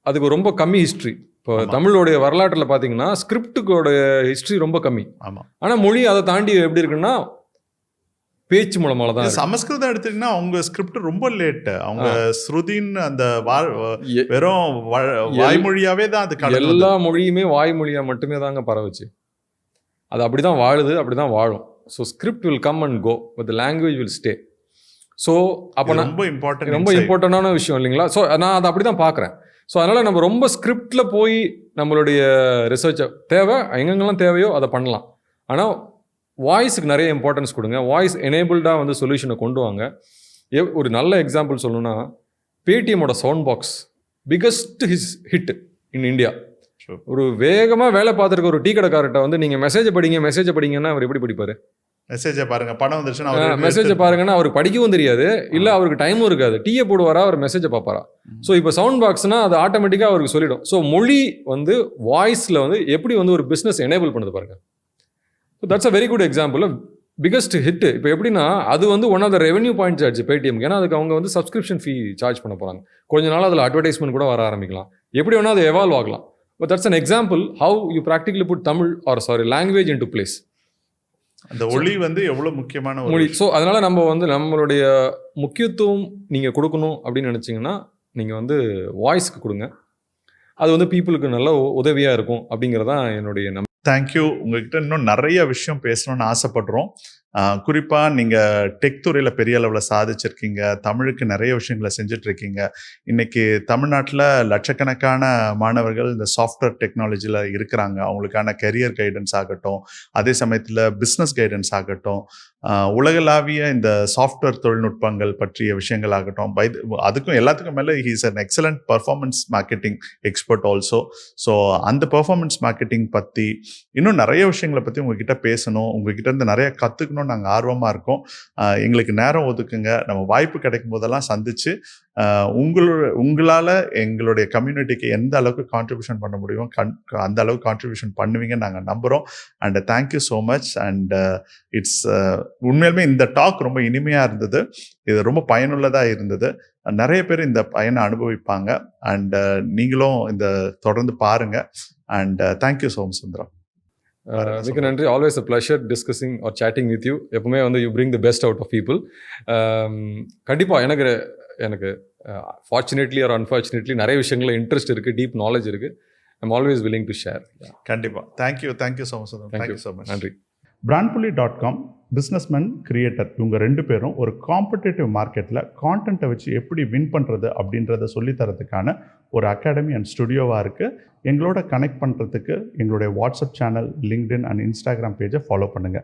அதுக்கு ரொம்ப கம்மி ஹிஸ்ட்ரி. இப்போ தமிழோடைய வரலாற்றில் பார்த்தீங்கன்னா ஸ்கிரிப்டுக்கோட ஹிஸ்ட்ரி ரொம்ப கம்மி. ஆமாம். ஆனால் மொழி அதை தாண்டி எப்படி இருக்குன்னா பேச்சு மூலமாக தான். சமஸ்கிருதம் எடுத்தீங்கன்னா அவங்க ஸ்கிரிப்ட் ரொம்ப லேட்டு. அவங்க ஸ்ருதின்னு அந்த வெறும் வாய்மொழியாவே தான் அது. எல்லா மொழியுமே வாய்மொழியாக மட்டுமே தாங்க பரவுச்சு. அது அப்படி தான் வாழுது, அப்படி தான் வாழும். So script will come and go, but the language will stay. So அப்போ ரொம்ப இம்பார்ட்டண்டான விஷயம் இல்லைங்களா? ஸோ நான் அதை அப்படி தான் பார்க்குறேன். ஸோ அதனால் நம்ம ரொம்ப ஸ்கிரிப்டில் போய் நம்மளுடைய ரிசர்ச்சை தேவை எங்கெங்கெல்லாம் தேவையோ அதை பண்ணலாம். ஆனால் வாய்ஸுக்கு நிறைய இம்பார்ட்டன்ஸ் கொடுங்க. வாய்ஸ் எனேபிள்டாக வந்து சொல்யூஷனை கொண்டு வாங்க. ஒரு நல்ல எக்ஸாம்பிள் சொல்லணும்னா பேடிஎம்மோட sound box biggest hit in India. ஒரு வேகமாக வேலை பார்த்துருக்க ஒரு டீ கடைக்காரர்கிட்ட வந்து நீங்கள் மெசேஜை படிங்கன்னா அவர் எப்படி படிப்பார்? மெசேஜை பாருங்க, பணம் வந்துருச்சுன்னா மெசேஜை பாருங்கன்னா அவருக்கு படிக்கவும் தெரியாது, இல்லை அவருக்கு டைமும் இருக்காது. டீயை போடுவாரா, அவர் மெசேஜை பார்ப்பாரா? ஸோ இப்போ சவுண்ட் பாக்ஸ்னா அது ஆட்டோமேட்டிக்காக அவருக்கு சொல்லிடும். ஸோ மொழி வந்து வாய்ஸில் வந்து எப்படி வந்து ஒரு பிஸ்னஸ் எனேபிள் பண்ணுது பாருங்க. So that's a very good example. Biggest hit. இப்போ எப்படின்னா அது வந்து one of the revenue point charge பேடிஎம்க்கு. ஏன்னா அதுக்கு அவங்க வந்து சப்ஸ்கிரிப்ஷன் ஃபீ சார்ஜ் பண்ண போகிறாங்க. கொஞ்ச நாள் அதில் அட்வர்டைஸ்மெண்ட் கூட வர ஆரம்பிக்கலாம். எப்படி வேணால் அது எவால்வ் ஆகலாம். But that's an example how you practically put Tamil language into place. அந்த ஒளி வந்து எவ்வளோ முக்கியமான மொழி. ஸோ அதனால் நம்ம வந்து நம்மளுடைய முக்கியத்துவம் நீங்கள் கொடுக்கணும் அப்படின்னு நினச்சிங்கன்னா நீங்கள் வந்து வாய்ஸ்க்கு கொடுங்க. அது வந்து பீப்புளுக்கு நல்ல உதவியாக இருக்கும் அப்படிங்கிறதான் என்னுடைய நம்பிக்கை. தேங்க்யூ. உங்ககிட்ட இன்னும் நிறைய விஷயம் பேசணும்னு ஆசைப்படுறோம். குறிப்பாக நீங்கள் டெக் துறையில் பெரிய அளவில் சாதிச்சிருக்கீங்க. தமிழுக்கு நிறைய விஷயங்களை செஞ்சிட்ருக்கீங்க. இன்றைக்கி தமிழ்நாட்டில் லட்சக்கணக்கான மாணவர்கள் இந்த சாஃப்ட்வேர் டெக்னாலஜியில் இருக்கிறாங்க. அவங்களுக்கான கெரியர் கைடன்ஸ் ஆகட்டும், அதே சமயத்தில் பிஸ்னஸ் கைடன்ஸ் ஆகட்டும், உலகளாவிய இந்த சாஃப்ட்வேர் தொழில்நுட்பங்கள் பற்றிய விஷயங்கள் ஆகட்டும், அதுக்கும் எல்லாத்துக்கும் மேலே he is an excellent performance marketing expert also. So அந்த பர்ஃபார்மன்ஸ் மார்க்கெட்டிங் பற்றி இன்னும் நிறைய விஷயங்களை பற்றி உங்ககிட்ட பேசணும், உங்ககிட்ட இருந்து நிறைய கற்றுக்கணும் நாங்கள் ஆர்வமாக இருக்கோம். எங்களுக்கு நேரம் ஒதுக்குங்க. நம்ம வாய்ப்பு கிடைக்கும் போதெல்லாம் சந்தித்து உங்களால் எங்களுடைய கம்யூனிட்டிக்கு எந்த அளவுக்கு கான்ட்ரிபியூஷன் பண்ண முடியுமோ அந்த அளவுக்கு கான்ட்ரிபியூஷன் பண்ணுவீங்கன்னு நாங்கள் நம்புகிறோம். And thank you so much. And it's உண்மையிலுமே இந்த டாக் ரொம்ப இனிமையாக இருந்தது. இது ரொம்ப பயனுள்ளதாக இருந்தது. நிறைய பேர் இந்த பயனை அனுபவிப்பாங்க. அண்ட் நீங்களும் இந்த தொடர்ந்து பாருங்கள். And thank you so much Sundaram. மிக நன்றி. Always a pleasure discussing or chatting with you. எப்பவுமே வந்து you bring the best out of people. கண்டிப்பாக எனக்கு ஃபார்ச்சுனேட்லி ஆர் அன்ஃபார்ச்சுனேட்லி நிறைய விஷயங்களில் இன்ட்ரெஸ்ட் இருக்குது, டீப் நாலேஜ் இருக்குது. I'm always willing to share. கண்டிப்பாக. Thank you so much Sundaram. Thank you so much. நன்றி. brandpully.com பிஸ்னஸ்மேன் கிரியேட்டர் இவங்க 2 பேரும் ஒரு காம்படிட்டிவ் மார்க்கெட்டில் கான்டென்ட்டை வச்சு எப்படி வின் பண்ணுறது அப்படின்றத சொல்லித்தரதுக்கான ஒரு அகாடமி அண்ட் ஸ்டுடியோவாக இருக்குது. எங்களோட கனெக்ட் பண்ணுறதுக்கு எங்களுடைய WhatsApp channel, LinkedIn and Instagram பேஜை ஃபாலோ பண்ணுங்கள்.